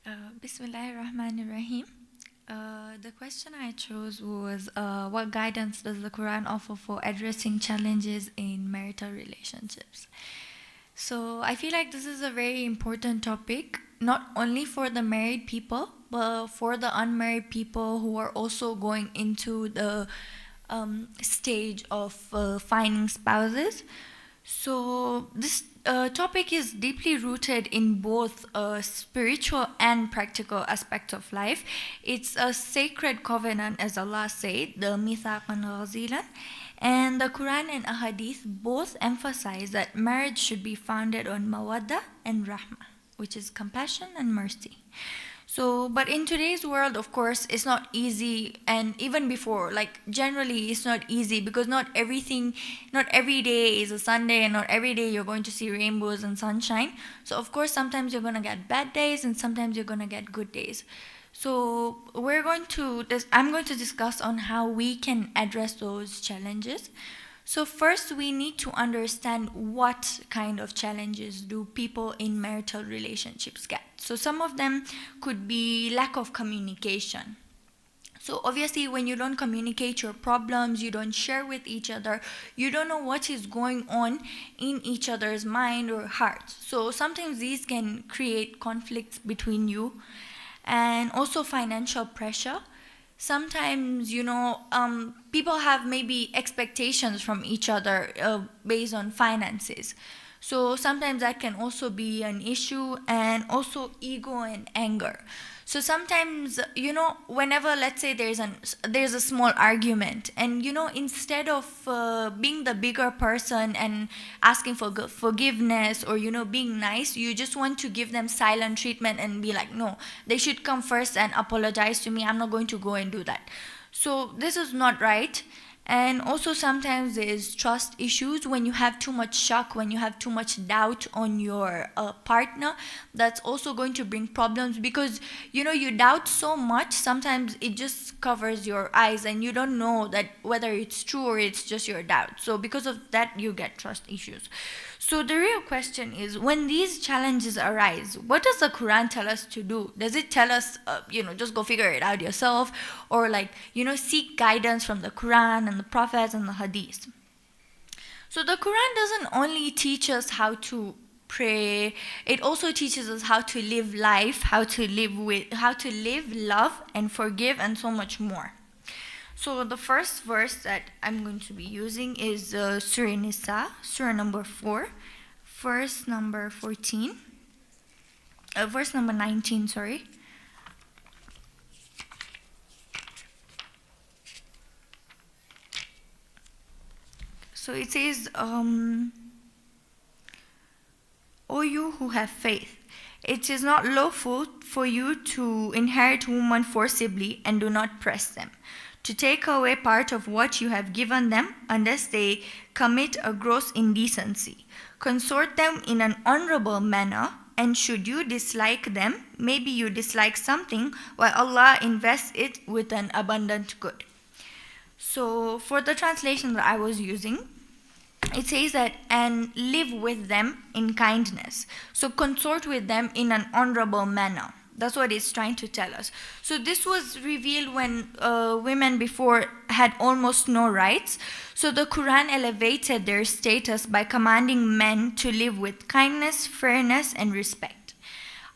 Bismillahirrahmanirrahim. The question I chose was what guidance does the Quran offer for addressing challenges in marital relationships? So I feel like this is a very important topic, not only for the married people, but for the unmarried people who are also going into the stage of finding spouses. So this topic is deeply rooted in both spiritual and practical aspects of life. It's a sacred covenant, as Allah said, the Mithaqan Ghazilan. And the Quran and Ahadith both emphasize that marriage should be founded on mawadda and rahmah, which is compassion and mercy. So, but in today's world, of course, it's not easy, and even before, like generally, it's not easy because not every day is a Sunday, and not every day you're going to see rainbows and sunshine. So, of course, sometimes you're gonna get bad days, and sometimes you're gonna get good days. So, I'm going to discuss on how we can address those challenges. So first, we need to understand what kind of challenges do people in marital relationships get. So some of them could be lack of communication. So obviously, when you don't communicate your problems, you don't share with each other, you don't know what is going on in each other's mind or heart. So sometimes these can create conflicts between you, and also financial pressure. Sometimes, people have maybe expectations from each other based on finances. So sometimes that can also be an issue, and also ego and anger. So sometimes, whenever, let's say there's a small argument, and instead of being the bigger person and asking for forgiveness, or being nice, you just want to give them silent treatment and be like, no, they should come first and apologize to me. I'm not going to go and do that. So this is not right. And also sometimes there's trust issues when you have too much shock, when you have too much doubt on your partner. That's also going to bring problems because you doubt so much. Sometimes it just covers your eyes and you don't know that whether it's true or it's just your doubt. So because of that, you get trust issues. So the real question is, when these challenges arise, what does the Quran tell us to do? Does it tell us, just go figure it out yourself, or seek guidance from the Quran and the Prophets and the Hadith? So the Quran doesn't only teach us how to pray, it also teaches us how to live life, how to live, love, and forgive, and so much more. So the first verse that I'm going to be using is Surah Nisa, Surah number 4, verse number 14, verse number 19, sorry. So it says, O you who have faith, it is not lawful for you to inherit women forcibly, and do not press them to take away part of what you have given them, unless they commit a gross indecency. Consort them in an honorable manner, and should you dislike them, maybe you dislike something, while Allah invests it with an abundant good. So for the translation that I was using, it says that, and live with them in kindness. So consort with them in an honorable manner. That's what it's trying to tell us. So this was revealed when women before had almost no rights. So the Quran elevated their status by commanding men to live with kindness, fairness, and respect.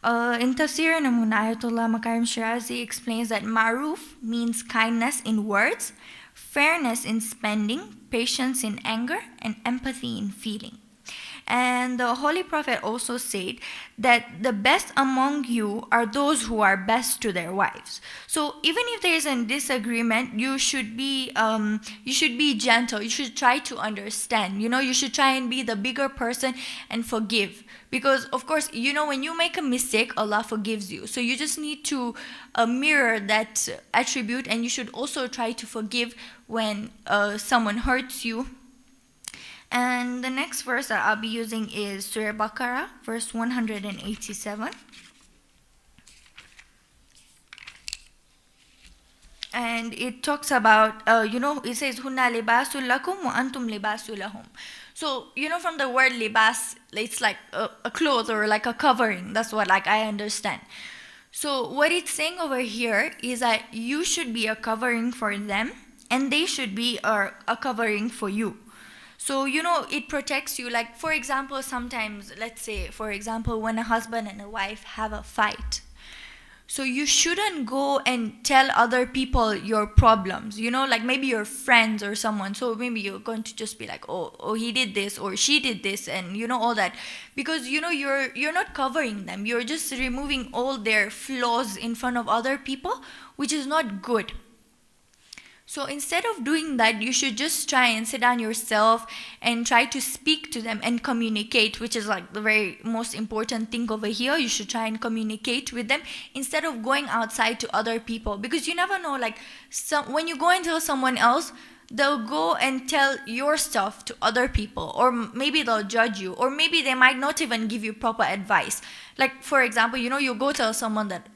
In Tafsir and Ayatollah Makarim Shirazi explains that Ma'ruf means kindness in words, fairness in spending, patience in anger, and empathy in feeling. And the Holy Prophet also said that the best among you are those who are best to their wives. So even if there is a disagreement, you should be gentle. You should try to understand. You should try and be the bigger person and forgive. Because of course, when you make a mistake, Allah forgives you. So you just need to mirror that attribute, and you should also try to forgive when someone hurts you. And the next verse that I'll be using is Surah Baqarah, verse 187. And it talks about, it says, Hunna libasul lakum wa antum libasul lahum. So, from the word libas, it's like a cloth or like a covering. That's what I understand. So what it's saying over here is that you should be a covering for them, and they should be a covering for you. So, it protects you. Like, for example, sometimes, let's say, for example, when a husband and a wife have a fight, so you shouldn't go and tell other people your problems, like maybe your friends or someone. So maybe you're going to just be like, oh, he did this or she did this, and all that, because you're not covering them. You're just removing all their flaws in front of other people, which is not good. So instead of doing that, you should just try and sit down yourself and try to speak to them and communicate, which is like the very most important thing over here. You should try and communicate with them instead of going outside to other people, because you never know, like when you go and tell someone else, they'll go and tell your stuff to other people, or maybe they'll judge you, or maybe they might not even give you proper advice. Like, for example, you go tell someone that,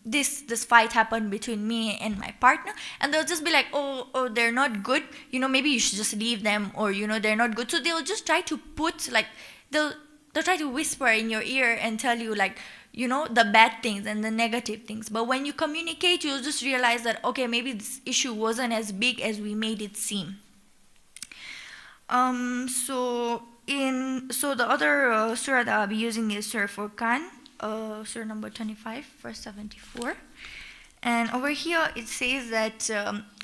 this fight happened between me and my partner, and they'll just be like, oh, they're not good, maybe you should just leave them, or they're not good. So they'll just try to put, like, they'll try to whisper in your ear and tell you, like, the bad things and the negative things. But when you communicate, you'll just realize that, okay, maybe this issue wasn't as big as we made it seem. So the other surah that I'll be using is Surah Furqan, surah number 25, verse 74. And over here it says that,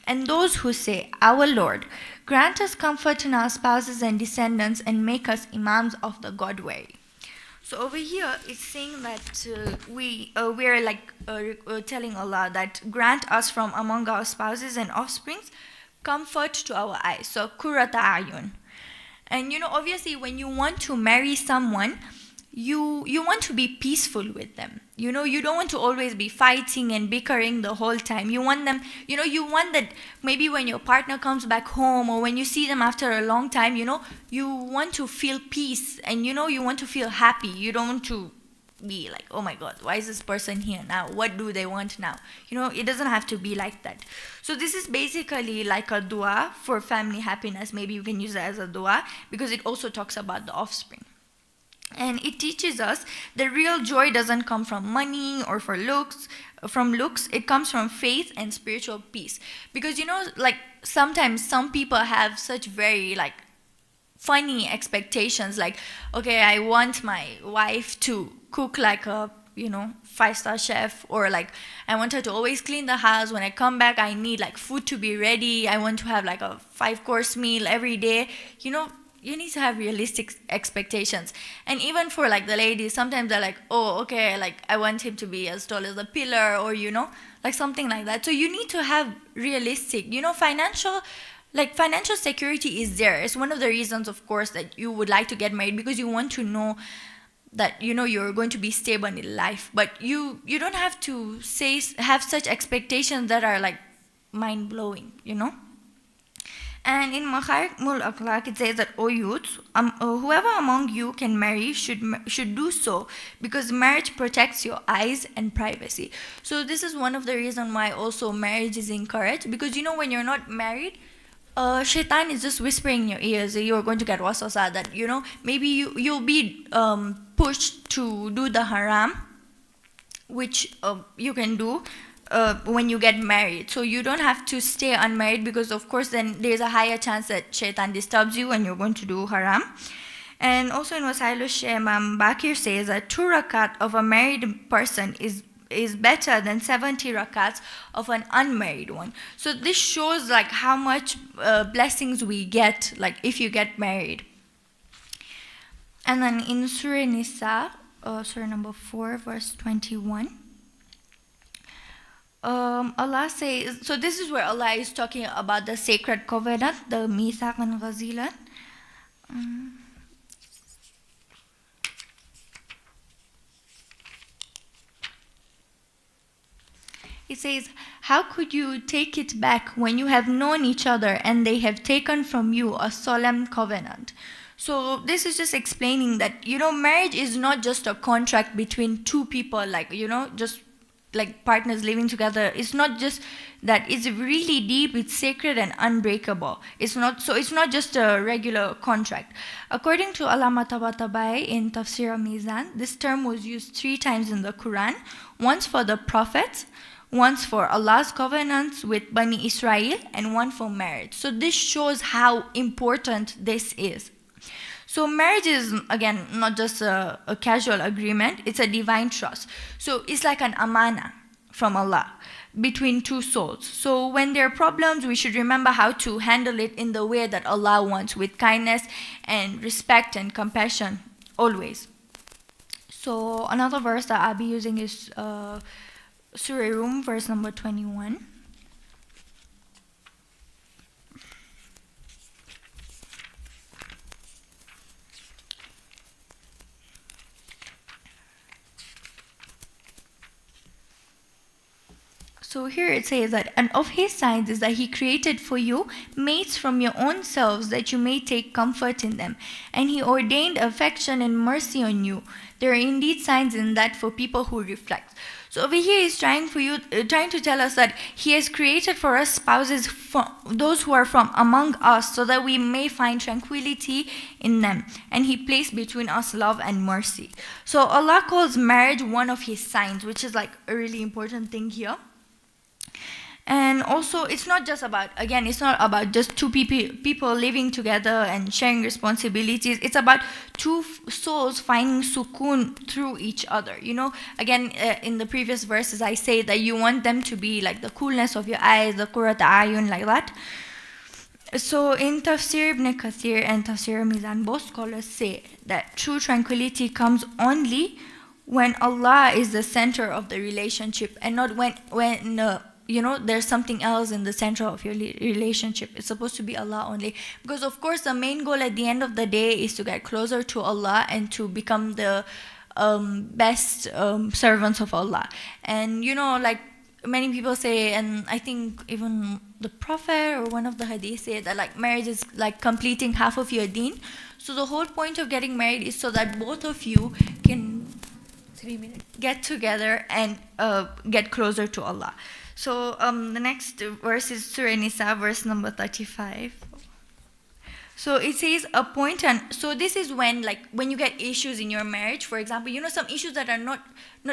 and those who say, our Lord, grant us comfort in our spouses and descendants, and make us imams of the God-way. So over here it's saying that we're like telling Allah that grant us from among our spouses and offsprings comfort to our eyes. So kurata ayun. And obviously when you want to marry someone, you want to be peaceful with them. You don't want to always be fighting and bickering the whole time. You want them, you want that maybe when your partner comes back home, or when you see them after a long time, you want to feel peace, and you want to feel happy. You don't want to be like, oh my God, why is this person here now? What do they want now? It doesn't have to be like that. So this is basically like a dua for family happiness. Maybe you can use it as a dua, because it also talks about the offspring. And it teaches us that real joy doesn't come from money or from looks. It comes from faith and spiritual peace. Because like sometimes some people have such very like funny expectations, like, okay, I want my wife to cook like a 5-star chef, or like I want her to always clean the house. When I come back, I need like food to be ready. I want to have like a 5-course meal every day. You need to have realistic expectations. And even for like the ladies, sometimes they're like, oh, okay, like I want him to be as tall as a pillar, or like something like that. So you need to have realistic, financial security is there. It's one of the reasons, of course, that you would like to get married, because you want to know that you're going to be stable in life. But you don't have to have such expectations that are like mind blowing. And in Qiml Akhlaq it says that, O youths, whoever among you can marry should do so, because marriage protects your eyes and privacy. So this is one of the reasons why also marriage is encouraged, because when you're not married, shaitan is just whispering in your ears, you're going to get waswasa, that maybe you'll be pushed to do the haram, which you can do when you get married. So you don't have to stay unmarried, because of course then there's a higher chance that shaitan disturbs you and you're going to do haram. And also in Wasailul Shaykh, Imam Bakir says that 2 rakat of a married person is better than 70 rakats of an unmarried one. So this shows like how much blessings we get, like if you get married. And then in Surah Nisa, Surah number 4, verse 21, Allah says, so this is where Allah is talking about the sacred covenant, the Mithaq and Ghazilan. It says, how could you take it back when you have known each other and they have taken from you a solemn covenant? So this is just explaining that, marriage is not just a contract between two people, like, just like partners living together, it's not just that, it's really deep, it's sacred and unbreakable. It's not just a regular contract. According to Allama Tabatabai in Tafsir al-Mizan, this term was used 3 times in the Quran, once for the prophets, once for Allah's covenants with Bani Israel, and one for marriage. So this shows how important this is. So marriage is, again, not just a casual agreement, it's a divine trust. So it's like an amana from Allah between 2 souls. So when there are problems, we should remember how to handle it in the way that Allah wants, with kindness and respect and compassion, always. So another verse that I'll be using is Surah Rum, verse number 21. So here it says that, and of his signs is that he created for you mates from your own selves, that you may take comfort in them. And he ordained affection and mercy on you. There are indeed signs in that for people who reflect. So over here he's trying to tell us that he has created for us spouses, those who are from among us, so that we may find tranquility in them. And he placed between us love and mercy. So Allah calls marriage one of his signs, which is like a really important thing here. And also, it's not just about, again, it's not about just 2 people living together and sharing responsibilities. It's about 2 souls finding sukoon through each other. You know, again, in the previous verses, I say that you want them to be like the coolness of your eyes, the Qurrat Ayun, like that. So in Tafsir Ibn Kathir and Tafsir Mizan, both scholars say that true tranquility comes only when Allah is the center of the relationship, and not when you know, there's something else in the center of your relationship. It's supposed to be Allah only. Because of course the main goal at the end of the day is to get closer to Allah and to become the best servants of Allah. And you know, like many people say, and I think even the Prophet or one of the hadith say that like marriage is like completing half of your deen. So the whole point of getting married is so that both of you can get together and get closer to Allah. So the next verse is Surah Nisa, verse number 35. So it says, appoint, and so this is when, like, when you get issues in your marriage, for example, you know, some issues that are not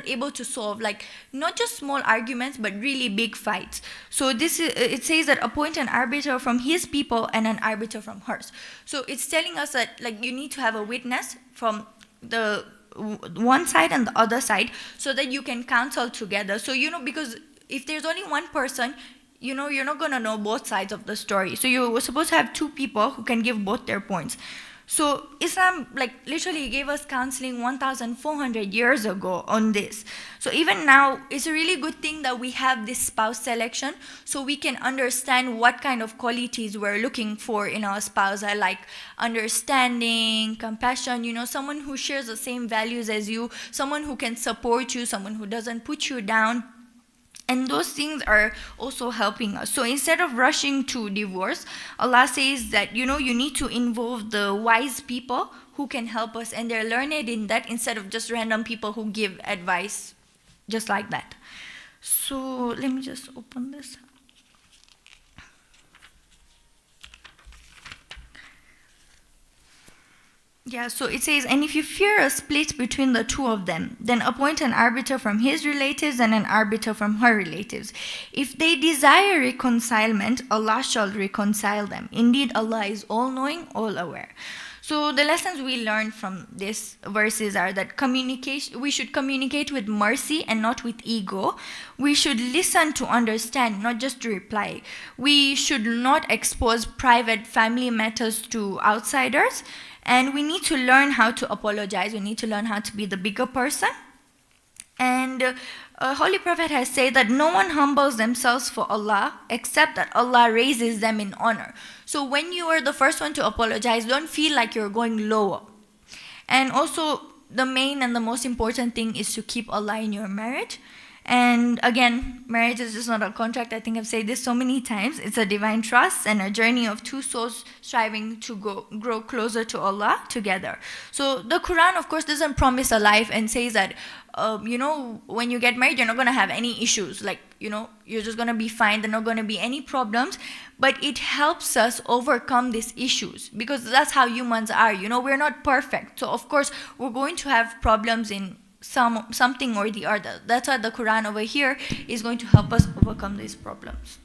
able to solve, like not just small arguments, but really big fights. So this is, it says that appoint an arbiter from his people and an arbiter from hers. So it's telling us that like you need to have a witness from the one side and the other side, so that you can counsel together. So you know, because if there's only one person, you know, you're not going to know both sides of the story. So you're supposed to have 2 people who can give both their points. So Islam like literally gave us counseling 1,400 years ago on this. So even now, it's a really good thing that we have this spouse selection, so we can understand what kind of qualities we're looking for in our spouse. I like understanding, compassion, you know, someone who shares the same values as you, someone who can support you, someone who doesn't put you down. And those things are also helping us. So instead of rushing to divorce, Allah says that, you know, you need to involve the wise people who can help us, and they're learned in that, instead of just random people who give advice just like that. So let me just open this. Yeah, so it says, and if you fear a split between the 2 of them, then appoint an arbiter from his relatives and an arbiter from her relatives. If they desire reconcilement, Allah shall reconcile them. Indeed, Allah is all-knowing, all-aware. So the lessons we learned from these verses are that we should communicate with mercy and not with ego. We should listen to understand, not just to reply. We should not expose private family matters to outsiders. And we need to learn how to apologize. We need to learn how to be the bigger person. And Holy Prophet has said that no one humbles themselves for Allah except that Allah raises them in honor. So when you are the first one to apologize, don't feel like you're going lower. And also, the main and the most important thing is to keep Allah in your marriage. And again, marriage is just not a contract. I think I've said this so many times. It's a divine trust and a journey of two souls striving to grow closer to Allah together. So the Quran, of course, doesn't promise a life and says that, when you get married, you're not going to have any issues. Like, you're just going to be fine. There are not going to be any problems. But it helps us overcome these issues because that's how humans are. We're not perfect. So, of course, we're going to have problems in something or the other. That's why the Quran over here is going to help us overcome these problems.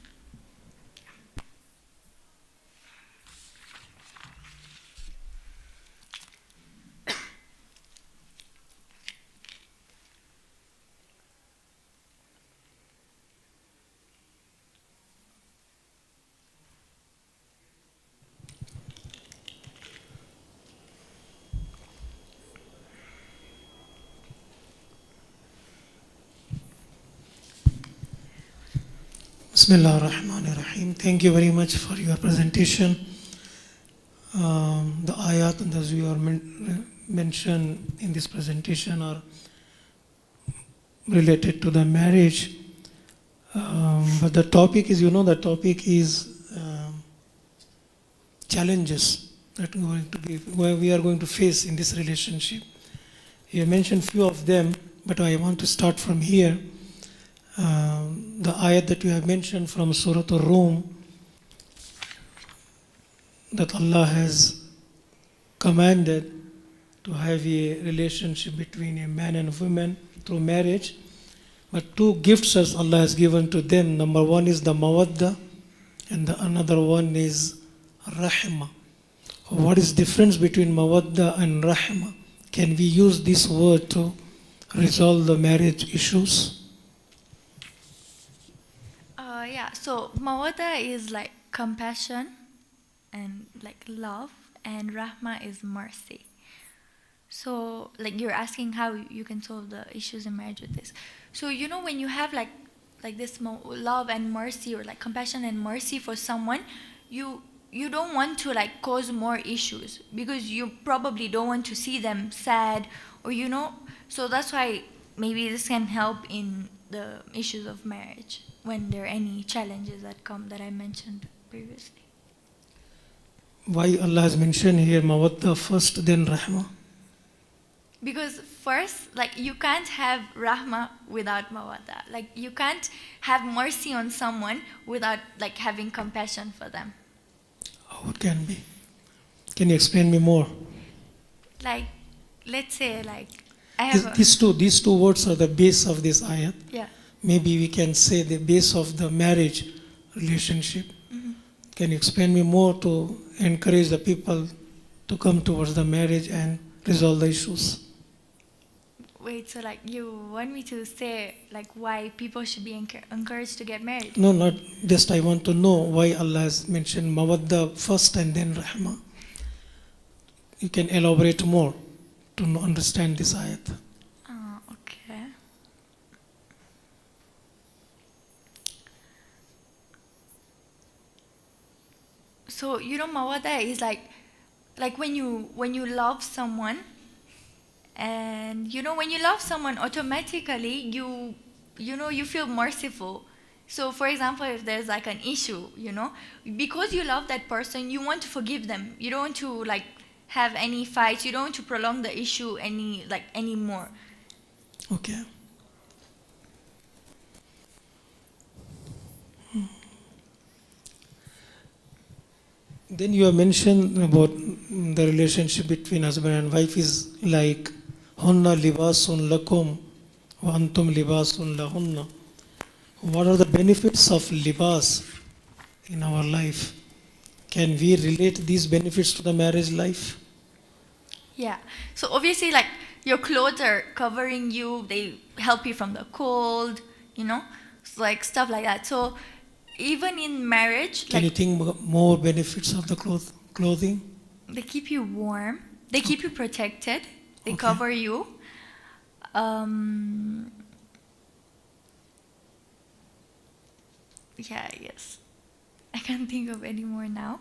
Bismillah ar-Rahman ar-Rahim. Thank you very much for your presentation. The ayat and as you are mentioned in this presentation are related to the marriage. But the topic is, challenges that we are going to face in this relationship. You mentioned few of them, but I want to start from here. The ayat that you have mentioned from Surah Ar-Rum, that Allah has commanded to have a relationship between a man and a woman through marriage. But two gifts as Allah has given to them. Number one is the mawadda and the another one is rahma. What is difference between mawadda and rahma? Can we use this word to resolve the marriage issues? So mawadda is like compassion and like love, and rahma is mercy. So like you're asking how you can solve the issues in marriage with this. So when you have like this love and mercy, or like compassion and mercy for someone, you don't want to like cause more issues because you probably don't want to see them sad, or so that's why maybe this can help in the issues of marriage when there are any challenges that come that I mentioned previously. Why Allah has mentioned here mawadda first, then rahma? Because first, like you can't have rahma without mawadda. Like you can't have mercy on someone without like having compassion for them. How it can be? Can you explain me more? Like, let's say like I have these two words are the base of this ayat. Yeah. Maybe we can say the base of the marriage relationship. Mm-hmm. Can you explain me more to encourage the people to come towards the marriage and resolve the issues? Wait, so like you want me to say like why people should be encouraged to get married? No, not just I want to know why Allah has mentioned mawadda first and then rahma. You can elaborate more to understand this ayat. Okay. So mawadda is like when you love someone, and when you love someone, automatically you feel merciful. So for example, if there's like an issue, because you love that person, you want to forgive them. You don't want to like have any fights. You don't want to prolong the issue anymore. Okay. Then you have mentioned about the relationship between husband and wife is like hunna libasun lakum wa antum libasun lahunna. What are the benefits of libas in our life? Can we relate these benefits to the marriage life? Yeah. So obviously, like your clothes are covering you. They help you from the cold. So, like stuff like that. So even in marriage, Can you think more benefits of the clothing? They keep you warm. They keep you protected. They Okay. cover you. Yeah, yes. I can't think of any more now.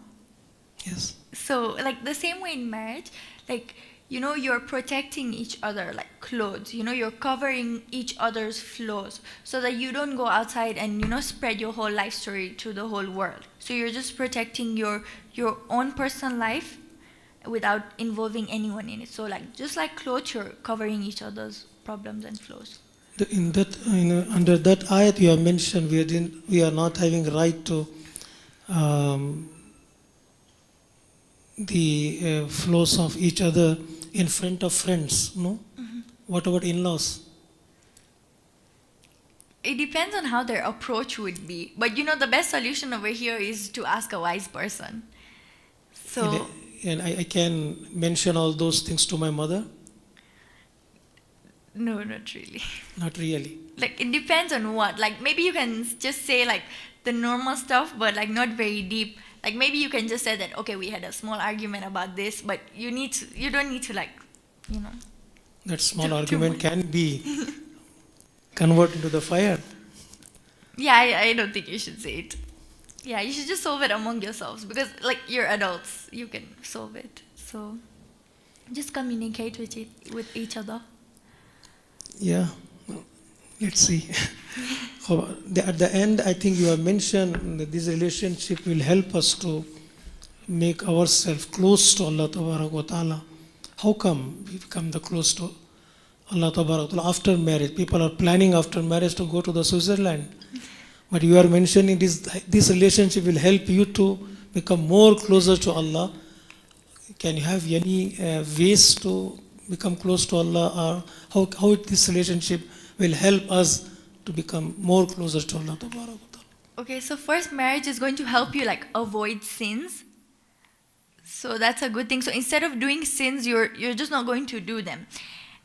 Yes. So, like the same way in marriage, like you're protecting each other like clothes. You're covering each other's flaws so that you don't go outside and, spread your whole life story to the whole world. So you're just protecting your own personal life without involving anyone in it. So like just like clothes, you're covering each other's problems and flaws. In that, under that ayat you have mentioned, we are not having right to the flaws of each other in front of friends. No. What about in-laws? It depends on how their approach would be. But the best solution over here is to ask a wise person. So And I can mention all those things to my mother? no, not really. Not really. Like it depends on what. Like maybe you can just say like the normal stuff, but like not very deep. Like maybe you can just say that, okay, we had a small argument about this, but you don't need to like, That small Too argument much. can be converted into the fire. Yeah, I don't think you should say it. Yeah, you should just solve it among yourselves because like you're adults, you can solve it. So just communicate with each other. Yeah. Well, let's see. At the end, I think you have mentioned that this relationship will help us to make ourselves close to Allah Ta'ala. How come we become the close to Allah Ta'ala after marriage? People are planning after marriage to go to the Switzerland. But you are mentioning this relationship will help you to become more closer to Allah. Can you have any ways to become close to Allah, or how this relationship will help us to become more closer to Allah? Okay, so first marriage is going to help you like avoid sins. So that's a good thing. So instead of doing sins, you're just not going to do them.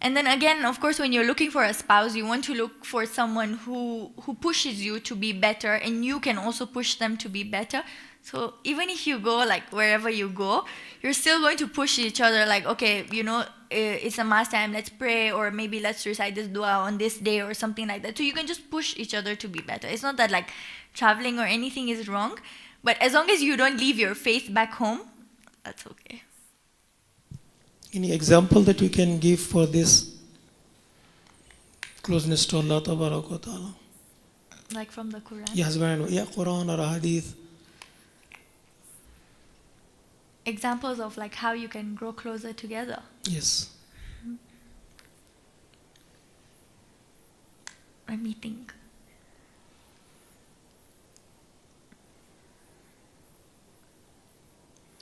And then again, of course, when you're looking for a spouse, you want to look for someone who pushes you to be better, and you can also push them to be better. So even if you go like wherever you go, you're still going to push each other like, okay, it's a mass time, let's pray, or maybe let's recite this dua on this day or something like that. So you can just push each other to be better. It's not that like traveling or anything is wrong, but as long as you don't leave your faith back home, that's okay. Any example that you can give for this closeness to Allah Ta'ala? Like from the Quran? Yes, Quran or Hadith. Examples of like how you can grow closer together. Yes. Let me think.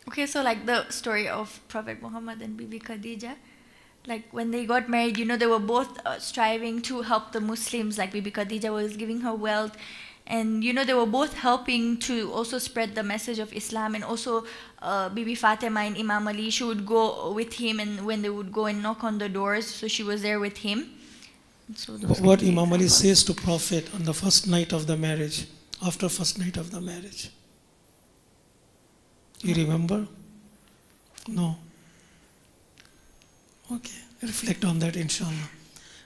Okay, so like the story of Prophet Muhammad and Bibi Khadija, like when they got married, they were both striving to help the Muslims. Like Bibi Khadija was giving her wealth, and they were both helping to also spread the message of Islam. And also Bibi Fatima and Imam Ali, she would go with him, and when they would go and knock on the doors, so she was there with him. So what Imam Ali says to Prophet on the first night of the marriage, after first night of the marriage. You remember? No. Okay, reflect on that, inshallah.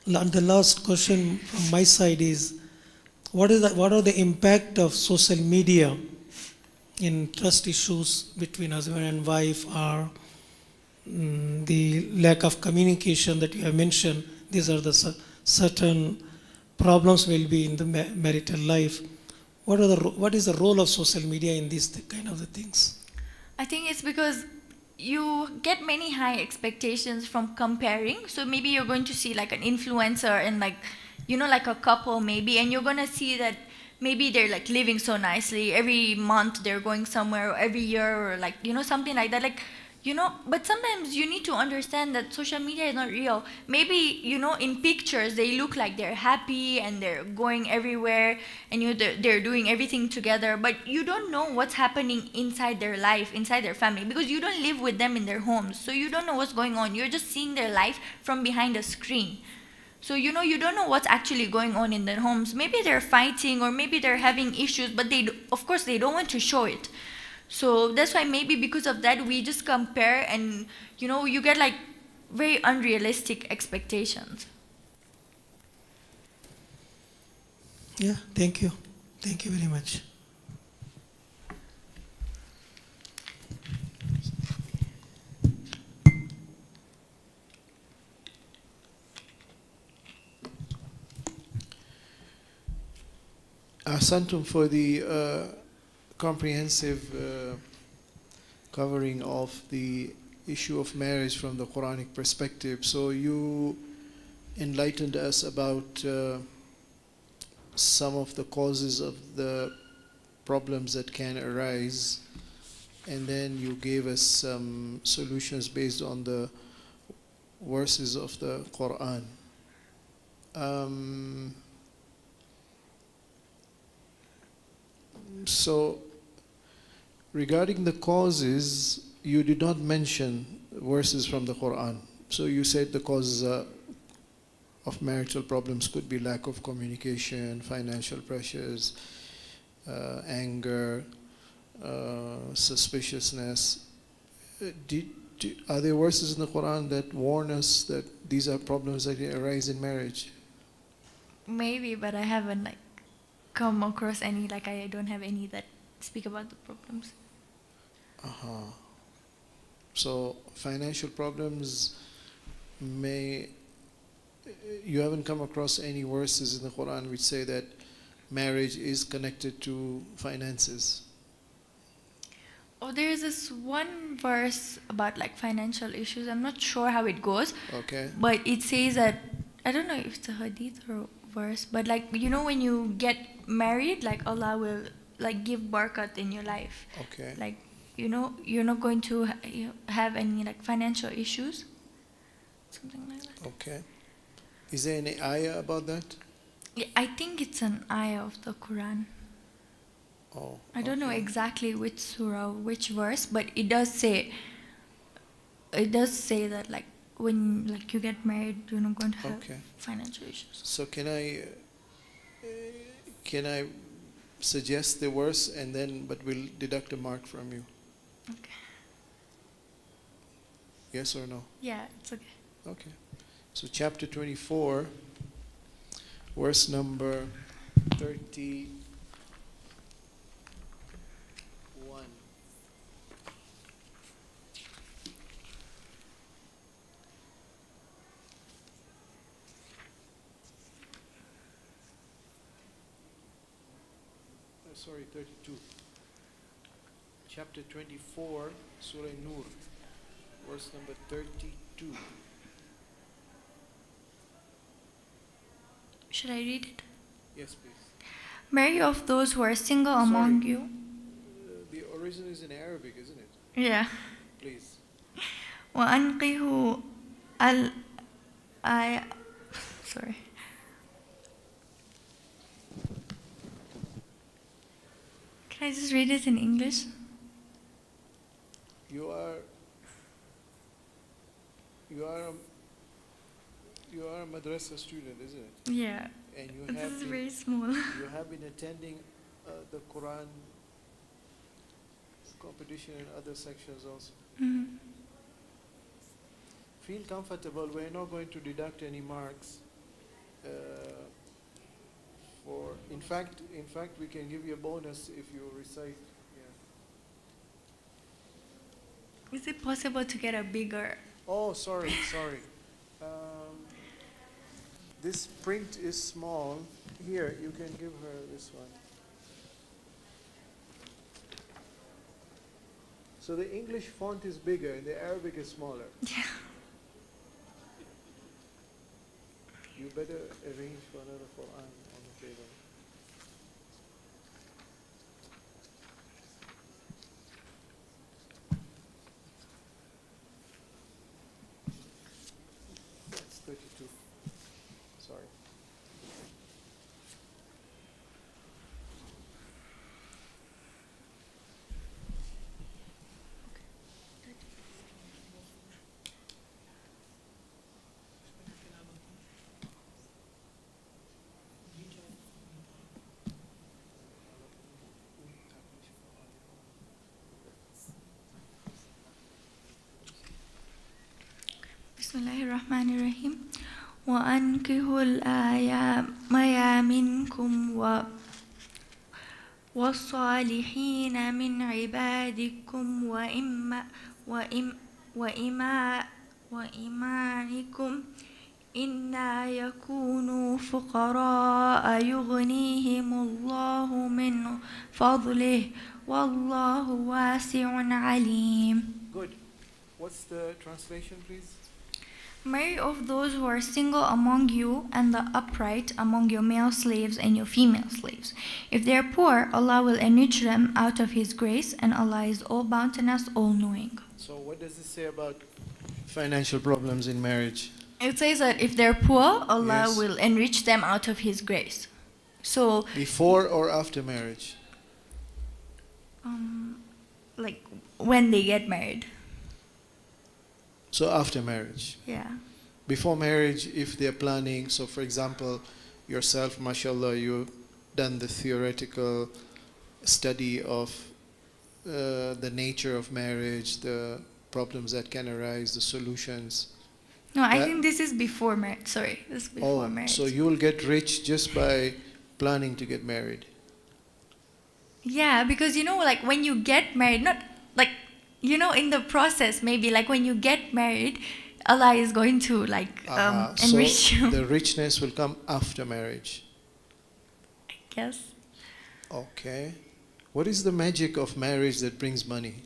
And the last question from my side is, what are the impact of social media in trust issues between husband and wife, or the lack of communication that you have mentioned? These are the certain problems will be in the marital life. What is the role of social media in these kind of the things? I think it's because you get many high expectations from comparing. So maybe you're going to see like an influencer and like, like a couple maybe, and you're going to see that maybe they're like living so nicely. Every month they're going somewhere, or every year, or like, something like that. Like, but sometimes you need to understand that social media is not real. Maybe, in pictures they look like they're happy and they're going everywhere and they're doing everything together, but you don't know what's happening inside their life, inside their family, because you don't live with them in their homes. So you don't know what's going on. You're just seeing their life from behind a screen. So, you don't know what's actually going on in their homes. Maybe they're fighting, or maybe they're having issues, but of course they don't want to show it. So that's why maybe because of that we just compare, and you get like very unrealistic expectations. Yeah, thank you very much. Ahsantum for the comprehensive covering of the issue of marriage from the Quranic perspective. So you enlightened us about some of the causes of the problems that can arise, and then you gave us some solutions based on the verses of the Quran. So regarding the causes, you did not mention verses from the Quran. So you said the causes of marital problems could be lack of communication, financial pressures, anger, suspiciousness. Are there verses in the Quran that warn us that these are problems that arise in marriage? Maybe, but I haven't come across any. I don't have any that speak about the problems. So financial problems you haven't come across any verses in the Quran which say that marriage is connected to finances? Oh, there's this one verse about financial issues. I'm not sure how it goes. Okay. But it says that, I don't know if it's a hadith or a verse, but when you get married, Allah will give barakat in your life. Okay. You're not going to have any financial issues. Something like that. Okay. Is there any ayah about that? Yeah, I think it's an ayah of the Quran. Oh. I don't know exactly which surah, which verse, but it does say that when you get married, you're not going to have financial issues. So can I suggest the verse but we'll deduct a mark from you? Okay. Yes or no? Yeah, it's okay. Okay. So chapter 24, verse number 31. Sorry, 32. Chapter 24, Surah Nur, verse number 32. Should I read it? Yes, please. Marry of those who are single among you. The origin is in Arabic, isn't it? Yeah. Please. وأنقه sorry. Can I just read it in English? You are a madrasa student, isn't it? Yeah. And This is very small. You have been attending the Quran competition in other sections also. Mm-hmm. Feel comfortable. We're not going to deduct any marks. In fact, we can give you a bonus if you recite. Yeah. Is it possible to get a bigger? Oh, sorry. This print is small. Here, you can give her this one. So the English font is bigger and the Arabic is smaller. Yeah. You better arrange for another Quran on the table. That's 32. Sorry. Bismillahirrahmanirrahim. وأنكحوا الأيام منكم والصالحين من عبادكم وإمانكم إِنَّا يَكُونُوا فُقَرَاءَ يُغْنِيهِمُ اللَّهُ مِنْ فَضْلِهِ وَاللَّهُ وَاسِعٌ عَلِيمٌ. Good. What's the translation, please? Marry of those who are single among you and the upright among your male slaves and your female slaves. If they are poor, Allah will enrich them out of His grace, and Allah is all bounteous, all knowing. So what does it say about financial problems in marriage? It says that if they're poor, Allah Yes. will enrich them out of His grace. So, Before or after marriage? like when they get married. So after marriage. Yeah. Before marriage, if they're planning, so for example, yourself, mashallah, you've done the theoretical study of the nature of marriage, the problems that can arise, the solutions. No, I Yeah. think this is before marriage. Sorry, this is before marriage. So you'll get rich just by planning to get married. Yeah, because like when you get married, not like in the process, maybe like when you get married, Allah is going to like enrich So you. the richness will come after marriage. I guess. Okay. What is the magic of marriage that brings money?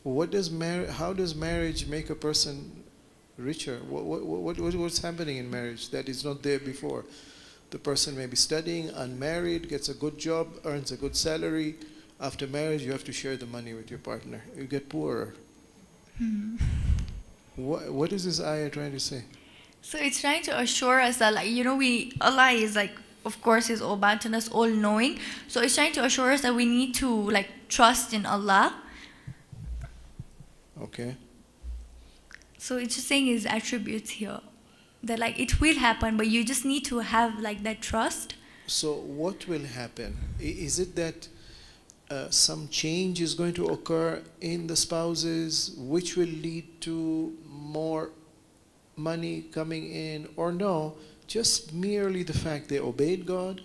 How does marriage make a person richer? What's happening in marriage that is not there before? The person may be studying, unmarried, gets a good job, earns a good salary. After marriage, you have to share the money with your partner. You get poorer. What is this ayah trying to say? So it's trying to assure us that Allah is like, of course, is all bounteous, all knowing. So it's trying to assure us that we need to like trust in Allah. Okay. So it's just saying His attributes here, that like it will happen, but you just need to have like that trust. So what will happen? Is it that some change is going to occur in the spouses which will lead to more money coming in, or no, just merely the fact they obeyed God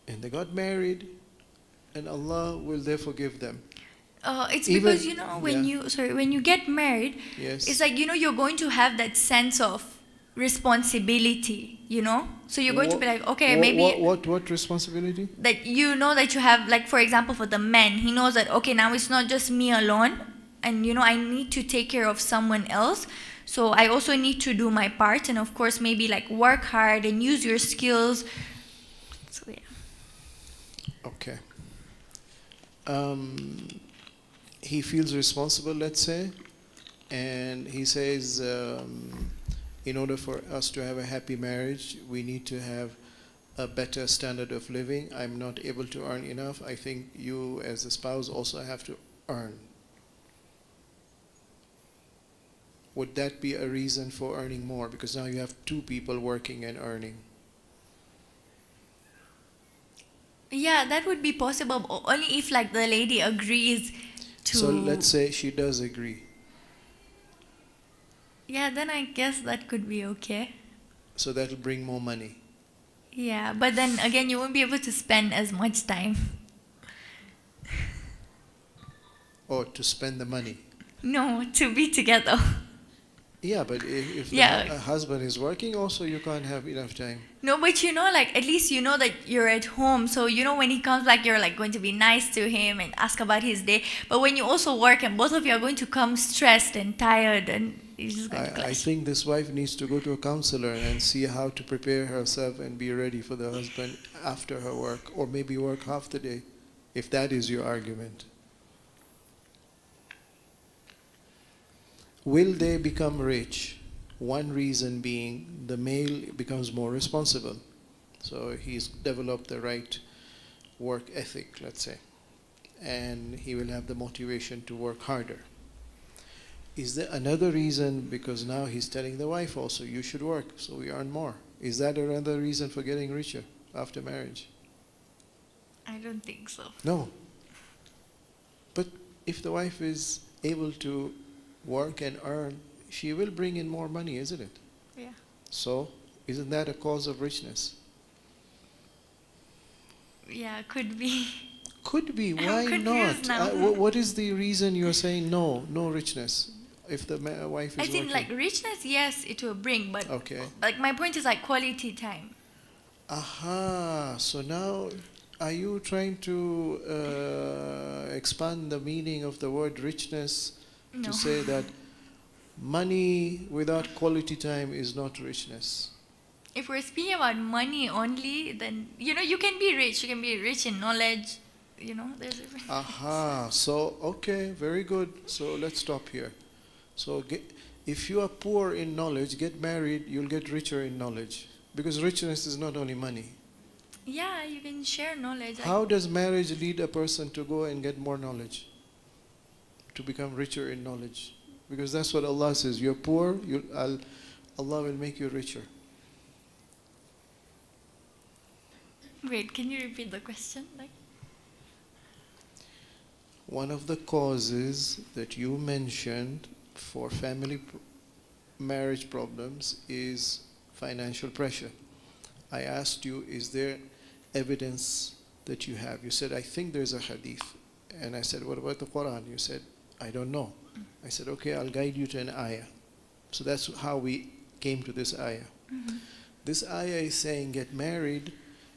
and they got married and Allah will therefore give them? It's Even- because when you get married, Yes. it's like you're going to have that sense of responsibility, so you're going to be like, okay, maybe What responsibility? that that you have, like for example for the man, he knows that okay, now it's not just me alone, and I need to take care of someone else, so I also need to do my part, and of course maybe like work hard and use your skills. So yeah. Okay. He feels responsible, let's say, and he says, in order for us to have a happy marriage, we need to have a better standard of living. I'm not able to earn enough. I think you as a spouse also have to earn. Would that be a reason for earning more? Because now you have two people working and earning. Yeah, that would be possible, but only if like the lady agrees to. So let's say she does agree. Yeah, then I guess that could be okay. So that will bring more money. Yeah, but then again, you won't be able to spend as much time. Or to spend the money. No, to be together. Yeah, but if Yeah. the husband is working, also you can't have enough time. No, but like at least that you're at home. So when he comes back, you're like going to be nice to him and ask about his day. But when you also work and both of you are going to come stressed and tired, and it's just going to I clash. think this wife needs to go to a counselor and see how to prepare herself and be ready for the husband after her work, or maybe work half the day, if that is your argument. Will they become rich? One reason being the male becomes more responsible. So he's developed the right work ethic, let's say, and he will have the motivation to work harder. Is there another reason? Because now he's telling the wife also, you should work so we earn more. Is that another reason for getting richer after marriage? I don't think so. No. But if the wife is able to work and earn, she will bring in more money, isn't it? Yeah. So, isn't that a cause of richness? Yeah, could be. Could be. I'm Why confused not? now. What is the reason you're saying no richness? if the wife I is think working? like richness, yes, it will bring, but Okay. like my point is like quality time. Aha. So now, are you trying to expand the meaning of the word richness No. to say that money without quality time is not richness? If we're speaking about money only, then you can be rich. You can be rich in knowledge. There's different. Aha. So, okay, very good. So let's stop here. So if you are poor in knowledge, get married, you'll get richer in knowledge. Because richness is not only money. Yeah, you can share knowledge. How does marriage lead a person to go and get more knowledge? To become richer in knowledge? Because that's what Allah says. You're poor, Allah will make you richer. Wait, can you repeat the question? One of the causes that you mentioned for marriage problems is financial pressure. I asked you, is there evidence that you have? You said, I think there's a hadith. And I said, what about the Quran? You said, I don't know. I said, okay, I'll guide you to an ayah. So that's how we came to this ayah. Mm-hmm. This ayah is saying, get married,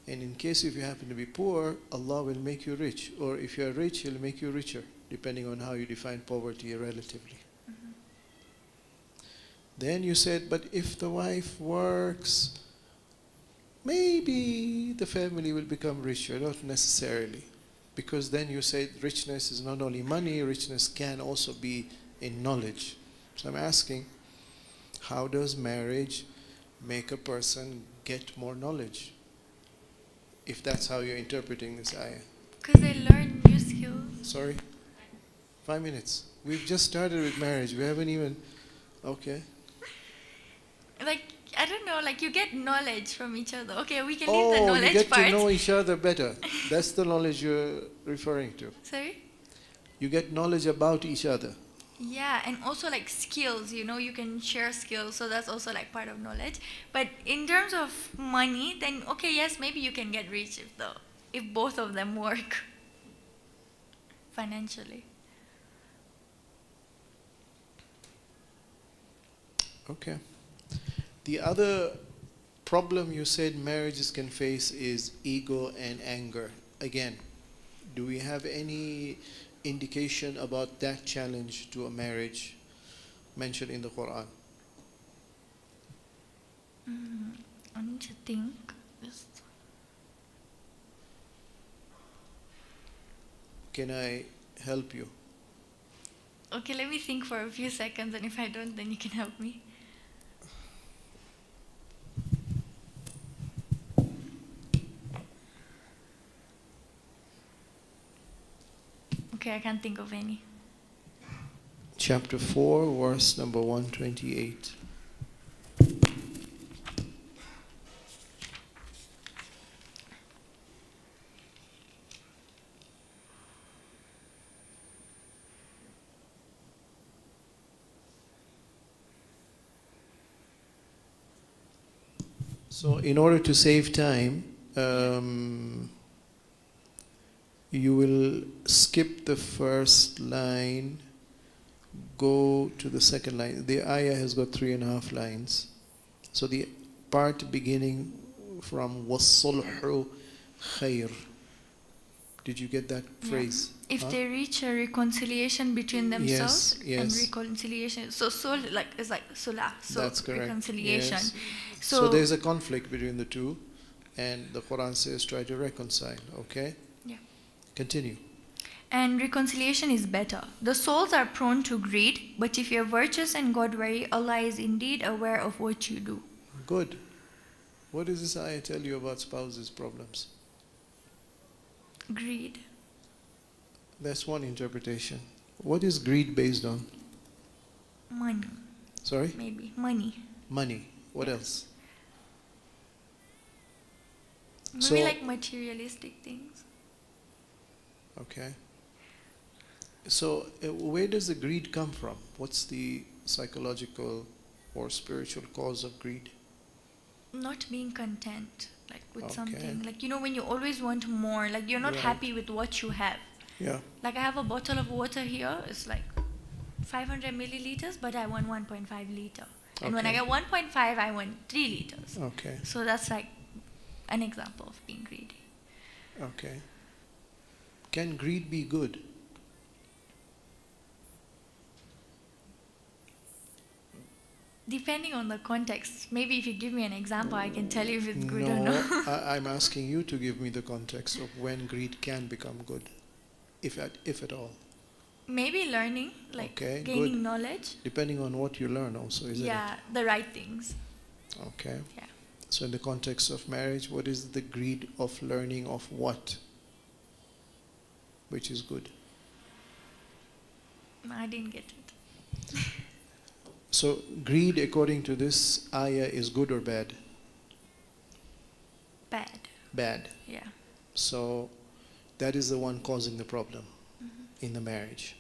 and in case if you happen to be poor, Allah will make you rich. Or if you are rich, He'll make you richer, depending on how you define poverty relatively. Mm-hmm. Then you said, but if the wife works, maybe the family will become richer, not necessarily. Because then you said richness is not only money, richness can also be in knowledge. So I'm asking, how does marriage make a person get more knowledge? If that's how you're interpreting this ayah. Because they learn new skills. Sorry? 5 minutes. We've just started with marriage. We haven't even... Okay. I don't know, you get knowledge from each other. Okay, we can leave the knowledge you get part. to know each other better. That's the knowledge you're referring to. Sorry? You get knowledge about each other. Yeah, and also skills, you can share skills, so that's also part of knowledge. But in terms of money, then okay, yes, maybe you can get rich if both of them work financially. Okay. The other problem you said marriages can face is ego and anger. Again, do we have any indication about that challenge to a marriage mentioned in the Quran? I need to think. Can I help you? Okay, let me think for a few seconds, and if I don't, then you can help me. Okay, I can't think of any. Chapter 4, verse number 128. So in order to save time, you will skip the first line, go to the second line. The ayah has got 3.5 lines. So the part beginning from وَالصُّلْحُ خَيْرٌ. Did you get that phrase? If they reach a reconciliation between themselves Yes. and reconciliation, so is sulah, so That's correct. reconciliation. Yes. So So there's a conflict between the two, and the Quran says try to reconcile. Okay? Yeah. Continue. And reconciliation is better. The souls are prone to greed, but if you're virtuous and God-wary, Allah is indeed aware of what you do. Good. What does this ayah tell you about spouses' problems? Greed. That's one interpretation. What is greed based on? Money. Sorry? Maybe. Money. Money. What else? Maybe So- materialistic things. Okay. So where does the greed come from? What's the psychological or spiritual cause of greed? Not being content, with Okay. something. When you always want more, you're not Right. happy with what you have. Yeah. I have a bottle of water here, it's 500 milliliters, but I want 1.5 liter. And when I Okay. get 1.5, I want 3 liters. Okay. So that's like an example of being greedy. Okay. Can greed be good? Depending on the context, maybe if you give me an example, I can tell you if it's good or No, not. I'm asking you to give me the context of when greed can become good, if at all. Maybe learning, like Okay, gaining good. knowledge. Depending on what you learn also, isn't Yeah, the right things. it? Okay. Yeah. So in the context of marriage, what is the greed of learning of what? Which is good. I didn't get it. So greed, according to this ayah, is good or bad? Bad. Bad. Yeah. So that is the one causing the problem in the marriage.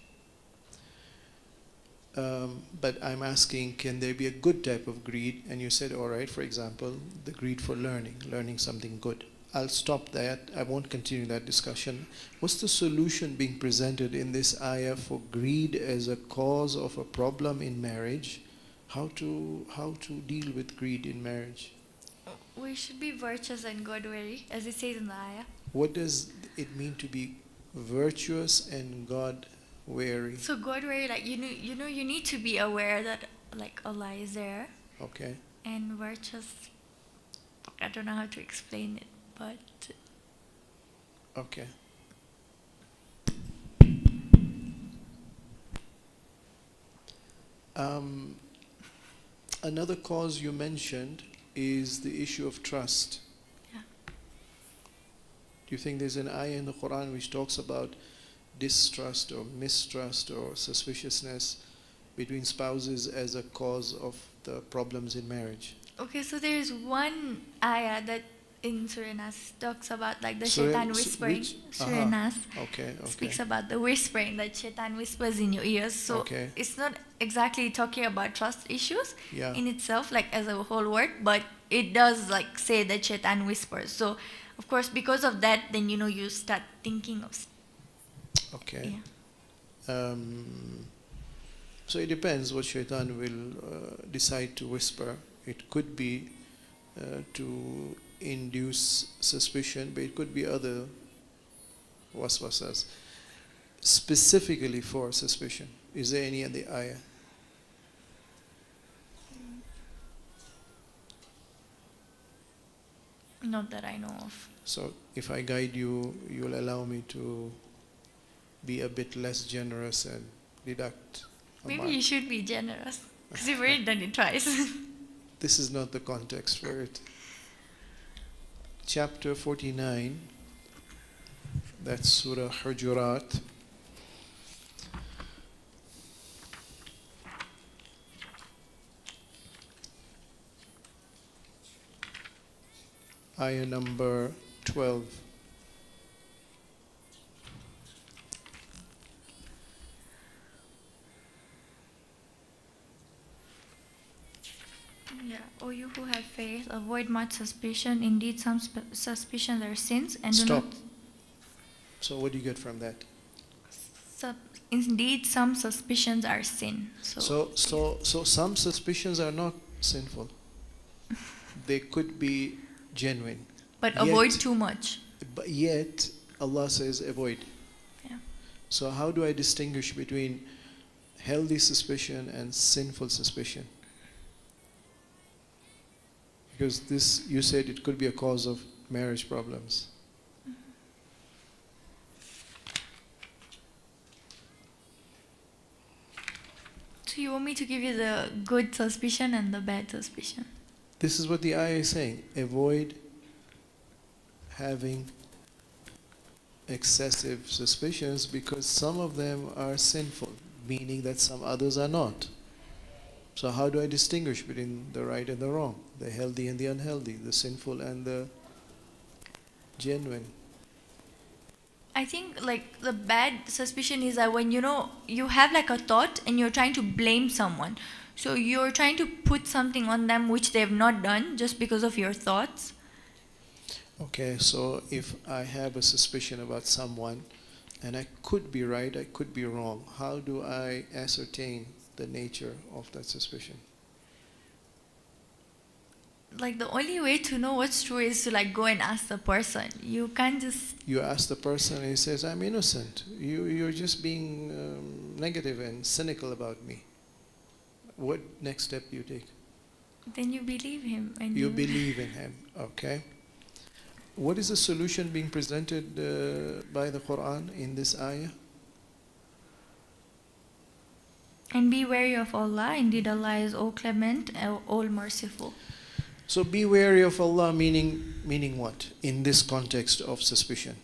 But I'm asking, can there be a good type of greed? And you said, all right, for example, the greed for learning something good. I'll stop that. I won't continue that discussion. What's the solution being presented in this ayah for greed as a cause of a problem in marriage? How to deal with greed in marriage? We should be virtuous and God-wary, as it says in the ayah. What does it mean to be virtuous and God-wary? So God-wary, like you need to be aware that like Allah is there, Okay. and virtuous. I don't know how to explain it, but Okay. Another cause you mentioned is the issue of trust. yeah. Do you think there's an ayah in the Quran which talks about distrust or mistrust or suspiciousness between spouses as a cause of the problems in marriage? Okay, so there's one ayah that in Surah Nas talks about like the Surah- shaitan whispering. which? Surah Aha. Nas Okay, speaks okay. about the whispering that shaitan whispers in your ears. So Okay. it's not exactly talking about trust issues Yeah. in itself, like as a whole word, but it does like say that shaitan whispers. So of course, because of that, then you start thinking of. Okay. Yeah. So it depends what shaitan will decide to whisper. It could be to induce suspicion, but it could be other waswasas. Specifically for suspicion, is there any in the ayah? Not that I know of. So if I guide you, you'll allow me to be a bit less generous and deduct a Maybe mark. you should be generous because you've already done it twice. This is not the context for it. Chapter 49, that's Surah Hujurat. Ayah number 12. Yeah. O you who have faith, avoid much suspicion. Indeed, some suspicions are sins, and Stop. do not. So what do you get from that? Indeed, some suspicions are sin. So some suspicions are not sinful. They could be genuine. but yet- avoid too much. But yet, Allah says avoid. Yeah. So how do I distinguish between healthy suspicion and sinful suspicion? Because this, you said it could be a cause of marriage problems. So you want me to give you the good suspicion and the bad suspicion? This is what the ayah is saying. Avoid having excessive suspicions because some of them are sinful, meaning that some others are not. So how do I distinguish between the right and the wrong, the healthy and the unhealthy, the sinful and the genuine? I think like the bad suspicion is that when you have like a thought and you're trying to blame someone. So you're trying to put something on them which they have not done just because of your thoughts. Okay, so if I have a suspicion about someone and I could be right, I could be wrong. How do I ascertain the nature of that suspicion? Like the only way to know what's true is to like go and ask the person. You can't just. You ask the person and he says, I'm innocent. You're just being negative and cynical about me. What next step do you take? Then you believe him, and You believe in him, okay? What is the solution being presented by the Quran in this ayah? And be wary of Allah. Indeed, Allah is all clement, all merciful. So be wary of Allah, meaning what? In this context of suspicion.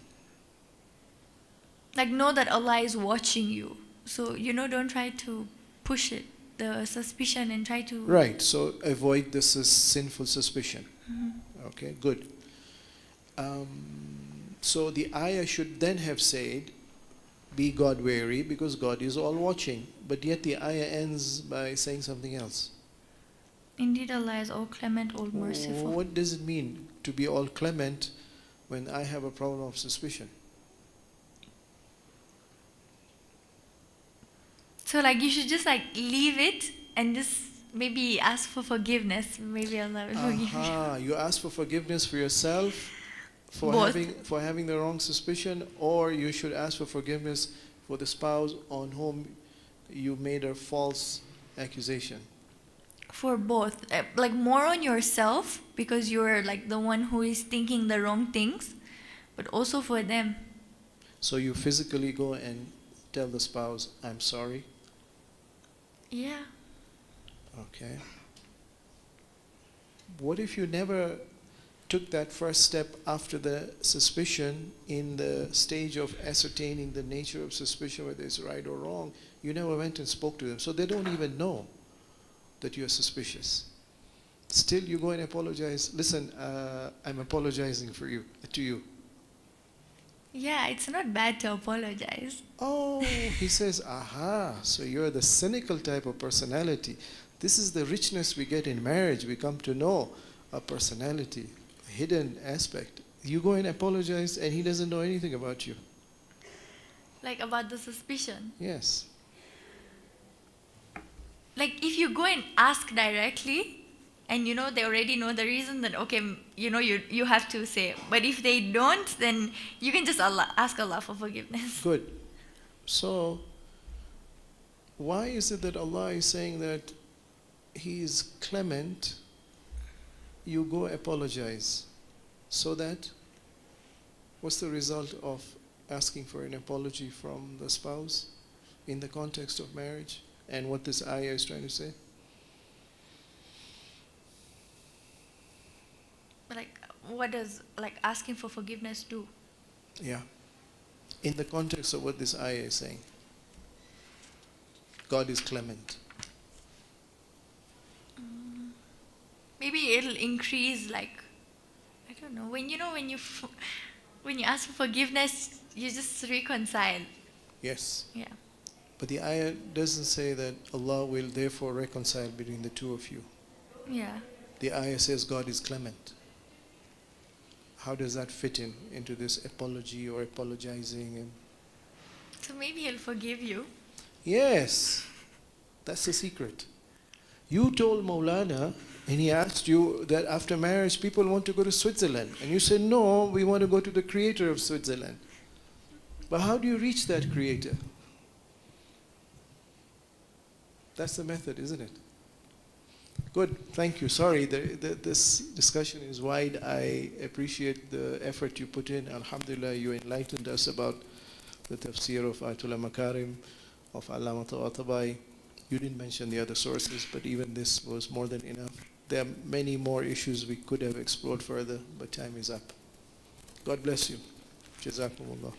Like know that Allah is watching you. So don't try to push it, the suspicion, and try to. Right, so avoid this sinful suspicion. Okay, good. So the ayah should then have said, be God wary, because God is all watching. But yet the ayah ends by saying something else. Indeed, Allah is all clement, all merciful. What does it mean to be all clement when I have a problem of suspicion? So like you should just like leave it and just maybe ask for forgiveness. Maybe Allah will forgive you. You ask for forgiveness for yourself for Both. having the wrong suspicion, or you should ask for forgiveness for the spouse on whom you made a false accusation. For both. Like more on yourself because you're like the one who is thinking the wrong things, but also for them. So you physically go and tell the spouse, I'm sorry. Yeah. Okay. What if you never took that first step after the suspicion in the stage of ascertaining the nature of suspicion, whether it's right or wrong? You never went and spoke to them. So they don't even know that you're suspicious. Still you go and apologize. Listen, I'm apologizing to you. Yeah, it's not bad to apologize. Oh, he says, aha, so you're the cynical type of personality. This is the richness we get in marriage. We come to know a personality, a hidden aspect. You go and apologize and he doesn't know anything about you. Like about the suspicion. Yes. Like if you go and ask directly and they already know the reason, then okay, you have to say. But if they don't, then you can just ask Allah for forgiveness. Good. So, why is it that Allah is saying that He is clement? You go apologize. So that, what's the result of asking for an apology from the spouse in the context of marriage? And what this ayah is trying to say? Like, what does asking for forgiveness do? Yeah. In the context of what this ayah is saying. God is clement. Maybe it'll increase, I don't know. When when you ask for forgiveness, you just reconcile. Yes. Yeah. But the ayah doesn't say that Allah will therefore reconcile between the two of you. Yeah. The ayah says God is clement. How does that fit into this apology or apologizing? And So maybe he'll forgive you. yes, that's the secret. You told Maulana, and he asked you that after marriage people want to go to Switzerland. And you said, no, we want to go to the creator of Switzerland. But how do you reach that creator? That's the method, isn't it? Good, thank you. Sorry, this discussion is wide. I appreciate the effort you put in. Alhamdulillah, you enlightened us about the tafsir of Ayatul Makarim, of Allama Tawatabay. You didn't mention the other sources, but even this was more than enough. There are many more issues we could have explored further, but time is up. God bless you. Jazakumullah.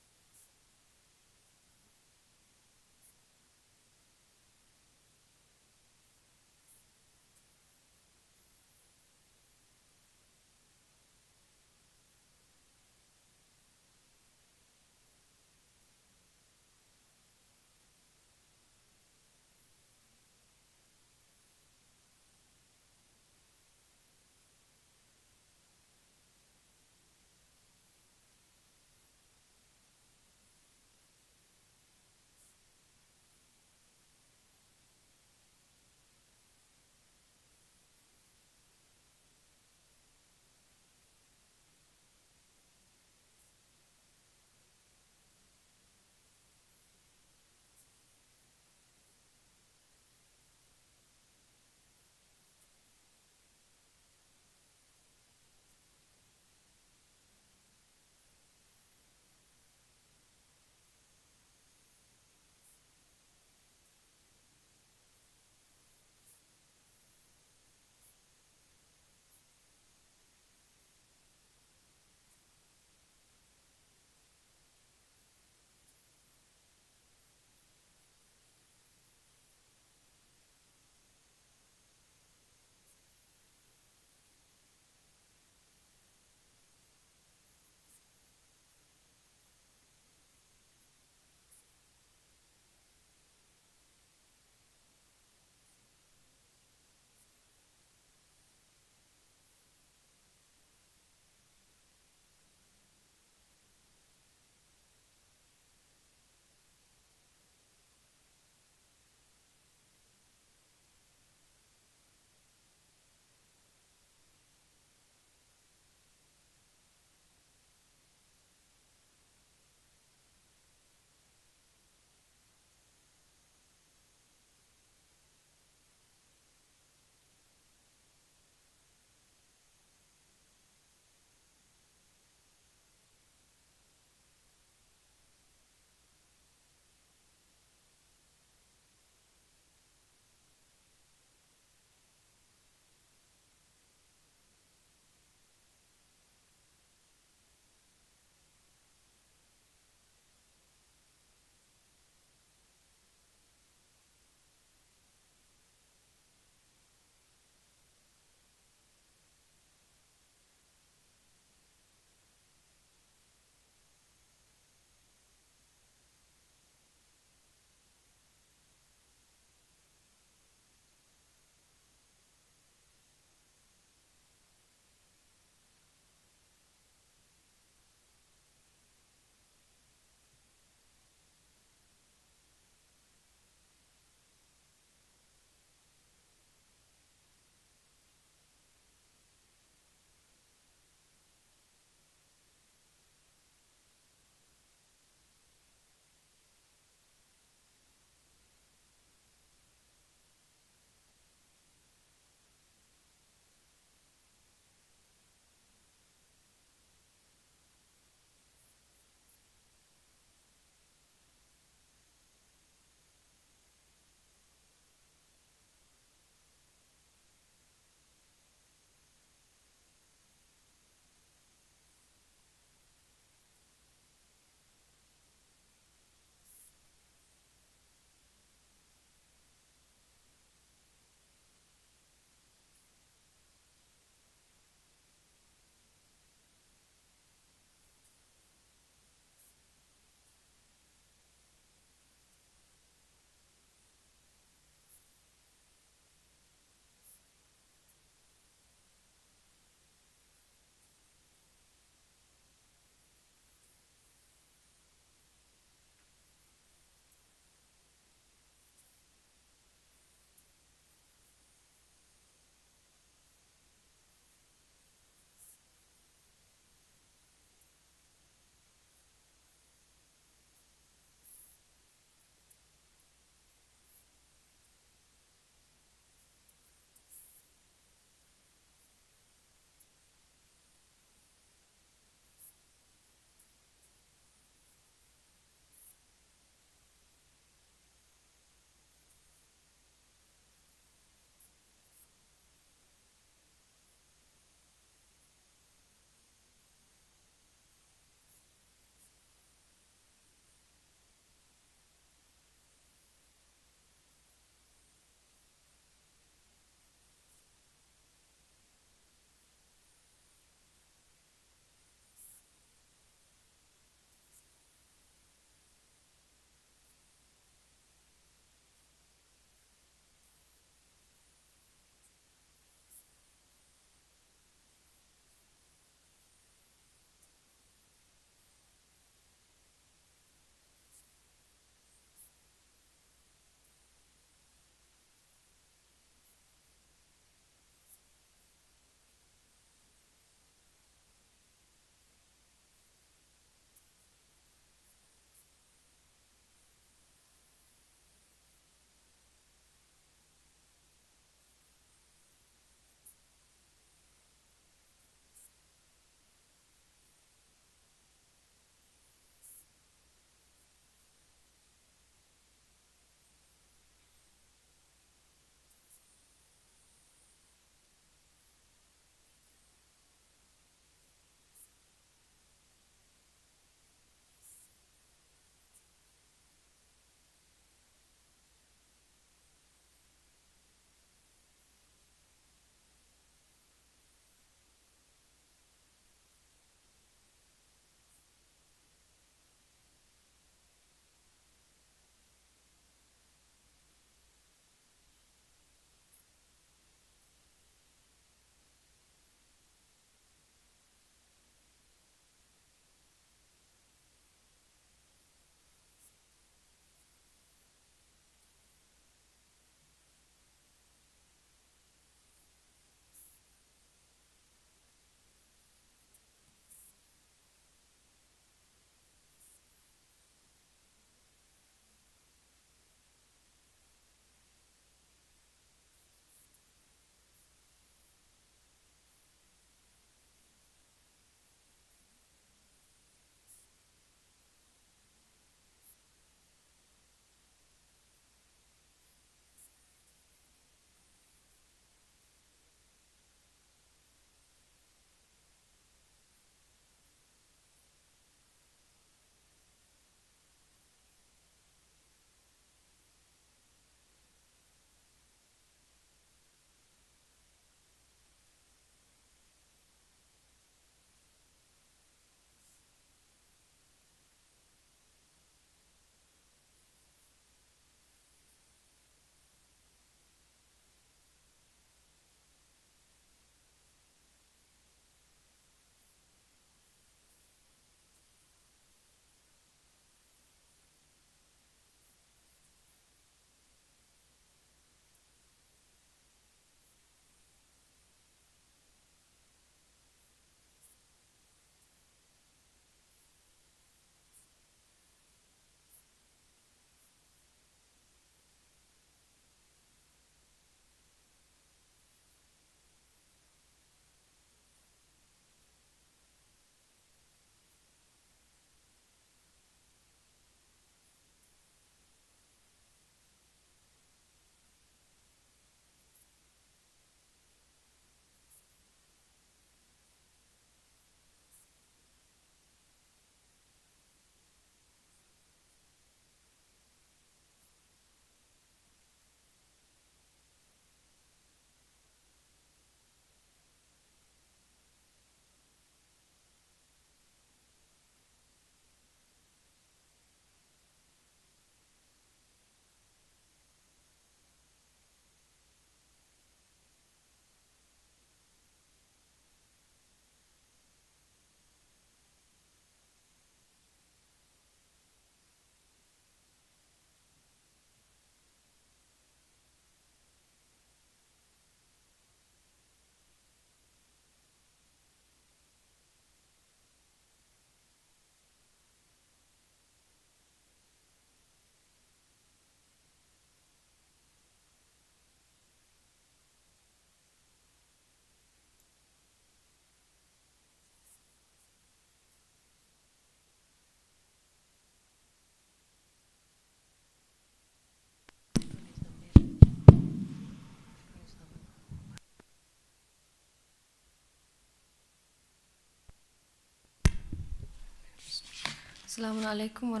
Assalamu alaikum wa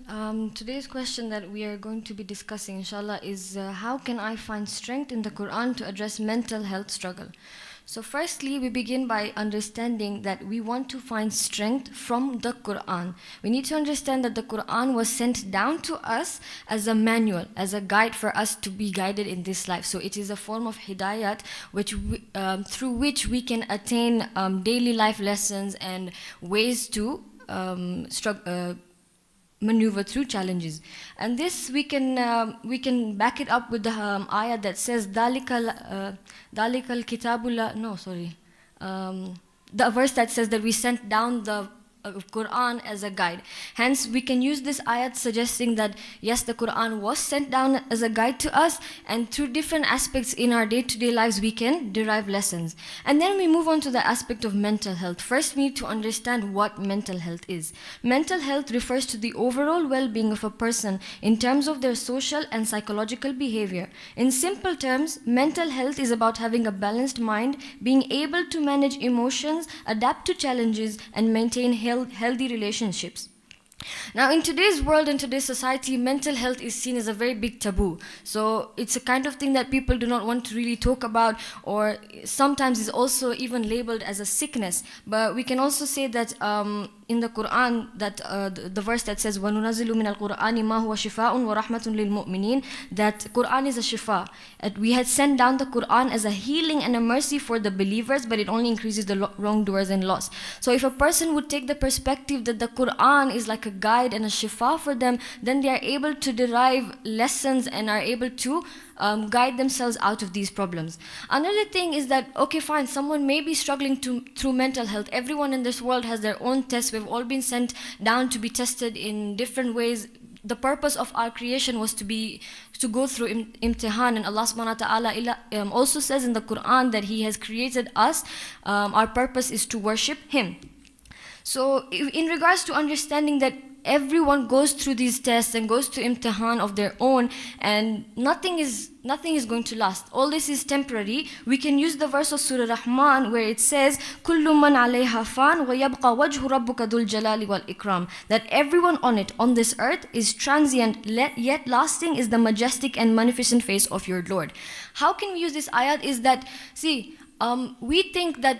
rahmatullah. Today's question that we are going to be discussing, inshallah, is how can I find strength in the Quran to address mental health struggle? So firstly, we begin by understanding that we want to find strength from the Quran. We need to understand that the Quran was sent down to us as a manual, as a guide for us to be guided in this life. So it is a form of hidayat through which we can attain daily life lessons and ways to maneuver through challenges. And this we can back it up with the ayah that says dalikal kitabullah, no sorry, the verse that says that we sent down the Quran as a guide. Hence we can use this ayat suggesting that yes, the Quran was sent down as a guide to us, and through different aspects in our day-to-day lives we can derive lessons. And then we move on to the aspect of mental health. First we need to understand what mental health is. Mental health refers to the overall well-being of a person in terms of their social and psychological behavior. In simple terms, mental health is about having a balanced mind, being able to manage emotions, adapt to challenges, and maintain healthy relationships. Now, in today's world and today's society, mental health is seen as a very big taboo. So it's a kind of thing that people do not want to really talk about, or sometimes is also even labeled as a sickness. But we can also say that in the Quran, that the verse that says وَنُنَزِّلُ مِنَ الْقُرْآنِ مَا هُوَ شِفَاءٌ وَرَحْمَةٌ لِلْمُؤْمِنِينَ, that Quran is a shifa. We had sent down the Quran as a healing and a mercy for the believers, but it only increases the wrongdoers and loss. So if a person would take the perspective that the Quran is like a guide and a shifa for them, then they are able to derive lessons and are able to guide themselves out of these problems. Another thing is that, okay, fine, someone may be struggling through mental health. Everyone in this world has their own tests. We've all been sent down to be tested in different ways. The purpose of our creation was to go through imtihan, and Allah subhanahu wa ta'ala also says in the Quran that He has created us. Our purpose is to worship Him. So in regards to understanding that everyone goes through these tests and goes to imtihan of their own, and nothing is going to last. All this is temporary. We can use the verse of Surah Rahman where it says, كُلُّ مَنْ عَلَيْهَا فَانٍ وَيَبْقَى وَجْهُ رَبُّكَ ذُو الْجَلَالِ وَالْإِكْرَامِ, that everyone on this earth is transient, yet lasting is the majestic and magnificent face of your Lord. How can we use this ayat is that, see, we think that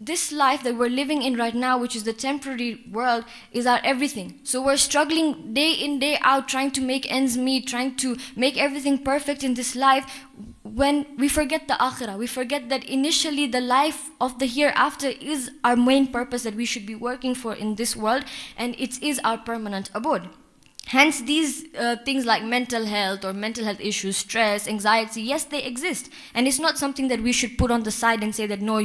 this life that we're living in right now, which is the temporary world, is our everything. So we're struggling day in, day out, trying to make ends meet, trying to make everything perfect in this life, when we forget the akhirah. We forget that initially the life of the hereafter is our main purpose that we should be working for in this world, and it is our permanent abode. Hence, these things like mental health or mental health issues, stress, anxiety, yes, they exist. And it's not something that we should put on the side and say that, no,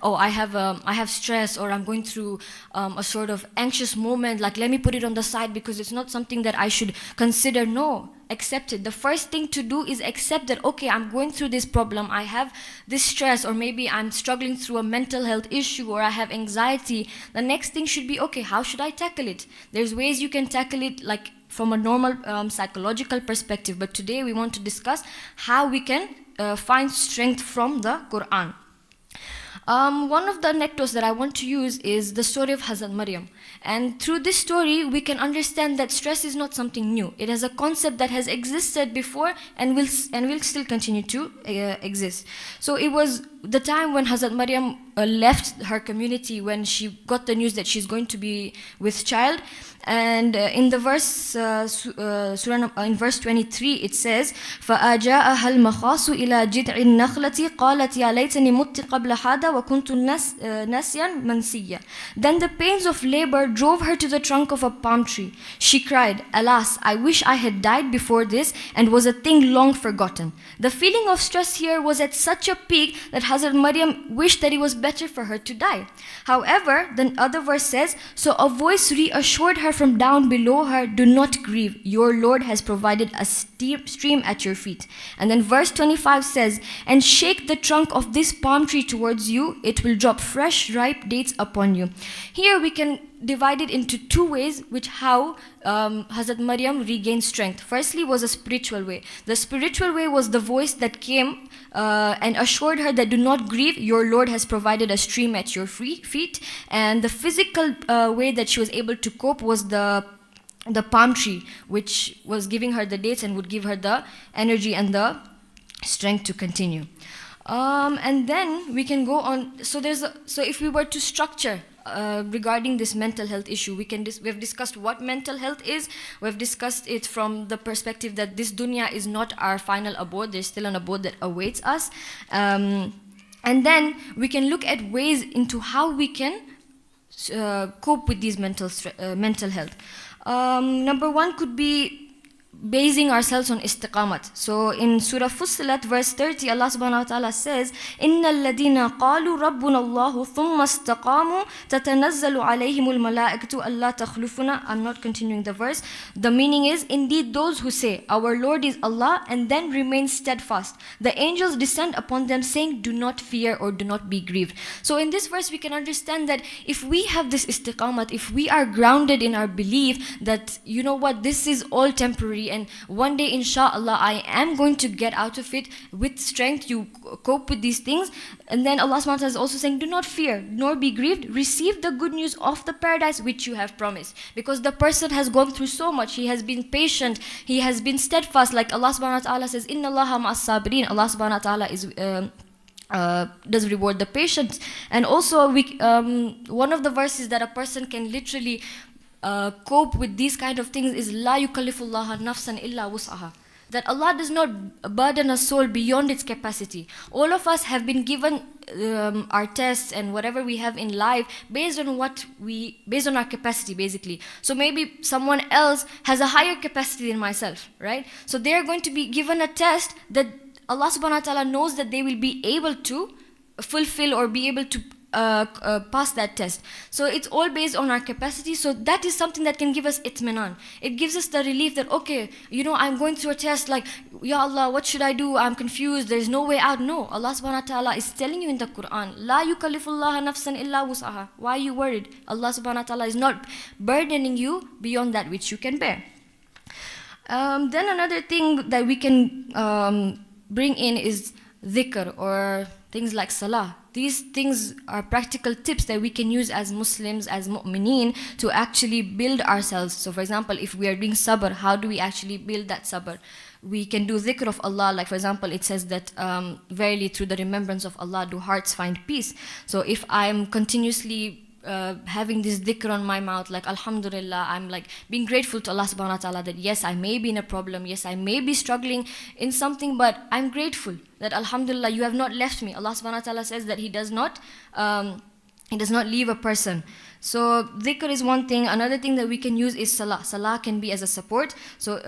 I have stress, or I'm going through a sort of anxious moment, like let me put it on the side because it's not something that I should consider. No, accept it. The first thing to do is accept that, okay, I'm going through this problem, I have this stress, or maybe I'm struggling through a mental health issue, or I have anxiety. The next thing should be, okay, how should I tackle it? There's ways you can tackle it, like from a normal psychological perspective, but today we want to discuss how we can find strength from the Quran. One of the anecdotes that I want to use is the story of Hazrat Maryam. And through this story, we can understand that stress is not something new. It is a concept that has existed before and will still continue to exist. So it was the time when Hazrat Maryam left her community, when she got the news that she's going to be with child. And in the verse, in verse 23, it says, فَأَجَاءَهَا الْمَخَاصُ إِلَى جِذْعِ النَّخْلَةِ قَالَتْ يَا لَيْتَنِي مُتِّ قَبْلَ هَذَا وَكُنْتُ نَسْيًا مَنْسِيًّا. Then the pains of labor drove her to the trunk of a palm tree. She cried, alas, I wish I had died before this and was a thing long forgotten. The feeling of stress here was at such a peak that Hazrat Maryam wished that it was better for her to die. However, the other verse says, so a voice reassured her from down below her, do not grieve, your Lord has provided a stream at your feet. And then verse 25 says, and shake the trunk of this palm tree towards you, it will drop fresh ripe dates upon you. Here we can divided into two ways, which how Hazrat Maryam regained strength. Firstly was a spiritual way. The spiritual way was the voice that came and assured her that do not grieve, your Lord has provided a stream at your feet. And the physical way that she was able to cope was the palm tree, which was giving her the dates and would give her the energy and the strength to continue. And then we can go on. So if we were to structure regarding this mental health issue, we have discussed what mental health is. We have discussed it from the perspective that this dunya is not our final abode. There's still an abode that awaits us. And then we can look at ways into how we can cope with these mental health. Number one could be basing ourselves on istiqamat. So in Surah Fussilat, verse 30, Allah subhanahu wa ta'ala says, إِنَّ الَّذِينَ قَالُوا رَبُّنَا اللَّهُ ثُمَّ اسْتَقَامُوا تَتَنَزَّلُ عَلَيْهِمُ الْمَلَائِكَةُ أَلَّا تَخْلُفُنَا. I'm not continuing the verse. The meaning is, indeed those who say, our Lord is Allah, and then remain steadfast, the angels descend upon them saying, do not fear or do not be grieved. So in this verse we can understand that if we have this istiqamat, if we are grounded in our belief that, you know what, this is all temporary, and one day inshallah I am going to get out of it with strength, you cope with these things. And then Allah subhanahu wa ta'ala is also saying, do not fear nor be grieved, receive the good news of the paradise which you have promised. Because the person has gone through so much, he has been patient, he has been steadfast, like Allah subhanahu wa ta'ala says, Inna Allaha ma'as sabirin. Allah subhanahu wa ta'ala is does reward the patience. And also one of the verses that a person can literally cope with these kind of things is La yukallifullaha nafsan illa wus'aha. That Allah does not burden a soul beyond its capacity. All of us have been given our tests and whatever we have in life based on our capacity, basically. So maybe someone else has a higher capacity than myself, right? So they are going to be given a test that Allah subhanahu wa ta'ala knows that they will be able to fulfill or be able to pass that test. So it's all based on our capacity. So that is something that can give us itminan. It gives us the relief that, okay, you know, I'm going through a test, like, Ya Allah, what should I do? I'm confused, there's no way out. No, Allah subhanahu wa ta'ala is telling you in the Quran, La yukallifullaha nafsan illa wus'aha. Why are you worried? Allah subhanahu wa ta'ala is not burdening you beyond that which you can bear. Then another thing that we can bring in is dhikr, or things like salah. These things are practical tips that we can use as Muslims, as mu'mineen, to actually build ourselves. So for example, if we are doing sabr, how do we actually build that sabr? We can do dhikr of Allah. Like for example, it says that verily through the remembrance of Allah do hearts find peace. So if I'm continuously having this dhikr on my mouth, like alhamdulillah, I'm like being grateful to Allah subhanahu wa ta'ala that yes, I may be in a problem, yes, I may be struggling in something, but I'm grateful that alhamdulillah, you have not left me. Allah subhanahu wa ta'ala says that He does not leave a person. So dhikr is one thing. Another thing that we can use is salah. Salah can be as a support. So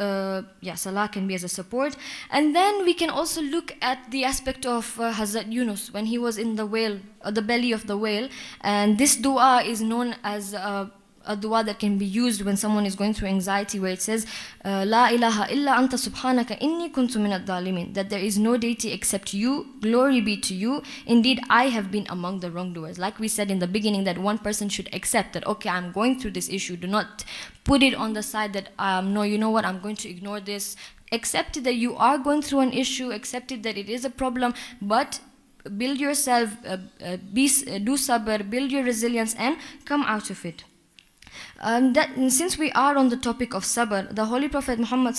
salah can be as a support. And then we can also look at the aspect of Hazrat Yunus when he was in the whale, the belly of the whale. And this dua is known as a dua that can be used when someone is going through anxiety, where it says, La ilaha illa anta subhanaka inni kuntu minad dhalimin. That there is no deity except you, glory be to you. Indeed, I have been among the wrongdoers. Like we said in the beginning, that one person should accept that, okay, I'm going through this issue. Do not put it on the side that, no, you know what, I'm going to ignore this. Accept it that you are going through an issue, accept it that it is a problem, but build yourself, do sabr, build your resilience, and come out of it. Since we are on the topic of sabr, the Holy Prophet Muhammad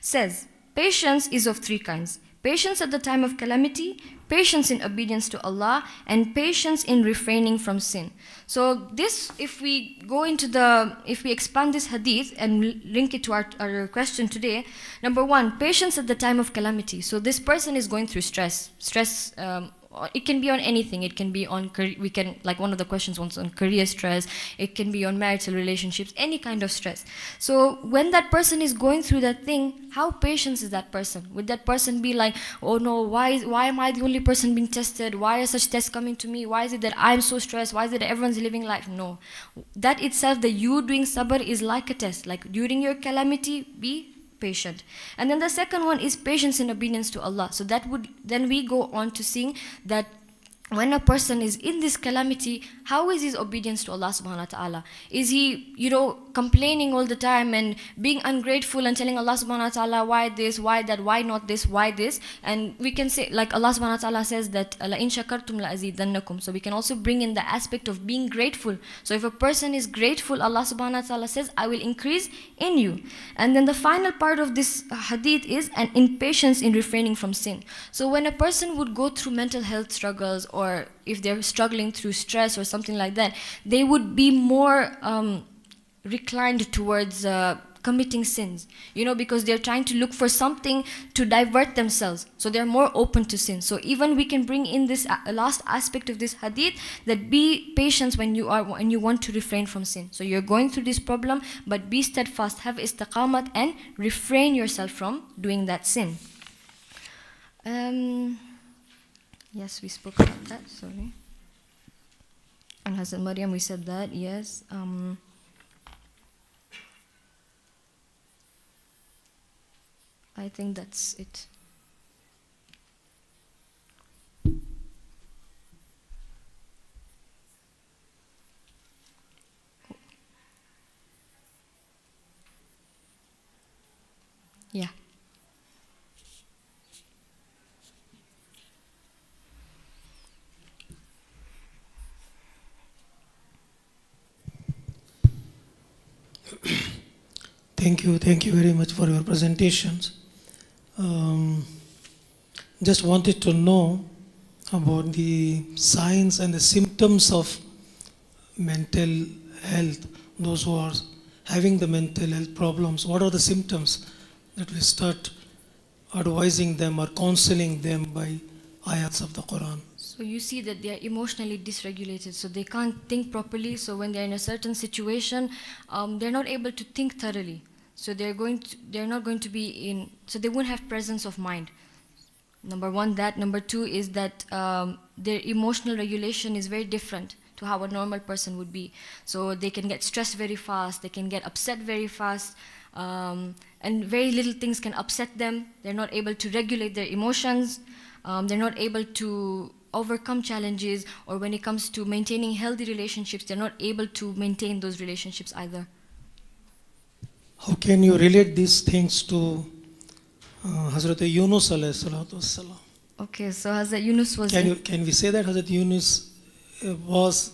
says, patience is of three kinds. Patience at the time of calamity, patience in obedience to Allah, and patience in refraining from sin. So this, if we expand this hadith and link it to our question today, number one, patience at the time of calamity. So this person is going through stress. It can be on anything. It can be on like one of the questions was on career stress. It can be on marital relationships, any kind of stress. So when that person is going through that thing, how patient is that person? Would that person be like, oh no, why am I the only person being tested? Why are such tests coming to me? Why is it that I'm so stressed? Why is it that everyone's living life? No. That itself, that you doing sabr is like a test. Like during your calamity, be patient. And then the second one is patience in obedience to Allah. So that would then we go on to seeing that when a person is in this calamity, how is his obedience to Allah subhanahu wa ta'ala? Is he, complaining all the time and being ungrateful and telling Allah subhanahu wa ta'ala, why this, why that, why not this, why this? And we can say, like Allah subhanahu wa ta'ala says that, la in shakartum la azidannakum. So we can also bring in the aspect of being grateful. So if a person is grateful, Allah subhanahu wa ta'ala says, I will increase in you. And then the final part of this hadith is an impatience in refraining from sin. So when a person would go through mental health struggles, or if they're struggling through stress or something like that, they would be more reclined towards committing sins, because they're trying to look for something to divert themselves. So they're more open to sin. So even we can bring in this last aspect of this hadith, that be patient when you want to refrain from sin. So you're going through this problem, but be steadfast, have istiqamat, and refrain yourself from doing that sin. Yes, we spoke about that, sorry. And Hazrat Maryam, we said that, yes. I think that's it. Yeah. Thank you very much for your presentations. Just wanted to know about the signs and the symptoms of mental health, those who are having the mental health problems. What are the symptoms that we start advising them or counseling them by ayats of the Quran? So you see that they are emotionally dysregulated, so they can't think properly. So when they're in a certain situation, they're not able to think thoroughly. So they're not going to be in, so they won't have presence of mind. Number one, that. Number two is that their emotional regulation is very different to how a normal person would be. So they can get stressed very fast, they can get upset very fast, and very little things can upset them. They're not able to regulate their emotions. They're not able to overcome challenges, or when it comes to maintaining healthy relationships, they're not able to maintain those relationships either. How can you relate these things to Hazrat Yunus alayhi salatu wassalam? Okay, so Hazrat Yunus was... Can we say that Hazrat Yunus was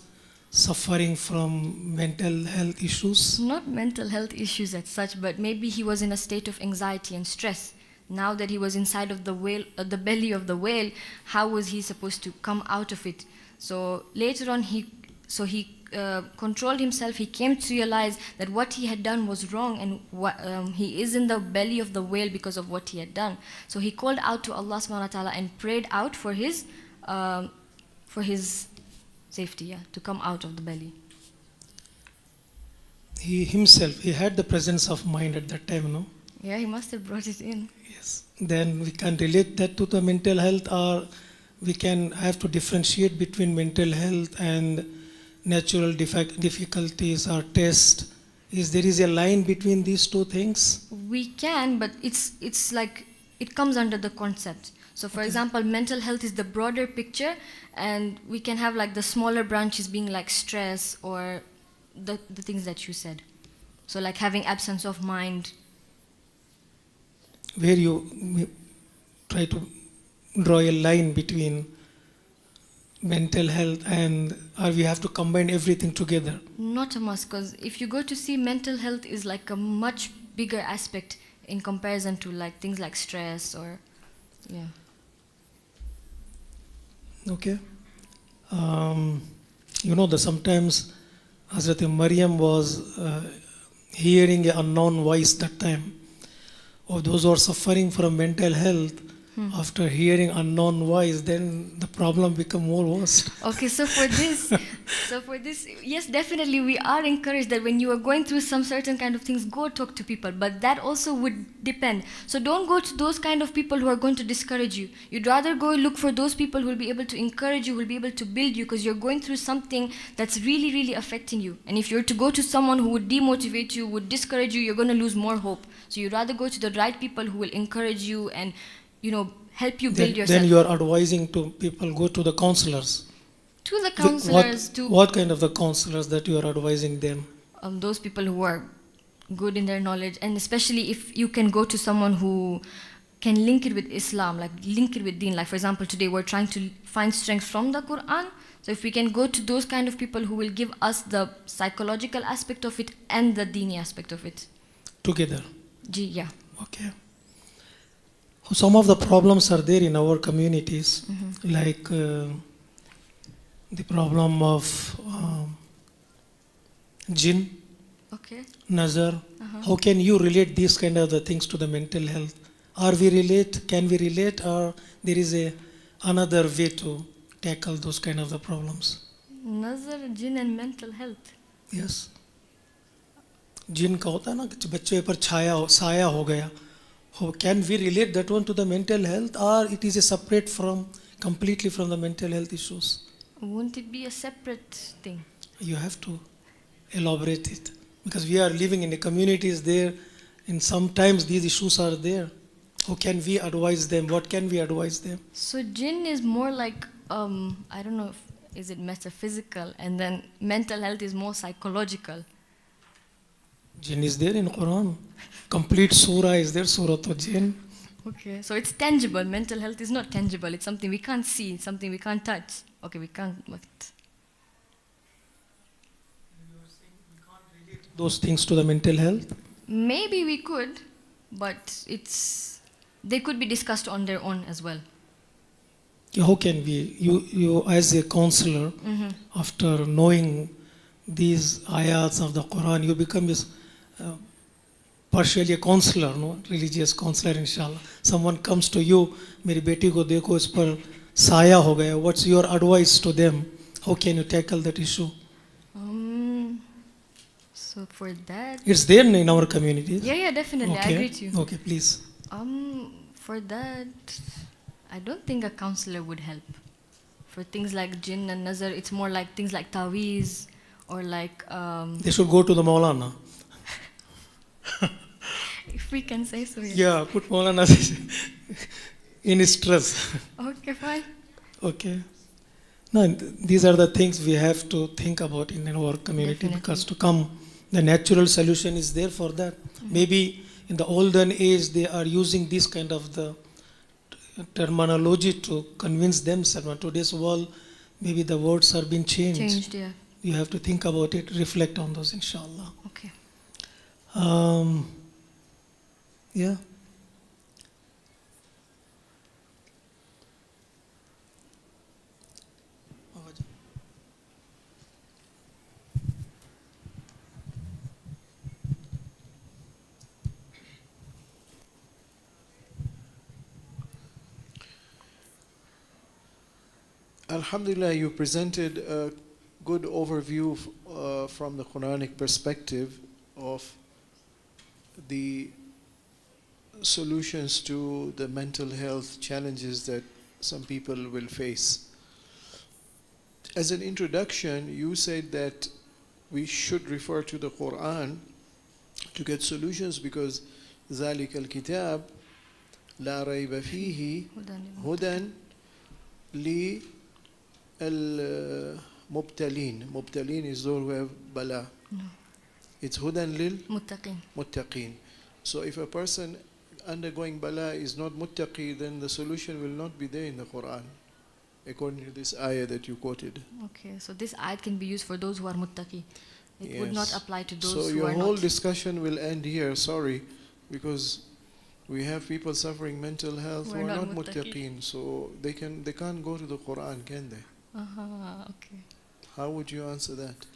suffering from mental health issues? Not mental health issues as such, but maybe he was in a state of anxiety and stress. Now that he was inside of the whale, the belly of the whale, how was he supposed to come out of it? So later on, he controlled himself. He came to realize that what he had done was wrong, and he is in the belly of the whale because of what he had done. So he called out to Allah subhanahu wa ta'ala and prayed out for his safety, to come out of the belly. He himself, he had the presence of mind at that time, no? Yeah, he must have brought it in. Yes. Then we can relate that to the mental health, or we can have to differentiate between mental health and natural difficulties or test. There is a line between these two things? We can, but it's like it comes under the concept. So for example, mental health is the broader picture, and we can have like the smaller branches being like stress or the things that you said. So like having absence of mind. Where you try to draw a line between mental health and, or we have to combine everything together? Not a must, because if you go to see, mental health is like a much bigger aspect in comparison to like things like stress or, yeah. Okay. Sometimes Hazrat Maryam was hearing an unknown voice that time. Or those who are suffering from mental health, after hearing unknown voice, then the problem become more worse. Okay, so for this, yes, definitely we are encouraged that when you are going through some certain kind of things, go talk to people. But that also would depend. So don't go to those kind of people who are going to discourage you. You'd rather go look for those people who will be able to encourage you, will be able to build you, because you're going through something that's really, really affecting you. And if you're to go to someone who would demotivate you, would discourage you, you're going to lose more hope. So you'd rather go to the right people who will encourage you and, help you build Then yourself. you are advising to people go to the counselors. To the counselors, What kind of the counselors that you are advising them? those people who are good in their knowledge, and especially if you can go to someone who can link it with Islam, like link it with Deen. Like for example, today we're trying to find strength from the Quran. So if we can go to those kind of people who will give us the psychological aspect of it and the Deeni aspect of it. Together. Yeah. Okay. Some of the problems are there in our communities, like the problem of jinn, Okay. nazar. How can you relate these kind of the things to the mental health? Can we relate, or there is another way to tackle those kind of the problems? Nazar, jinn and mental health. Yes. जिन का होता है ना कि बच्चे पर साया हो गया. How can we relate that one to the mental health, or it is a separate from completely from the mental health issues? Won't it be a separate thing? You have to elaborate it, because we are living in the communities there, and sometimes these issues are there. How can we advise them? What can we advise them? So jinn is more like I don't know, is it metaphysical, and then mental health is more psychological. Jinn is there in Quran. Complete surah is there, Surah to Jinn. Okay, so it's tangible. Mental health is not tangible. It's something we can't see. It's something we can't touch. Okay, we can't. But Those things to the mental health. maybe we could, but they could be discussed on their own as well. How can we, you as a counselor, after knowing these ayats of the Quran, you become partially a counselor, no, religious counselor, inshallah. Someone comes to you, मेरी बेटी को देखो इस पर साया हो गया. What's your advice to them? How can you tackle that issue? So for that, It's there in our communities. yeah, definitely, I agree to you. Okay, please. For that, I don't think a counselor would help. For things like jinn and nazar, it's more like things like taweez or like They should go to the Maulana. if we can say so. Yeah, put Maulana in stress. Okay, fine. Okay. No, these are the things we have to think about in our community. Definitely. Because to come, the natural solution is there for that. Maybe in the olden age they are using this kind of the terminology to convince themselves. In today's world, maybe the words are being changed. Yeah. You have to think about it, reflect on those, inshallah. Okay. Yeah. Alhamdulillah, you presented a good overview from the Quranic perspective of the solutions to the mental health challenges that some people will face. As an introduction, you said that we should refer to the Quran to get solutions because ذَلِكَ الْكِتَابِ لَا رَيْبَ فِيهِ هُدًى للمبتلين. Mubtalin is those who have bala. No. It's hudan lil Muttaqin. muttaqin. So if a person undergoing bala is not muttaqi, then the solution will not be there in the Quran, according to this ayah that you quoted. Okay, so this ayat can be used for those who are muttaqi. It would not Yes. apply to those So who your are whole not. discussion will end here, sorry, because we have people suffering mental health who Who are are not not muttaqin, so they can't go to the Quran, can they? Okay. How would you answer that?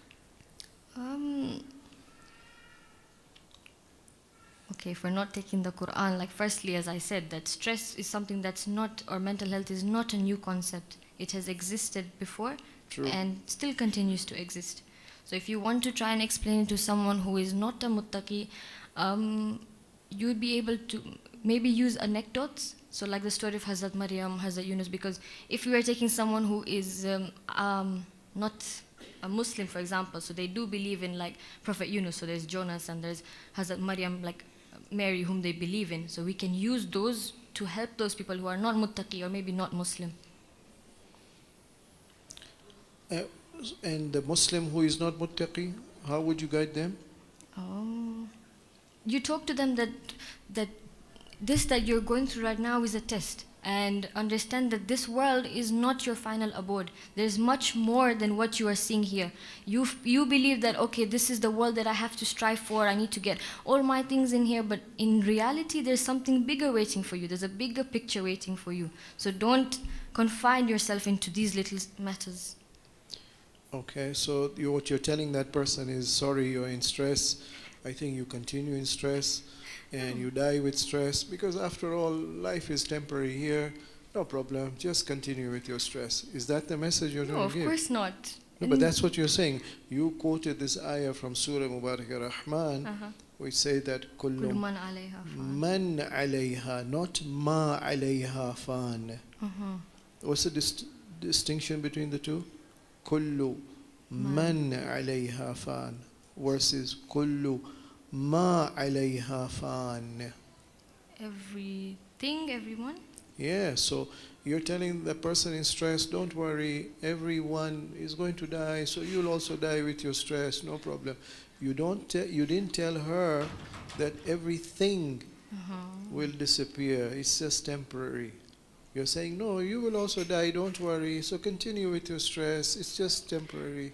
Okay, for not taking the Quran, like firstly, as I said, that stress is something that's not, or mental health is not a new concept. It has existed before True. and still continues to exist. So if you want to try and explain it to someone who is not a muttaqi, you would be able to maybe use anecdotes. So like the story of Hazrat Maryam, Hazrat Yunus, because if you are taking someone who is not a Muslim, for example, so they do believe in like Prophet Yunus, so there's Jonas and there's Hazrat Maryam, like Mary, whom they believe in. So we can use those to help those people who are not muttaqi or maybe not Muslim. Uh, and the Muslim who is not muttaqi, how would you guide them? You talk to them that this that you're going through right now is a test, and understand that this world is not your final abode. There's much more than what you are seeing here. You believe that, okay, this is the world that I have to strive for, I need to get all my things in here, but in reality there's something bigger waiting for you. There's a bigger picture waiting for you. So don't confine yourself into these little matters. Okay, so what you're telling that person is, sorry, you're in stress. I think you continue in stress and you die with stress, because after all, life is temporary here. No problem, just continue with your stress. Is that the message you're No, trying of to give? course not. No, but that's what you're saying. You quoted this ayah from Surah Mubarak Rahman, which say that كل kullu من عليها فان. man alayha, not ma alayha fan. What's the distinction between the two? Kullu man alayha fan versus kullu ma alayha fan. Everything, everyone. Yeah, so you're telling the person in stress, don't worry, everyone is going to die, so you'll also die with your stress, no problem. You didn't tell her that everything will disappear, it's just temporary. You're saying, no, you will also die, don't worry, so continue with your stress, it's just temporary.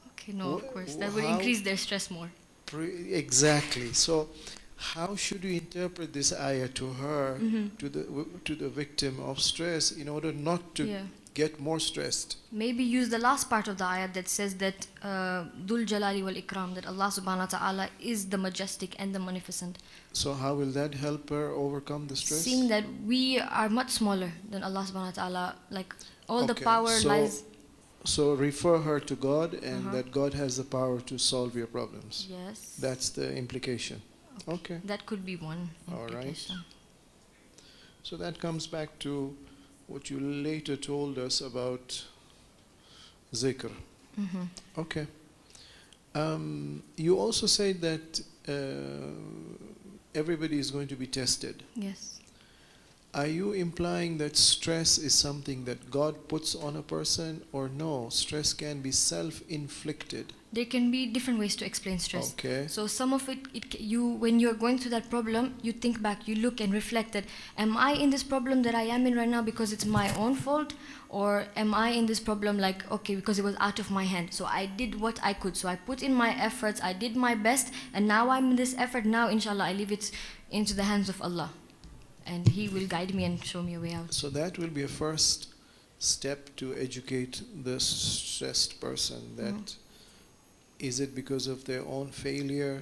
Okay, no, of course. That will How- increase their stress more. Exactly. So how should we interpret this ayah to her, to the victim of stress, in order not to get more stressed? Maybe use the last part of the ayah that says that Dhul Jalali wal Ikram, that Allah subhanahu wa ta'ala is the majestic and the magnificent. So how will that help her overcome the stress? Seeing that we are much smaller than Allah subhanahu wa ta'ala, like all the Okay, power lies. So refer her to God, and that God has the power to solve your problems. Yes. That's the implication. Okay. That could be one All right. implication. So that comes back to what you later told us about zikr. Okay. You also said that everybody is going to be tested. Yes. Are you implying that stress is something that God puts on a person, or no, stress can be self-inflicted? There can be different ways to explain stress. Okay. So some of it, when you're going through that problem, you think back, you look and reflect that, am I in this problem that I am in right now because it's my own fault? Or am I in this problem like, okay, because it was out of my hand. So I did what I could. So I put in my efforts, I did my best, and now I'm in this effort. Now, inshallah, I leave it into the hands of Allah. And He will guide me and show me a way out. So that will be a first step to educate the stressed person, that is it because of their own failure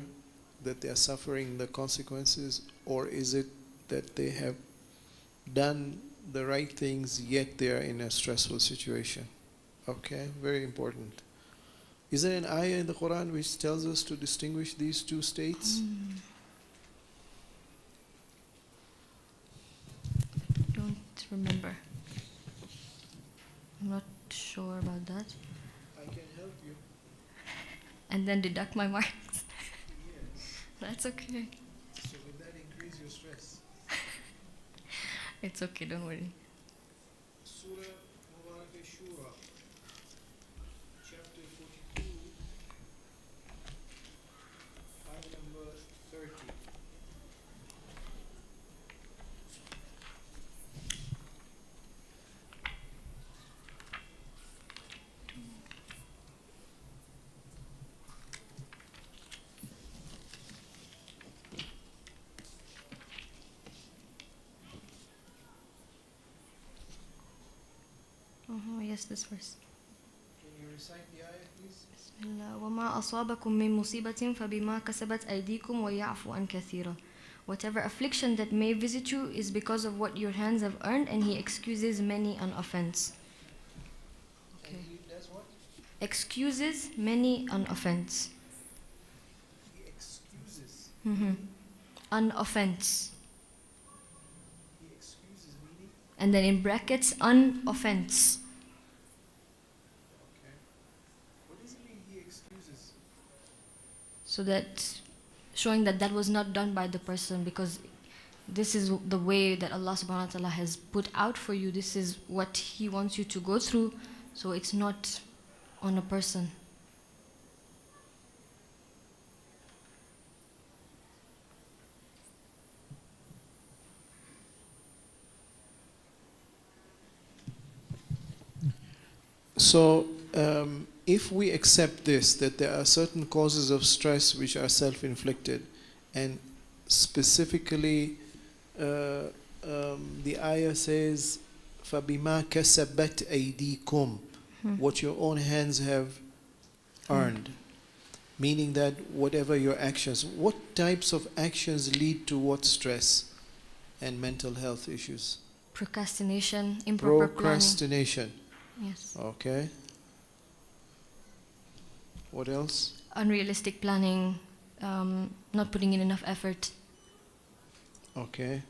that they are suffering the consequences, or is it that they have done the right things yet they are in a stressful situation? Okay, very important. Is there an ayah in the Quran which tells us to distinguish these two states? Don't remember. I'm not sure about that. I can help you. And then deduct my marks. Yes. That's okay. So will that increase your stress? It's okay, don't worry. Surah Mubarak Shura, chapter 42, ayah number 30. Yes, this verse. Can you recite the ayah, please? بسم الله. وما أصابكم من مصيبة فبما كسبت أيديكم ويعفو عن كثيرا. Whatever affliction that may visit you is because of what your hands have earned, and He excuses many an offense. Okay. And he does what? Excuses many an offense. He excuses. An offense. He excuses meaning? And then in brackets, an offense. Okay. What does it mean he excuses? So that showing that that was not done by the person, because this is the way that Allah subhanahu wa ta'ala has put out for you. This is what He wants you to go through. So it's not on a person. So, if we accept this, that there are certain causes of stress which are self-inflicted, and specifically the ayah says, فَبِمَا كَسَبَتْ أَيْدِيكُمْ, what your own hands have earned. Meaning that whatever your actions, what types of actions lead to what stress and mental health issues? Procrastination, improper planning. Procrastination. Yes. Okay. What else? Unrealistic planning, not putting in enough effort. Okay.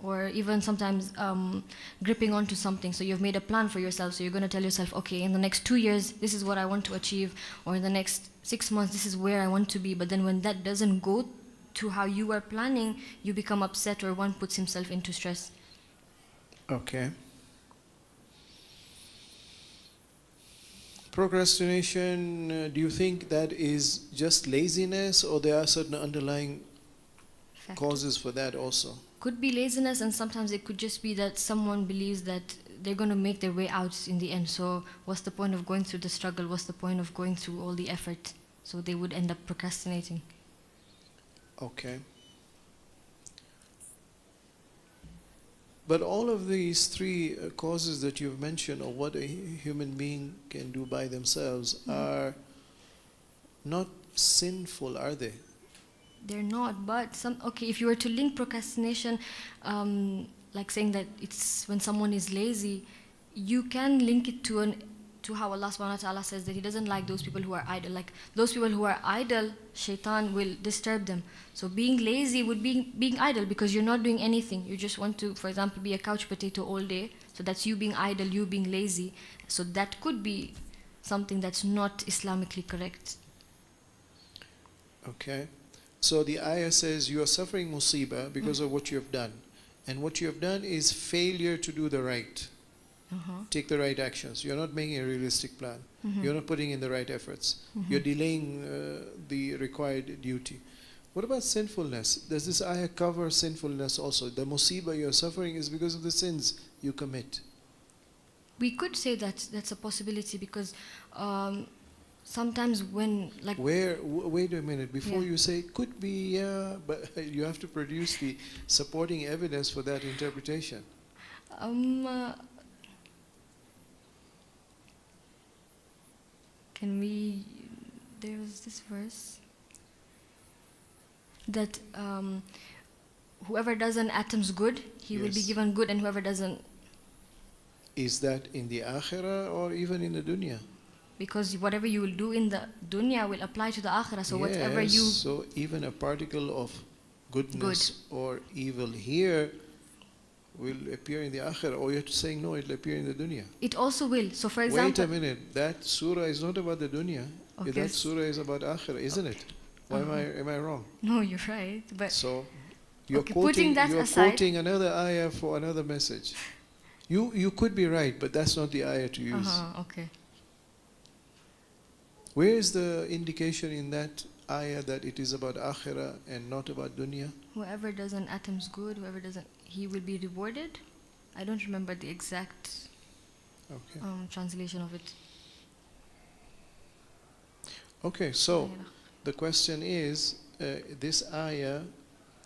Or even sometimes gripping onto something. So you've made a plan for yourself. So you're going to tell yourself, okay, in the next 2 years, this is what I want to achieve. Or in the next 6 months, this is where I want to be. But then when that doesn't go to how you are planning, you become upset, or one puts himself into stress. Okay. Procrastination, do you think that is just laziness, or there are certain underlying Fact. causes for that also? Could be laziness, and sometimes it could just be that someone believes that they're going to make their way out in the end. So what's the point of going through the struggle? What's the point of going through all the effort? So they would end up procrastinating. Okay. But all of these three causes that you've mentioned, or what a human being can do by themselves, are not sinful, are they? They're not, but okay, if you were to link procrastination, like saying that it's when someone is lazy, you can link it to how Allah subhanahu wa ta'ala says that He doesn't like those people who are idle. Like those people who are idle, shaitan will disturb them. So being lazy would be being idle, because you're not doing anything. You just want to, for example, be a couch potato all day. So that's you being idle, you being lazy. So that could be something that's not Islamically correct. Okay. So the ayah says you are suffering musibah because of what you have done. And what you have done is failure to do the right. Take the right actions. You're not making a realistic plan. You're not putting in the right efforts. You're delaying the required duty. What about sinfulness? Does this ayah cover sinfulness also? The musibah you're suffering is because of the sins you commit. We could say that that's a possibility, because sometimes when, like... Wait a minute, before Yeah. you say, could be, yeah, but you have to produce the supporting evidence for that interpretation. Can we... There was this verse that whoever does an atom's good, he will be Yes. given good, and whoever doesn't... Is that in the akhirah or even in the dunya? Because whatever you will do in the dunya will apply to the akhirah. So whatever Yes, you... so even a particle of goodness or evil here will appear in the akhirah, or you're saying no, it'll appear in the dunya. It also will. So for Wait example... a minute, that surah is not about the dunya. Okay. That surah is about akhirah, isn't it? Why am I wrong? No, you're right. But So you're Okay, putting quoting, that you're aside- quoting another ayah for another message. You could be right, but that's not the ayah to use. okay. Where is the indication in that ayah that it is about akhirah and not about dunya? Whoever does an atom's good, whoever doesn't, he will be rewarded. I don't remember the exact Okay. translation of it. Okay, so the question is, this ayah,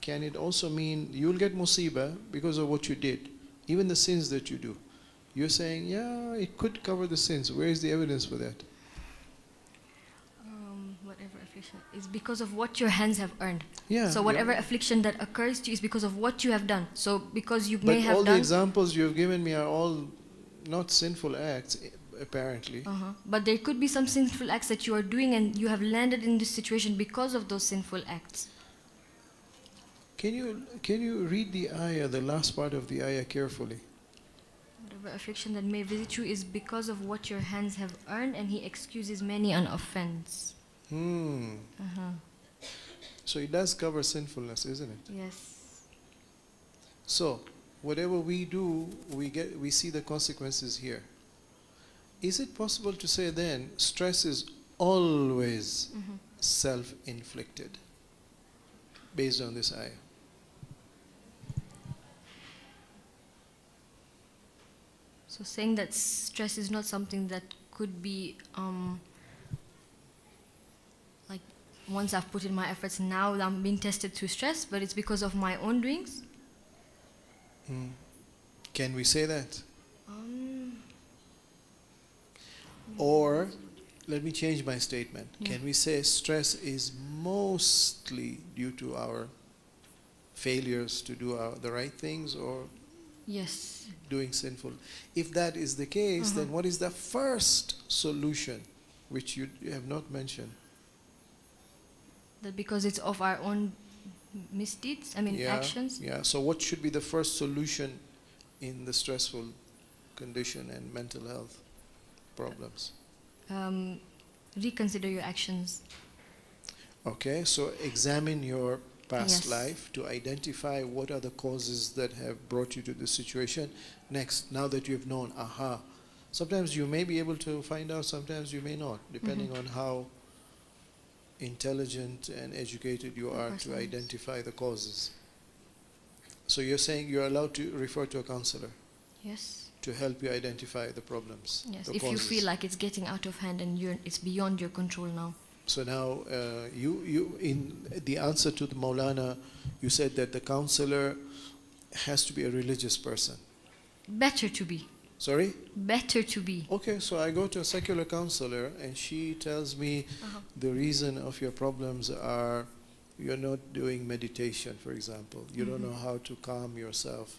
can it also mean you'll get musibah because of what you did, even the sins that you do? You're saying, yeah, it could cover the sins. Where is the evidence for that? Whatever affliction is because of what your hands have earned. Yeah. So whatever yeah. affliction that occurs to you is because of what you have done. So because you But may have all the done... examples you have given me are all not sinful acts, apparently. But there could be some sinful acts that you are doing, and you have landed in this situation because of those sinful acts. Can you read the ayah, the last part of the ayah carefully? Whatever affliction that may visit you is because of what your hands have earned, and He excuses many an offense. So it does cover sinfulness, isn't it? Yes. So whatever we do, we see the consequences here. Is it possible to say then stress is always self-inflicted based on this ayah? So saying that stress is not something that could be like once I've put in my efforts, now I'm being tested through stress, but it's because of my own doings. Can we say that? Or let me change my statement. Yeah. Can we say stress is mostly due to our failures to do the right things or Yes. doing sinful? If that is the case, then what is the first solution which you have not mentioned? That because it's of our own misdeeds, actions. Yeah. So what should be the first solution in the stressful condition and mental health problems? Reconsider your actions. Okay, so examine your past Yes. life to identify what are the causes that have brought you to this situation. Next, now that you've known, sometimes you may be able to find out, sometimes you may not, depending on how intelligent and educated you are to identify the causes. So you're saying you're allowed to refer to a counselor Yes. to help you identify the problems. Yes. the If you causes. feel like it's getting out of hand and it's beyond your control now. So now, you in the answer to the Maulana, you said that the counselor has to be a religious person. Better to be. Sorry? Better to be. Okay, so I go to a secular counselor and she tells me the reason of your problems are you're not doing meditation, for example. You don't know how to calm yourself.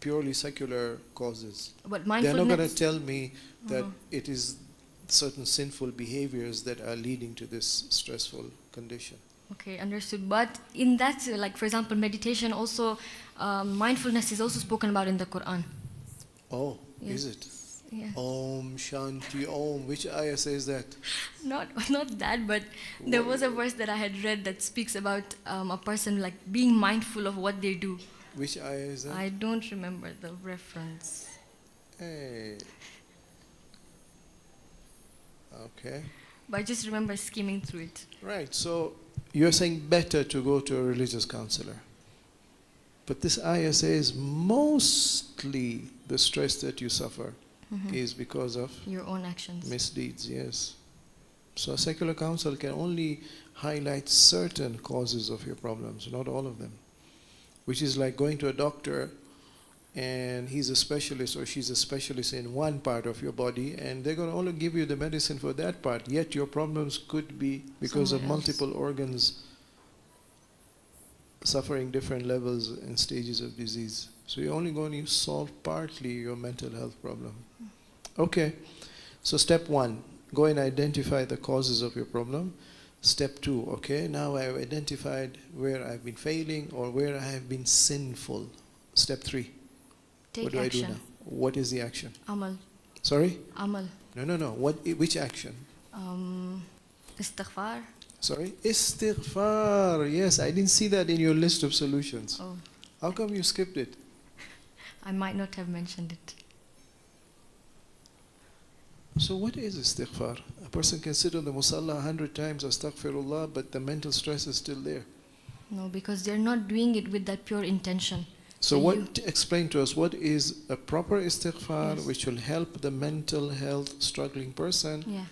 Purely secular causes. But They're not going to mindfulness. tell me that it is certain sinful behaviors that are leading to this stressful condition. Okay, understood. But in that, like for example, meditation also, mindfulness is also spoken about in the Quran. Oh, Yes. is it? Yeah. Om Shanti Om. Which ayah says that? Not that, but there was a verse that I had read that speaks about a person like being mindful of what they do. Which ayah is that? I don't remember the reference. Hey. Okay. But I just remember skimming through it. Right. So you're saying better to go to a religious counselor. But this ayah says mostly the stress that you suffer is because of Your own actions. misdeeds, yes. So a secular counsel can only highlight certain causes of your problems, not all of them. Which is like going to a doctor and he's a specialist or she's a specialist in one part of your body and they're going to only give you the medicine for that part, yet your problems could be because of Somewhere else. multiple organs suffering different levels and stages of disease. So you're only going to solve partly your mental health problem. Okay, so step one, go and identify the causes of your problem. Step two, okay, now I've identified where I've been failing or where I have been sinful. Step three, Take what do action. I do now? What is the action? Amal. Sorry? Amal. No. Which action? Istighfar. Sorry? Istighfar. Yes, I didn't see that in your list of solutions. Oh, How come you skipped it? I might not have mentioned it. So what is istighfar? A person can sit on the musalla 100 times, astaghfirullah, but the mental stress is still there. No, because they're not doing it with that pure intention. So And explain to us, what is a proper istighfar Yes. which will help the mental health struggling person Yeah.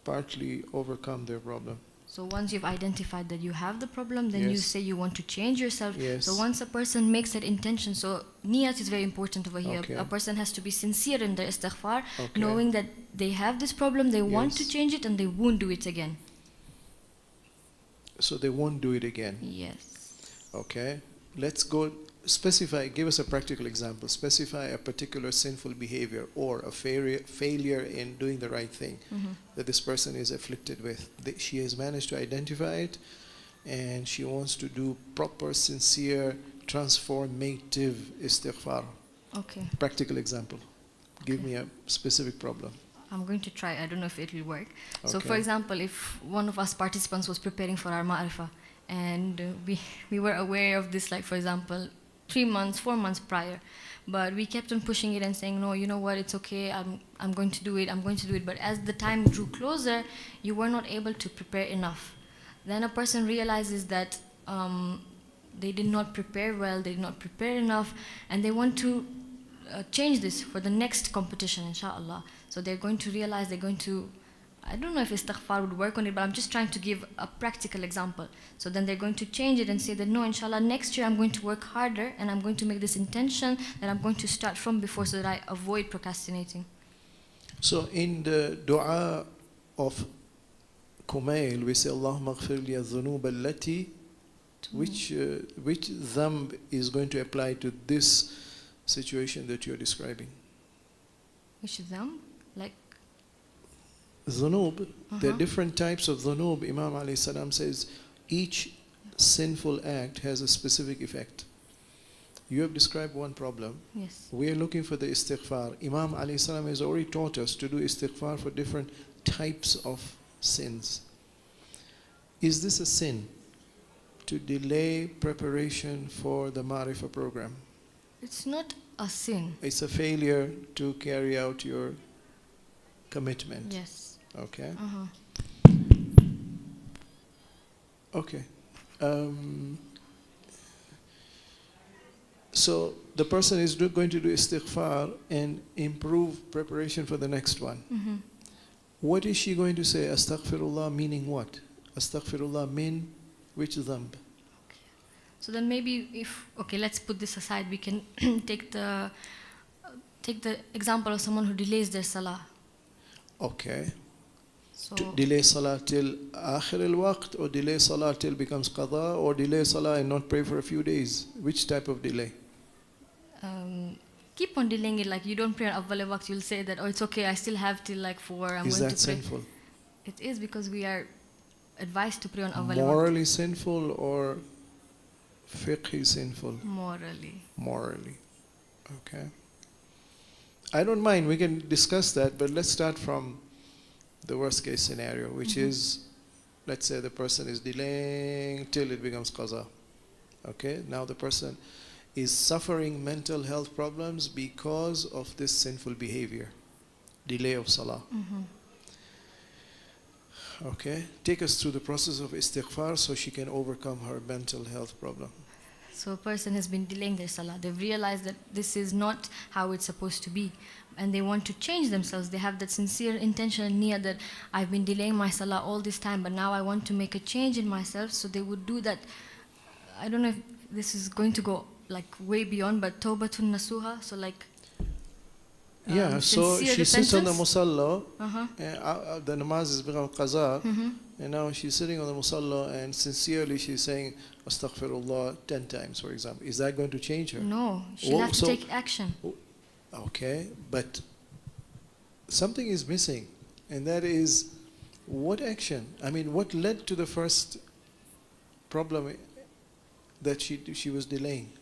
partly overcome their problem? So once you've identified that you have the problem, then you Yes. say you want to change yourself. Yes. So once a person makes that intention, so niyat is very important over here. Okay. A person has to be sincere in their istighfar, Okay. knowing that they have this problem, they want to Yes. change it, and they won't do it again. So they won't do it again. Yes. Okay. Let's go specify, give us a practical example. Specify a particular sinful behavior or a failure in doing the right thing that this person is afflicted with. She has managed to identify it and she wants to do proper, sincere, transformative istighfar. Okay. Practical example. Give me a specific problem. I'm going to try. I don't know if it will work. So, for Okay. example, if one of us participants was preparing for our ma'rifah, and we were aware of this, like, for example, 3 months, 4 months prior, but we kept on pushing it and saying, no, you know what, it's okay, I'm going to do it, I'm going to do it. But as the time drew closer, you were not able to prepare enough. Then a person realizes that they did not prepare well, they did not prepare enough, and they want to change this for the next competition, inshallah. So they're going to realize, they're going to, I don't know if istighfar would work on it, but I'm just trying to give a practical example. So then they're going to change it and say that, no, inshallah, next year I'm going to work harder and I'm going to make this intention that I'm going to start from before so that I avoid procrastinating. So in the dua of Qiml, we say, Allahumma ghfir li al-dhunub allati, which dhanb is going to apply to this situation that you're describing? Which is them? Like, Dhunub, there are Uh-huh. different types of dhunub. Imam alayhi salam says each sinful act has a specific effect. You have described one problem. yes. We are looking for the istighfar. Imam alayhi salam has already taught us to do istighfar for different types of sins. Is this a sin to delay preparation for the Ma'rifah program? It's not a sin. It's a failure to carry out your commitment. Yes. Okay. Uh-huh. Okay. So the person is going to do istighfar and improve preparation for the next one. Mm-hmm. What is she going to say? Astaghfirullah meaning what? Astaghfirullah min which dhanb? So then maybe if, okay, let's put this aside, we can take the example of someone who delays their salah. Okay. So Delay salah till akhir al-waqt, or delay salah till becomes qada, or delay salah and not pray for a few days? Which type of delay? keep on delaying it, like you don't pray on awwal waqt, you'll say that, oh, it's okay, I still have till like 4, I'm Is going that to pray. sinful? It is, because we are advised to pray on awwal waqt. Morally sinful or fiqhi sinful? Morally. Morally. Okay. I don't mind, we can discuss that, but let's start from the worst case scenario, which is, let's say the person is delaying till it becomes qaza. Okay, now the person is suffering mental health problems because of this sinful behavior, delay of salah. Okay, take us through the process of istighfar so she can overcome her mental health problem. So a person has been delaying their salah. They've realized that this is not how it's supposed to be. And they want to change themselves. They have that sincere intention and niyyah that I've been delaying my salah all this time, but now I want to make a change in myself. So they would do that. I don't know if this is going to go like way beyond, but tawbatun nasuha. So like, Yeah, so sincere she sits on the repentance. musalla, Uh-huh. the namaz is become qaza, and now she's sitting on the musalla and sincerely she's saying astaghfirullah 10 times, for example. Is that going to change her? No, she'll Oh, have to so- take action. Okay, but something is missing, and that is what action? I mean, what led to the first problem that she was delaying?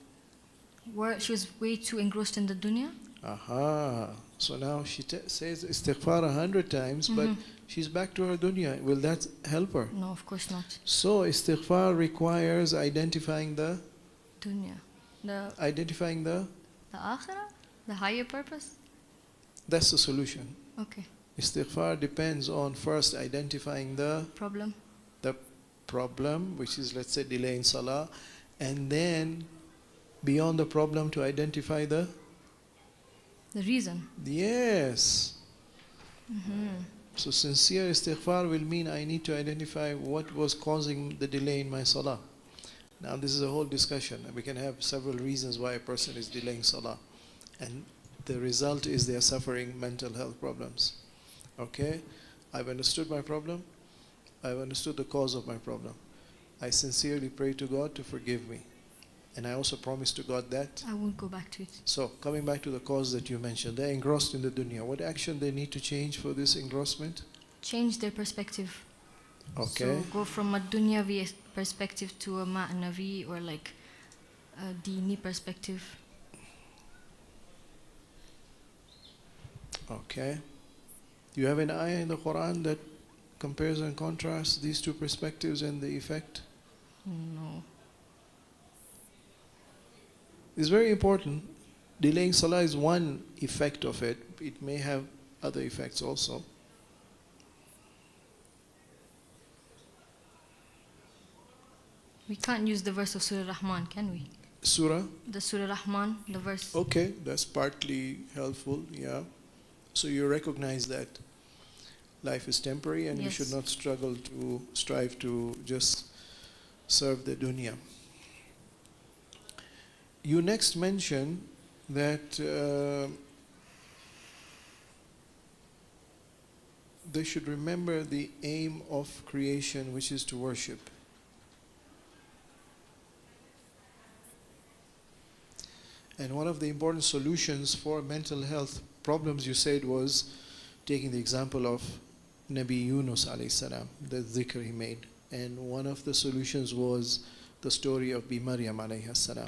Where she was way too engrossed in the dunya. Aha. So now she says istighfar 100 times, but she's back to her dunya. Will that help her? No, of course not. So istighfar requires identifying the Dunya. The akhirah? The higher purpose? that's the solution. Okay. Istighfar depends on first identifying the Problem? problem, which is, let's say, delay in salah, and then beyond the problem to identify the The reason. yes. So sincere istighfar will mean I need to identify what was causing the delay in my salah. Now this is a whole discussion. We can have several reasons why a person is delaying salah, and the result is they are suffering mental health problems. Okay, I've understood my problem. I've understood the cause of my problem. I sincerely pray to God to forgive me, and I also promise to God that. I won't go back to it. So coming back to the cause that you mentioned, they're engrossed in the dunya. What action they need to change for this engrossment? Change their perspective. Okay. So go from a dunyavi perspective to a ma'navi, or like a dini perspective. Okay. Do you have an ayah in the Quran that compares and contrasts these two perspectives and the effect? No. It's very important. Delaying salah is one effect of it. It may have other effects also. We can't use the verse of Surah Rahman, can we? Surah? The Surah Rahman, the verse. Okay, that's partly helpful, yeah. So you recognize that life is temporary and we Yes. should not strive to just serve the dunya. You next mention that they should remember the aim of creation, which is to worship. And one of the important solutions for mental health problems, you said, was taking the example of Nabi Yunus alayhi salam, the dhikr he made. And one of the solutions was the story of Bi Maryam alayhi salam.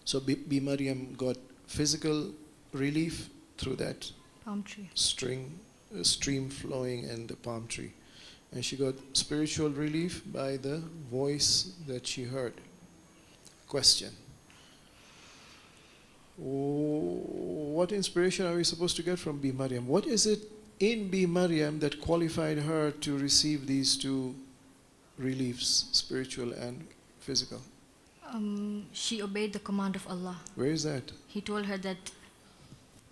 So Bi Maryam got physical relief through that Palm tree. stream flowing and the palm tree. And she got spiritual relief by the voice that she heard. Question. What inspiration are we supposed to get from Bi Maryam? What is it in Bi Maryam that qualified her to receive these two reliefs, spiritual and physical? She obeyed the command of Allah. Where is that? He told her that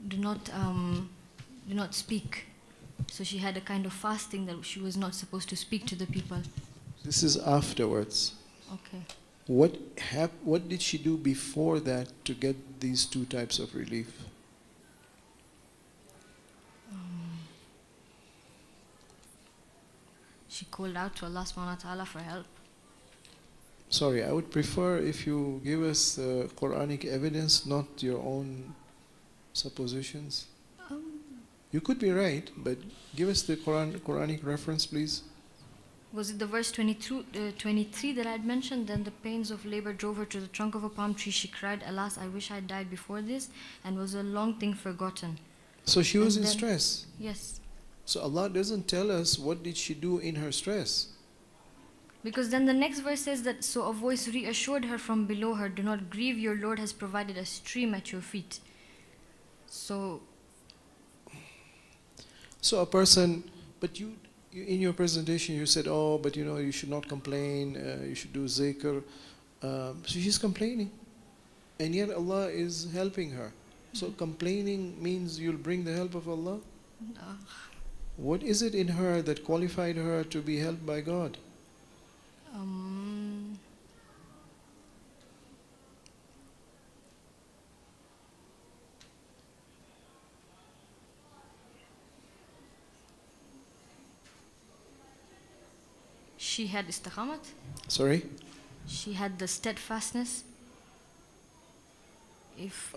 do not speak. So she had a kind of fasting that she was not supposed to speak to the people. This is afterwards. Okay. What did she do before that to get these two types of relief? She called out to Allah subhanahu wa ta'ala for help. Sorry, I would prefer if you give us Quranic evidence, not your own suppositions. You could be right, but give us the Quranic reference, please. Was it the verse 23 that I had mentioned? Then the pains of labor drove her to the trunk of a palm tree. She cried, "Alas, I wish I had died before this," and was a long thing forgotten. So she was And in then- stress. Yes. So Allah doesn't tell us what did she do in her stress. Because then the next verse says that, so a voice reassured her from below her, "Do not grieve, your Lord has provided a stream at your feet." So So a person, but you in your presentation you said, oh, but you should not complain, you should do zikr. So she's complaining. And yet Allah is helping her. So complaining means you'll bring the help of Allah? What is it in her that qualified her to be helped by God? she had istiqamat, Sorry? she had the steadfastness.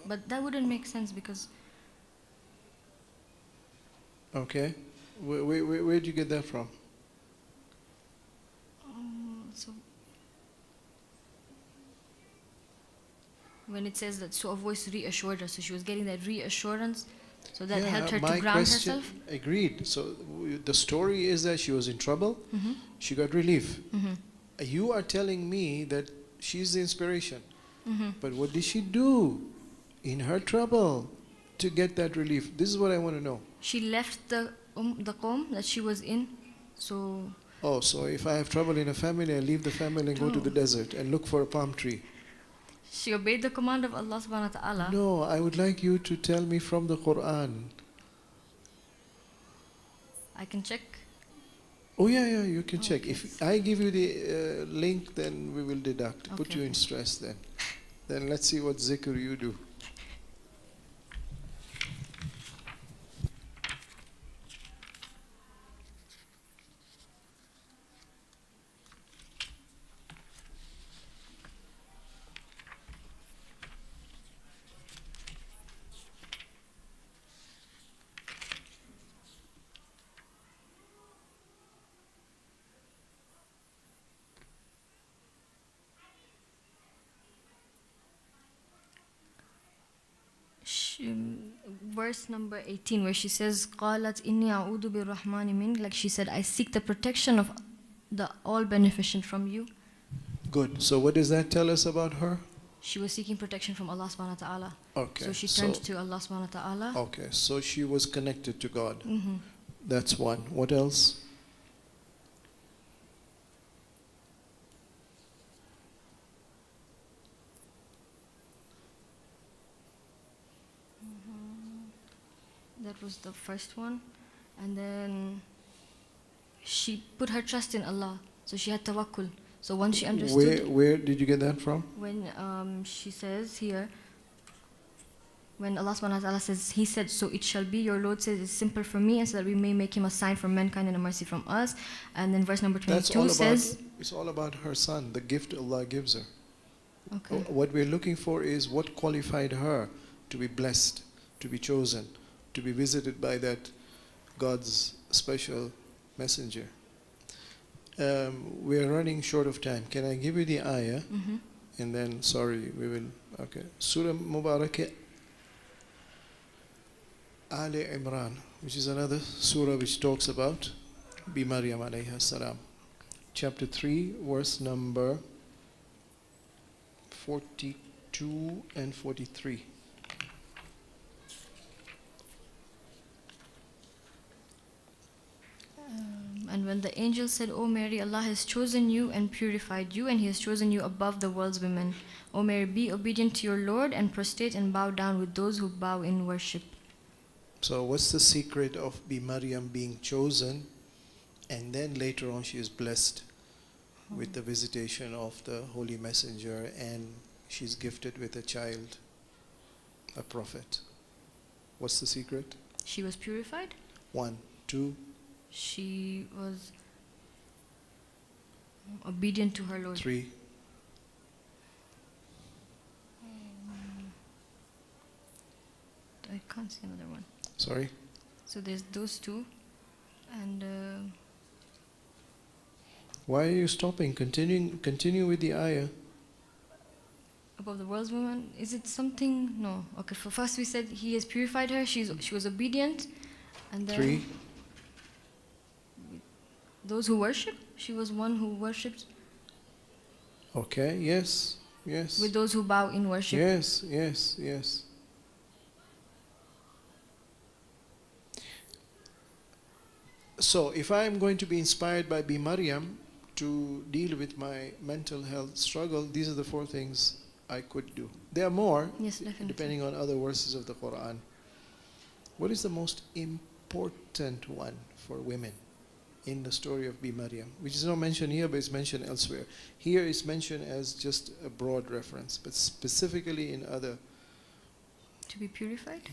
But that wouldn't make sense because Okay. Where did you get that from? so when it says that, so a voice reassured her, so she was getting that reassurance, so that helped her my to ground question, herself. Agreed. So the story is that she was in trouble. She got relief. You are telling me that she's the inspiration. But what did she do in her trouble to get that relief? This is what I want to know. She left the qawm that she was in, so Oh, so if I have trouble in a family, I leave the family and go to the desert and look for a palm tree. she obeyed the command of Allah subhanahu wa ta'ala. No, I would like you to tell me from the Quran. I can check. Oh yeah, you can check. Okay. If I give you the link, then we will deduct. Put Okay. you in stress then. Then let's see what zikr you do. verse number 18 where she says, قالت إني أعوذ بالرحمن منك, like she said, I seek the protection of the all beneficent from you. Good. So what does that tell us about her? She was seeking protection from Allah subhanahu wa ta'ala. Okay. So she turned to Allah subhanahu wa ta'ala. Okay. So she was connected to God. Mm-hmm. That's one. What else? That was the first one. And then she put her trust in Allah. So she had tawakkul. So once she understood, Where did you get that from? when she says here, when Allah subhanahu wa ta'ala says, He said, so it shall be, your Lord says, it's simple for me, and so that we may make him a sign for mankind and a mercy from us. And then verse number 22 says, it's all about her son, the gift Allah gives her. okay. What we're looking for is what qualified her to be blessed, to be chosen, to be visited by that God's special messenger. We are running short of time. Can I give you the ayah? Mm-hmm. And then, sorry, we will. Okay. Surah Mubarakah Ali Imran, which is another surah which talks about Bi Maryam alayha salam. Chapter 3, verse number 42 and 43. And when the angel said, O Mary, Allah has chosen you and purified you, and He has chosen you above the world's women. O Mary, be obedient to your Lord and prostrate and bow down with those who bow in worship. So what's the secret of Bi Maryam being chosen, and then later on she is blessed with the visitation of the Holy Messenger, and she's gifted with a child, a prophet? What's the secret? She was purified. 1, 2, She was obedient to her Lord. 3. I can't see another one. Sorry? So there's those two. And Why are you stopping? Continue with the ayah. above the world's women, is it something? No. Okay, for first we said He has purified her. She was obedient. And then 3. those who worship, she was one who worshipped. Okay, yes, yes. With those who bow in worship. Yes, yes, yes. So, if I am going to be inspired by Bi Maryam to deal with my mental health struggle, these are the 4 things I could do. There are more, Yes, definitely. depending on other verses of the Quran. What is the most important one for women in the story of Bi Maryam, which is not mentioned here but is mentioned elsewhere? Here is mentioned as just a broad reference, but specifically in other. To be purified?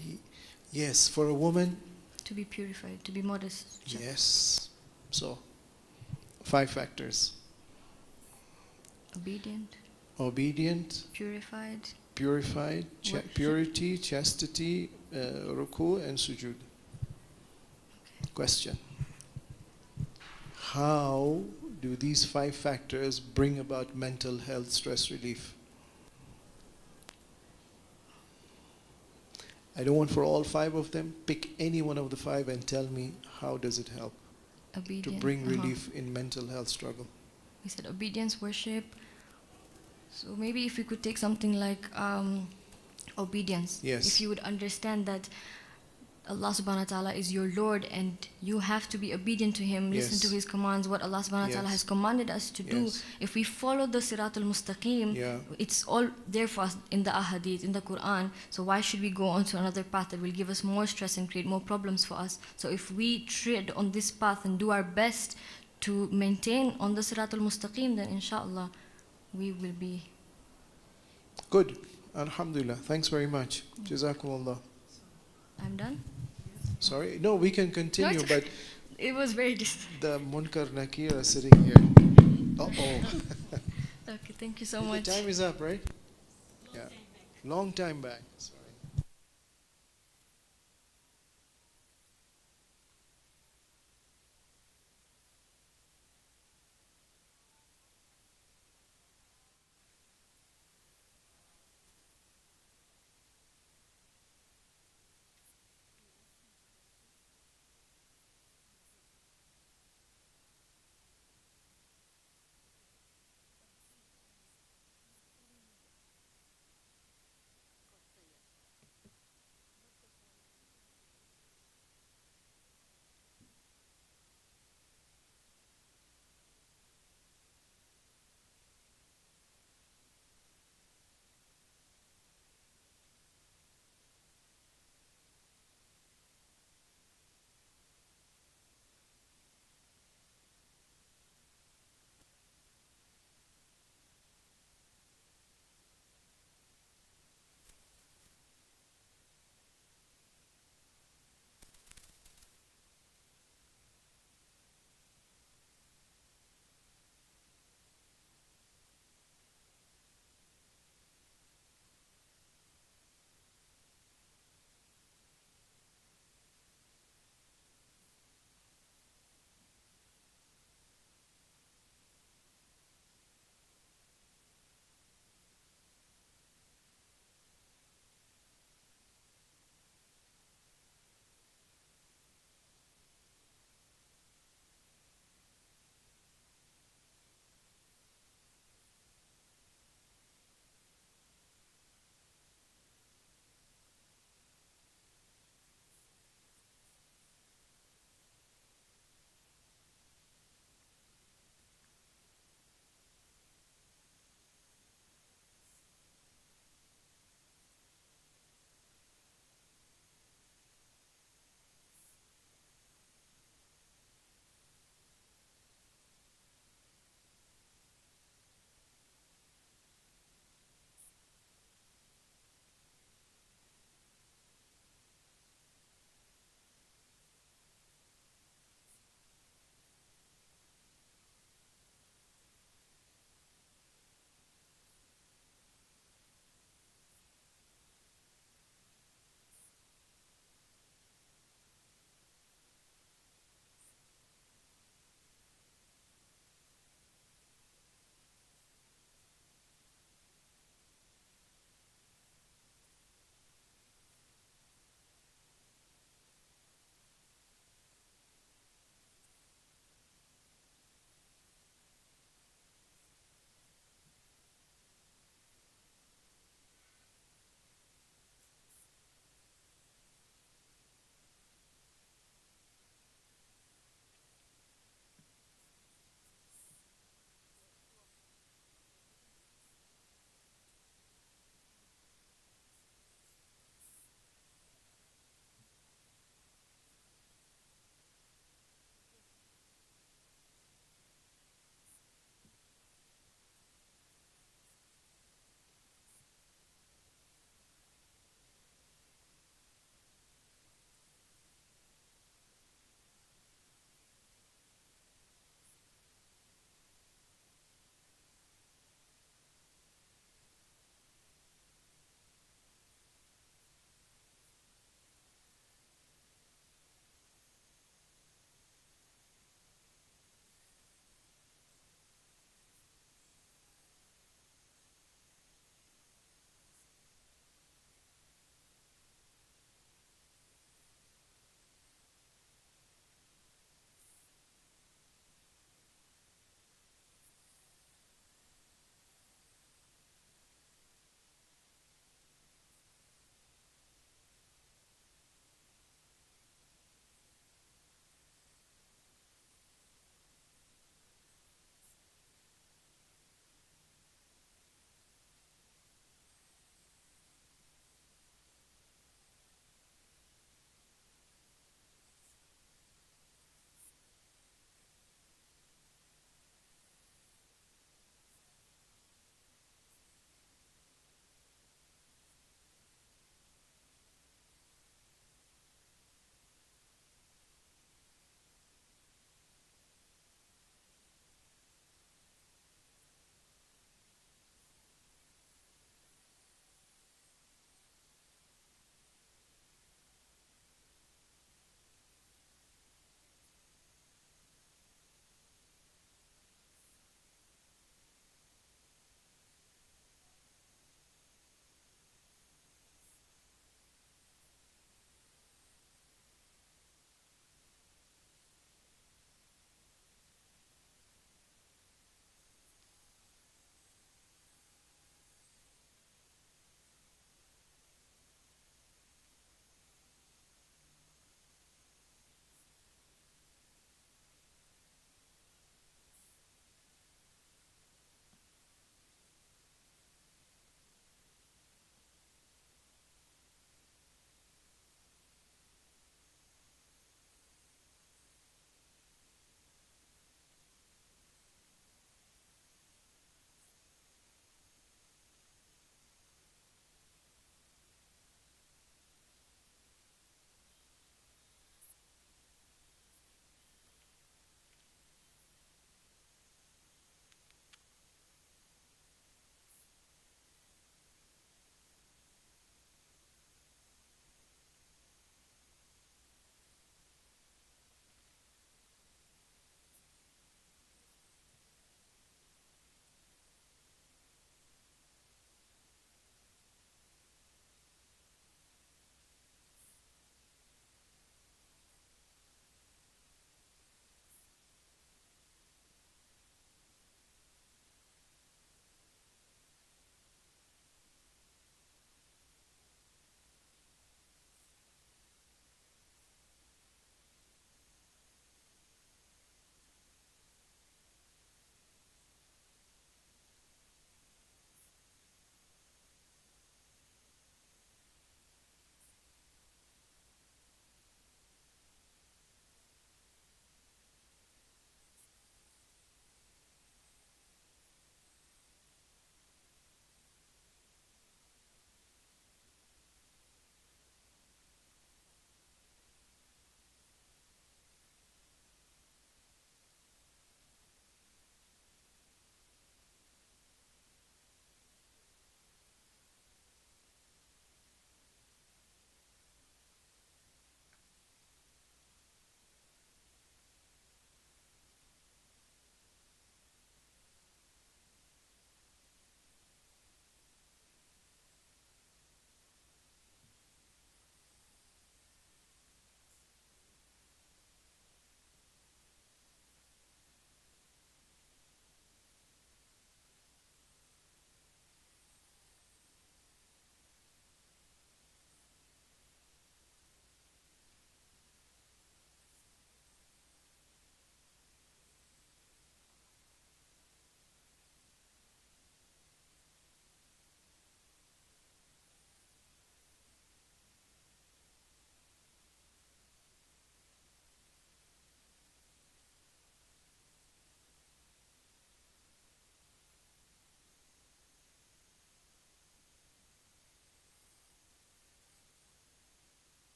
Yes, for a woman. To be purified, to be modest. Yes. So, 5 factors. Obedient, Obedient, purified. purified, Worship. purity, chastity, ruku and sujood. Question. How do these 5 factors bring about mental health stress relief? I don't want for all 5 of them. Pick any one of the 5 and tell me how does it help Obedient. to bring relief in mental health struggle. We said obedience, worship. So maybe if we could take something like obedience. Yes. If you would understand that Allah subhanahu wa ta'ala is your Lord and you have to be obedient to Him, listen Yes. to His commands, what Allah subhanahu wa ta'ala Yes. has commanded us to do. Yes. If we follow the Siratul Mustaqim, Yeah. it's all there for us in the Ahadith, in the Quran. So why should we go on to another path that will give us more stress and create more problems for us? So if we tread on this path and do our best to maintain on the Siratul Mustaqim, then inshallah we will be. Good. Alhamdulillah. Thanks very much. Jazakumullah. I'm done? Sorry? No, we can continue, but It was very the Munkar Nakir are sitting here. Uh-oh. Okay, thank you so The much. time is up, right? Yeah. Long time back. Sorry.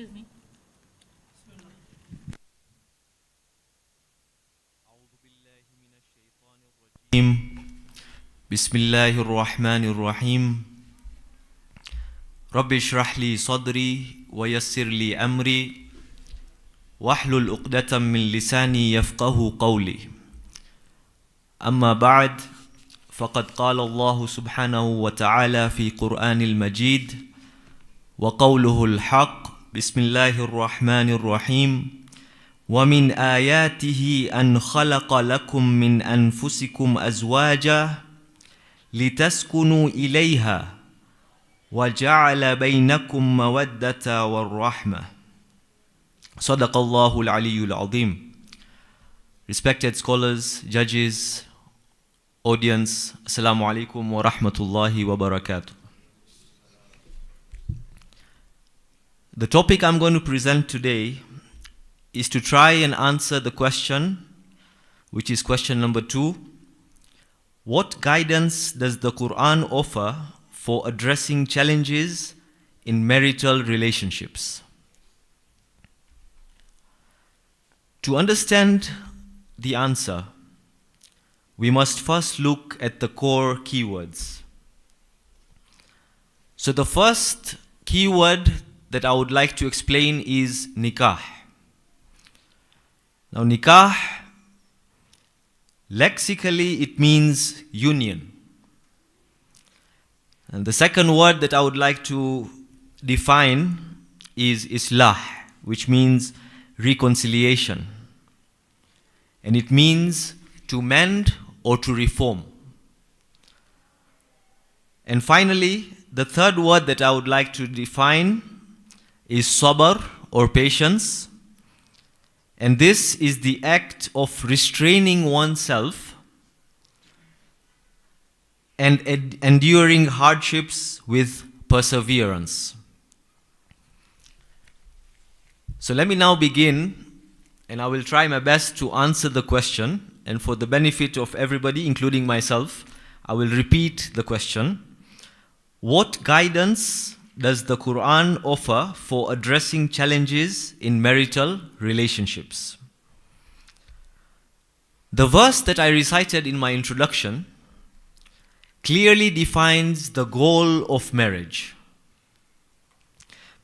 Excuse me. بسم الله الرحمن الرحيم رب اشرح لي صدري ويسر لي أمري واحلل عقدة من لساني يفقه قولي أما بعد فقد قال الله سبحانه وتعالى في قرآن المجيد وقوله الحق بسم الله الرحمن الرحيم ومن آياته أن خلق لكم من أنفسكم أزواجا لتسكنوا إليها وجعل بينكم مودة والرحمة صدق الله العلي العظيم. Respected scholars, judges, audience, Assalamu alaikum wa rahmatullahi wa barakatuh. The topic I'm going to present today is to try and answer the question, which is question number 2. What guidance does the Quran offer for addressing challenges in marital relationships? To understand the answer, we must first look at the core keywords. So the first keyword that I would like to explain is nikah. Now nikah, lexically it means union. And the second word that I would like to define is islah, which means reconciliation. And it means to mend or to reform. And finally, the third word that I would like to define is sabr or patience. And this is the act of restraining oneself and enduring hardships with perseverance. So let me now begin, and I will try my best to answer the question. And for the benefit of everybody, including myself, I will repeat the question. What guidance does the Quran offer for addressing challenges in marital relationships? The verse that I recited in my introduction clearly defines the goal of marriage.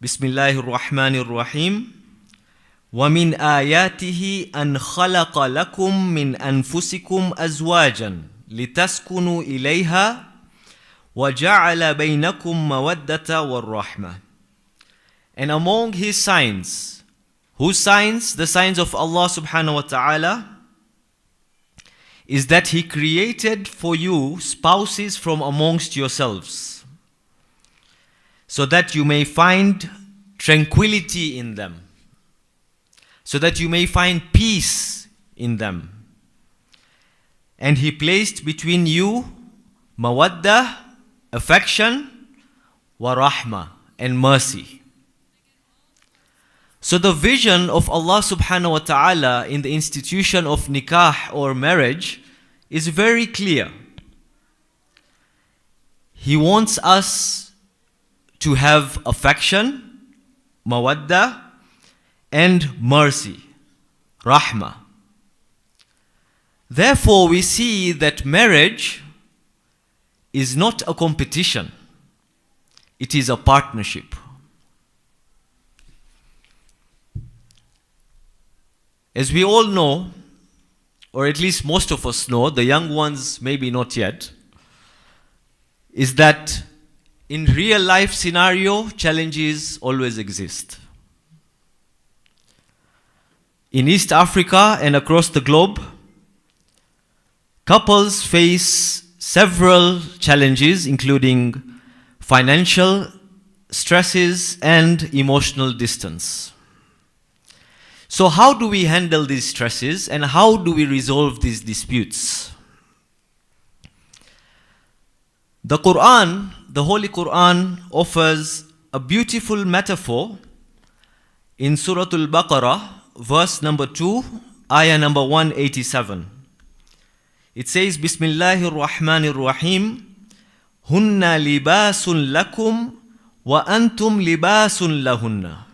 Bismillahir Rahmanir Rahim. وَمِنْ آيَاتِهِ أَنْ خَلَقَ لَكُم مِّنْ أَنفُسِكُمْ أَزْوَاجًا لِتَسْكُنُوا إِلَيْهَا وَجَعَلَ بَيْنَكُمْ مَوَدَّةَ وَالرَّحْمَةَ. And among his signs, whose signs? The signs of Allah subhanahu wa ta'ala, is that he created for you spouses from amongst yourselves, so that you may find tranquility in them, so that you may find peace in them. And he placed between you mawaddah, affection, wa rahmah, and mercy. So the vision of Allah subhanahu wa ta'ala in the institution of nikah or marriage is very clear. He wants us to have affection, mawaddah, and mercy, rahmah. Therefore, we see that marriage is not a competition, it is a partnership. As we all know, or at least most of us know, the young ones maybe not yet, is that in real life scenario, challenges always exist. In East Africa and across the globe, couples face several challenges, including financial stresses and emotional distance. So how do we handle these stresses and how do we resolve these disputes? The Quran, the Holy Quran, offers a beautiful metaphor in Surah Al-Baqarah, verse number 2, ayah number 187. It says, Bismillahir Rahmanir Rahim, Hunna libasun lakum wa antum libasun lahunna.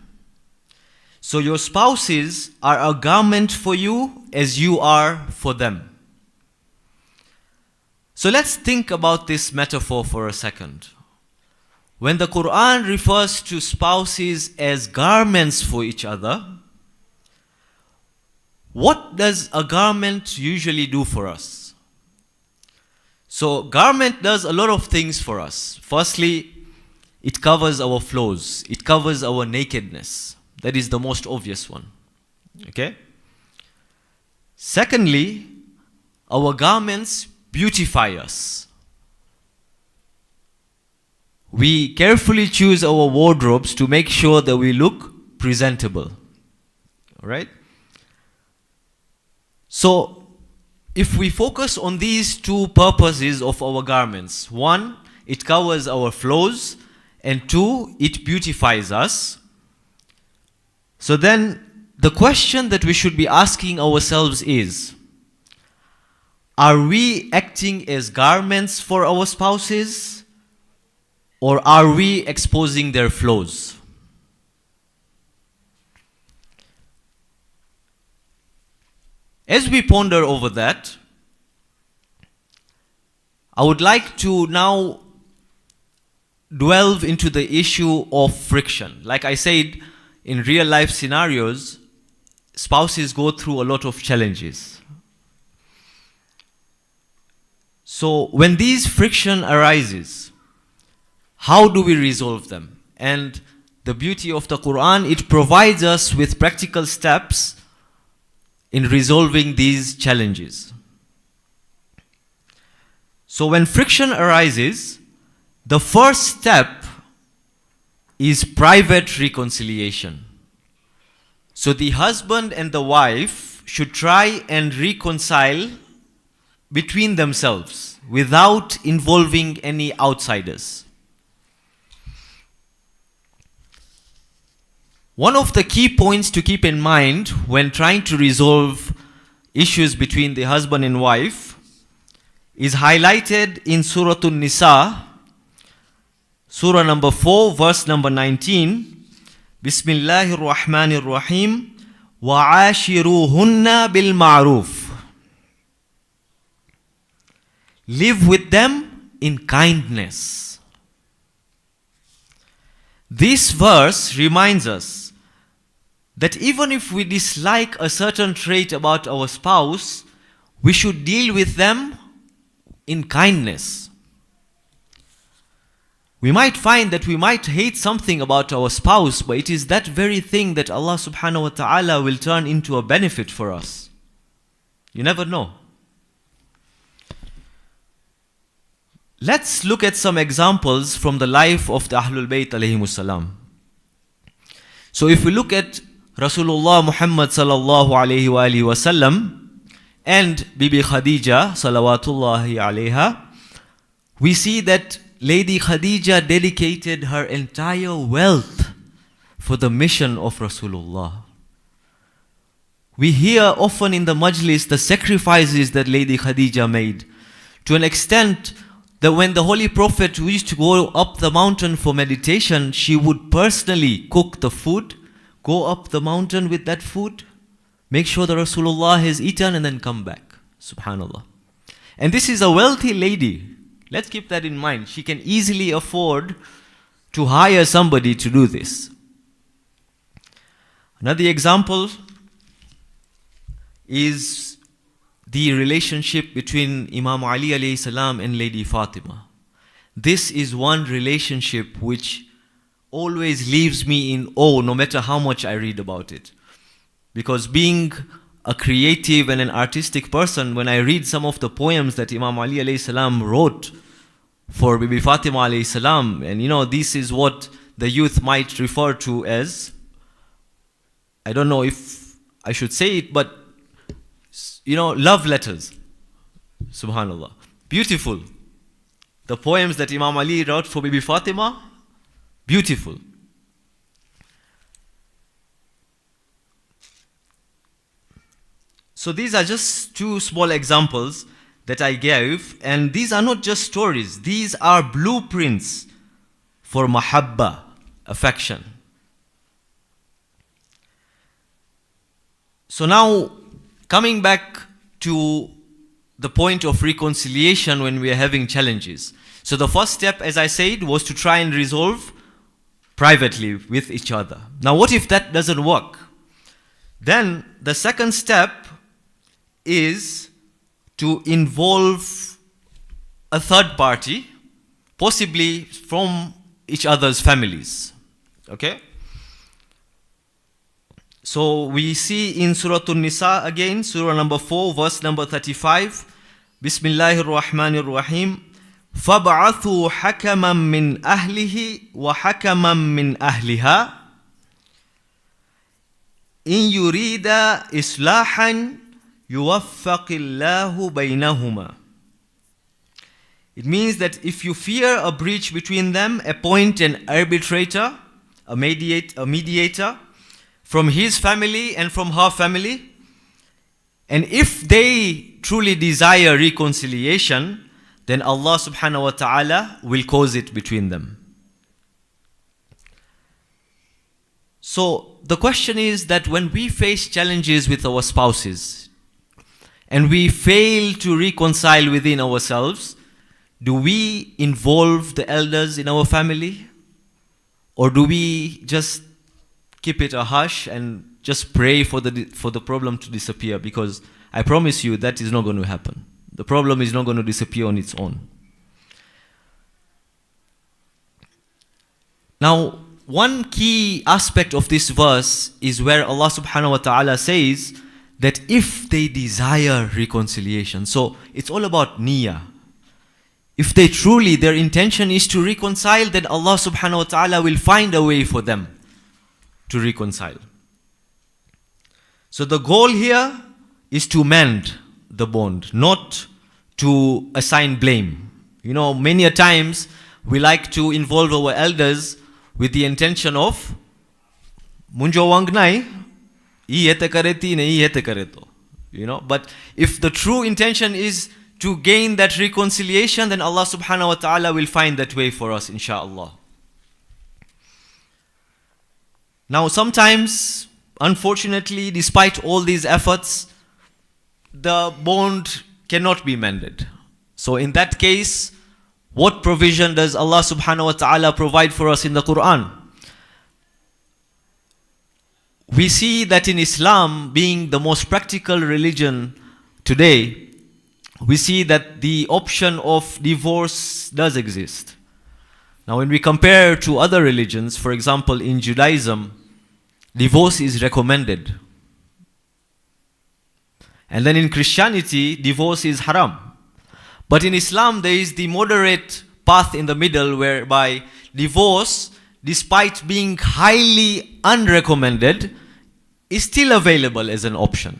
So your spouses are a garment for you as you are for them. So let's think about this metaphor for a second. When the Quran refers to spouses as garments for each other, what does a garment usually do for us? So garment does a lot of things for us. Firstly, it covers our flaws. It covers our nakedness. That is the most obvious one. Okay? Secondly, our garments beautify us. We carefully choose our wardrobes to make sure that we look presentable. All right? So, if we focus on these two purposes of our garments, one, it covers our flaws, and two, it beautifies us. So then, the question that we should be asking ourselves is, are we acting as garments for our spouses, or are we exposing their flaws? As we ponder over that, I would like to now delve into the issue of friction. Like I said, in real life scenarios, spouses go through a lot of challenges. So when these friction arises, how do we resolve them? And the beauty of the Quran, it provides us with practical steps in resolving these challenges. So when friction arises, the first step is private reconciliation. So the husband and the wife should try and reconcile between themselves without involving any outsiders. One of the key points to keep in mind when trying to resolve issues between the husband and wife is highlighted in Surah An-Nisa, Surah number 4, verse number 19. Bismillahir Rahmanir Rahim. وَعَاشِرُوهُنَّ بِالْمَعْرُوفِ. Live with them in kindness. This verse reminds us that even if we dislike a certain trait about our spouse, we should deal with them in kindness. We might find that we might hate something about our spouse, but it is that very thing that Allah subhanahu wa ta'ala will turn into a benefit for us. You never know. Let's look at some examples from the life of the Ahlul Bayt alayhimus salam. So if we look at Rasulullah Muhammad sallallahu alayhi wa alihi wa sallam and Bibi Khadija salawatullahi alayha, we see that Lady Khadija dedicated her entire wealth for the mission of Rasulullah. We hear often in the majlis the sacrifices that Lady Khadija made, to an extent that when the Holy Prophet used to go up the mountain for meditation, she would personally cook the food, go up the mountain with that food, make sure that Rasulullah has eaten, and then come back. Subhanallah. And this is a wealthy lady. Let's keep that in mind. She can easily afford to hire somebody to do this. Another example is the relationship between Imam Ali alayhi salam and Lady Fatima. This is one relationship which always leaves me in awe no matter how much I read about it. Because being a creative and an artistic person, when I read some of the poems that Imam Ali alayhi salam wrote for Bibi Fatima alayhi salam, and this is what the youth might refer to as, I don't know if I should say it, but love letters. Subhanallah. Beautiful. The poems that Imam Ali wrote for Bibi Fatima, beautiful. So these are just two small examples that I gave, and these are not just stories. These are blueprints for mahabba, affection. So now, coming back to the point of reconciliation when we are having challenges. So the first step, as I said, was to try and resolve privately with each other. Now, what if that doesn't work? Then the second step is to involve a third party, possibly from each other's families. Okay? So we see in Surah An-Nisa again, Surah number 4, verse number 35. Bismillahir Rahmanir Rahim. فَابْعَثُوا حَكَمًا مِّنْ أَهْلِهِ وَحَكَمًا مِّنْ أَهْلِهَا إِن يُرِيدَ إِصْلَاحًا يُوَفَّقِ اللَّهُ بَيْنَهُمَا. It means that if you fear a breach between them, appoint an arbitrator, a mediator from his family and from her family. And if they truly desire reconciliation, then Allah subhanahu wa ta'ala will cause it between them. So the question is that when we face challenges with our spouses and we fail to reconcile within ourselves, do we involve the elders in our family? Or do we just keep it a hush and just pray for the problem to disappear? Because I promise you that is not going to happen. The problem is not going to disappear on its own. Now, one key aspect of this verse is where Allah subhanahu wa ta'ala says that if they desire reconciliation, so it's all about niyyah. If they truly, their intention is to reconcile, then Allah subhanahu wa ta'ala will find a way for them to reconcile. So the goal here is to mend the bond, not to assign blame. You know, many a times we like to involve our elders with the intention of munjo wangnai I hete kareti ne I hete kareto. You know, but if the true intention is to gain that reconciliation, then Allah subhanahu wa ta'ala will find that way for us, inshaAllah. Now sometimes, unfortunately, despite all these efforts, the bond cannot be mended. So in that case, what provision does Allah subhanahu wa ta'ala provide for us in the Quran? We see that in Islam, being the most practical religion today, we see that the option of divorce does exist. Now when we compare to other religions, for example in Judaism, divorce is recommended. And then in Christianity, divorce is haram. But in Islam, there is the moderate path in the middle whereby divorce, despite being highly unrecommended, is still available as an option.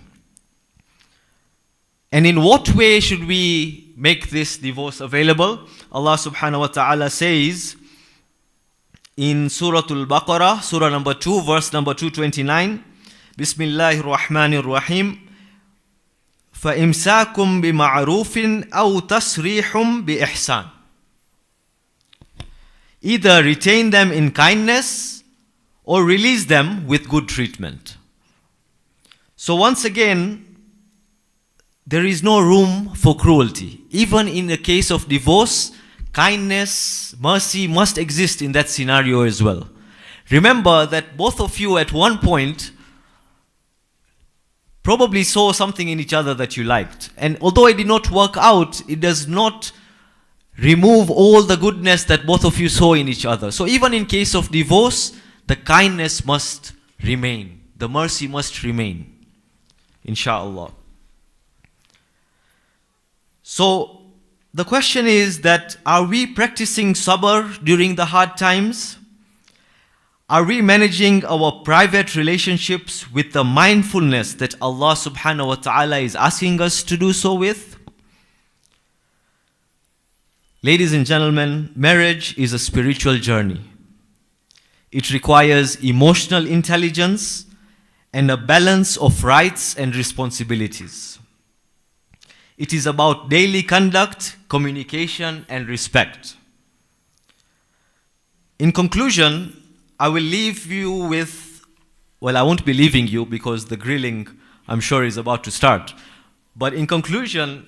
And in what way should we make this divorce available? Allah subhanahu wa ta'ala says in Surah Al-Baqarah, Surah number 2, verse number 229, Bismillahir Rahmanir Rahim. فَإِمْسَاكُمْ بِمَعْرُوفٍ أَوْ تَسْرِيحٌ بِإِحْسَانٍ. Either retain them in kindness or release them with good treatment. So once again, there is no room for cruelty. Even in the case of divorce, kindness, mercy must exist in that scenario as well. Remember that both of you at one point probably saw something in each other that you liked. And although it did not work out, it does not remove all the goodness that both of you saw in each other. So even in case of divorce, the kindness must remain. The mercy must remain. Insha'Allah. So the question is that, are we practicing sabr during the hard times? Are we managing our private relationships with the mindfulness that Allah subhanahu wa ta'ala is asking us to do so with? Ladies and gentlemen, marriage is a spiritual journey. It requires emotional intelligence and a balance of rights and responsibilities. It is about daily conduct, communication, and respect. In conclusion, I will leave you with, well, I won't be leaving you because the grilling I'm sure is about to start. But in conclusion,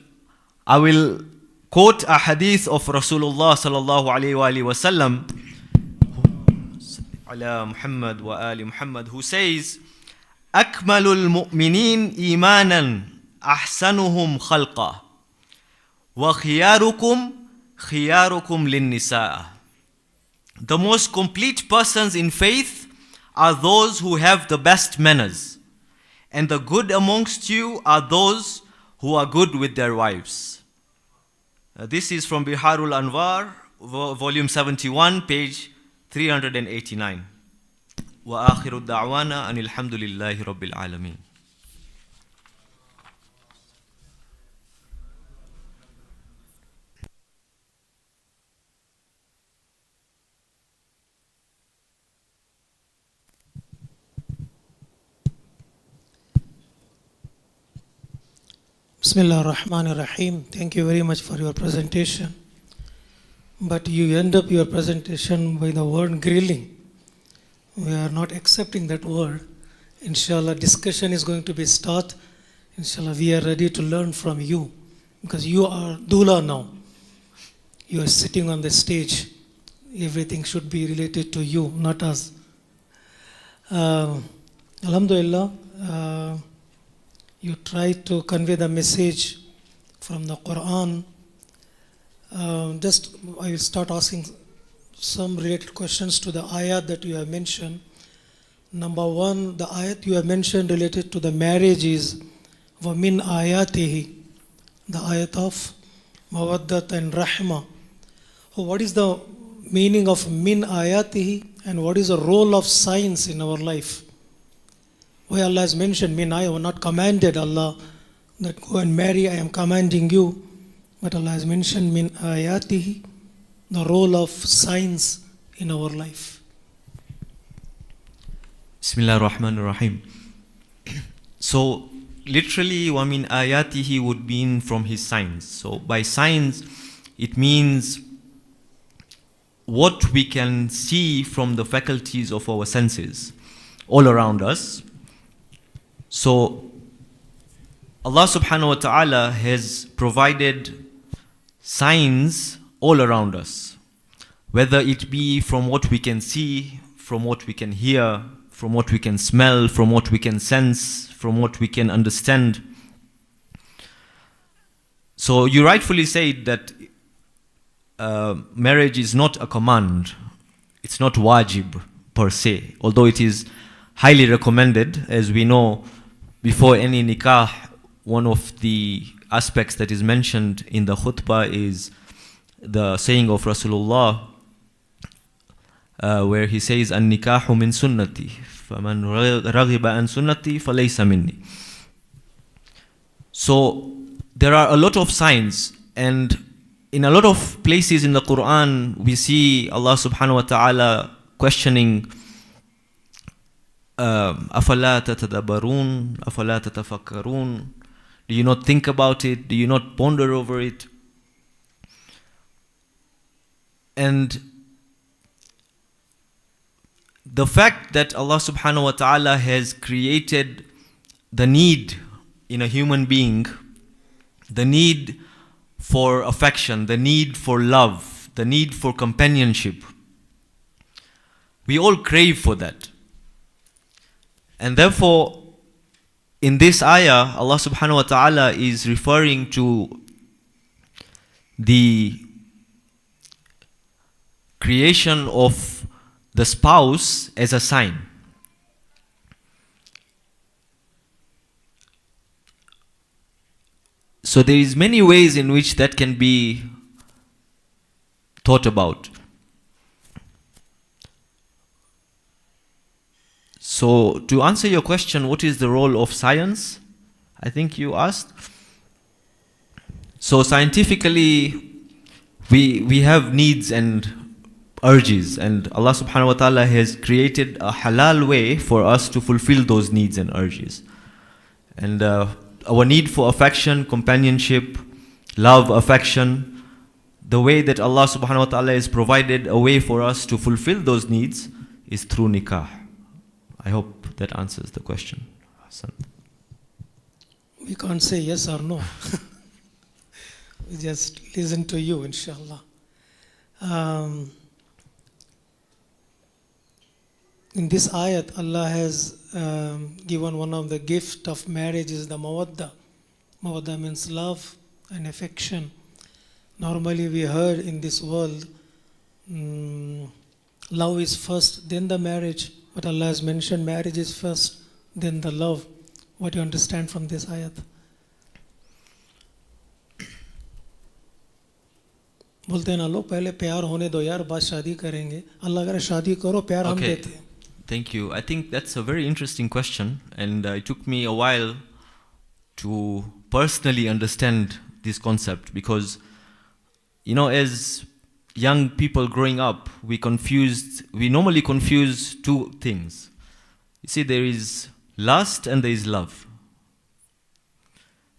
I will quote a hadith of Rasulullah sallallahu alayhi wa sallam, ala Muhammad wa ali Muhammad, who says, أكمل المؤمنين إيمانا أحسنهم خلقا وخياركم خياركم للنساء. The most complete persons in faith are those who have the best manners, and the good amongst you are those who are good with their wives. This is from Biharul Anwar, volume 71, page 389. وآخر الدعوانا أن الحمد لله رب العالمين. Bismillah ar-Rahman ar-Rahim. Thank you very much for your presentation. But you end up your presentation by the word grilling. We are not accepting that word. Inshallah, discussion is going to be start. Inshallah, we are ready to learn from you because you are Dula now. You are sitting on the stage. Everything should be related to you, not us. Alhamdulillah, you try to convey the message from the Quran. I will start asking some related questions to the ayat that you have mentioned. Number one, the ayat you have mentioned related to the marriage is وَمِنْ آيَاتِهِ, the ayat of mawaddat and rahma. What is the meaning of min ayatihi and what is the role of science in our life? Why Allah has mentioned min, I have not commanded Allah that go and marry, I am commanding you. But Allah has mentioned min ayatihi, the role of science in our life. Bismillah ar-Rahman ar-Rahim. So, literally, wa min ayatihi would mean from his signs. So, by signs, it means what we can see from the faculties of our senses all around us. So, Allah subhanahu wa ta'ala has provided signs all around us, whether it be from what we can see, from what we can hear, from what we can smell, from what we can sense, from what we can understand. So you rightfully said that marriage is not a command, it's not wajib per se, although it is highly recommended. As we know, before any nikah, one of the aspects that is mentioned in the khutbah is the saying of Rasulullah, where he says, "An-nikahu min sunnati, faman raghiba an sunnati falaysa minni." So there are a lot of signs, and in a lot of places in the Quran we see Allah subhanahu wa ta'ala questioning, "Afala tatadabbarun, afala tatafakkarun." Do you not think about it? Do you not ponder over it? And the fact that Allah subhanahu wa ta'ala has created the need in a human being, the need for affection, the need for love, the need for companionship, we all crave for that. And therefore, in this ayah, Allah subhanahu wa ta'ala is referring to the creation of the spouse as a sign. So there is many ways in which that can be thought about. So to answer your question, what is the role of science? I think you asked. So scientifically, we have needs and urges, and Allah subhanahu wa ta'ala has created a halal way for us to fulfill those needs and urges. And our need for affection, companionship, love, affection, the way that Allah subhanahu wa ta'ala has provided a way for us to fulfill those needs is through nikah. I hope that answers the question. Hassan. We can't say yes or no. We just listen to you, inshallah. In this ayat, Allah has given one of the gift of marriage is the mawadda. Mawadda means love and affection. Normally we heard in this world, love is first, then the marriage. But Allah has mentioned marriage is first, then the love. What do you understand from this ayat? बोलते हैं ना लोग पहले प्यार होने दो यार बाद शादी करेंगे अल्लाह करे शादी करो प्यार हम देते हैं. Thank you. I think that's a very interesting question, and it took me a while to personally understand this concept because, you know, as young people growing up, we normally confuse two things. You see, there is lust and there is love.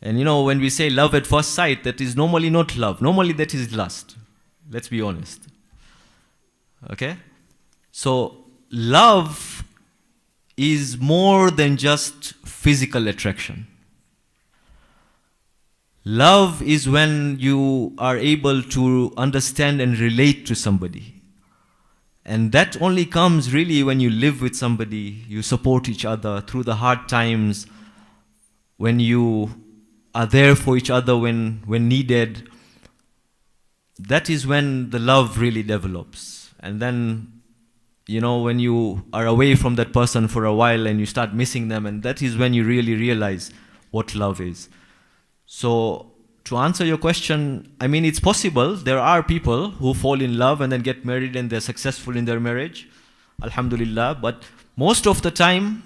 And you know, when we say love at first sight, that is normally not love. Normally that is lust. Let's be honest. Okay? So, love is more than just physical attraction. Love is when you are able to understand and relate to somebody. And that only comes really when you live with somebody, you support each other through the hard times, when you are there for each other when needed. That is when the love really develops. And then, you know, when you are away from that person for a while and you start missing them, and that is when you really realize what love is. So, to answer your question, I mean, it's possible. There are people who fall in love and then get married and they're successful in their marriage. Alhamdulillah. But most of the time,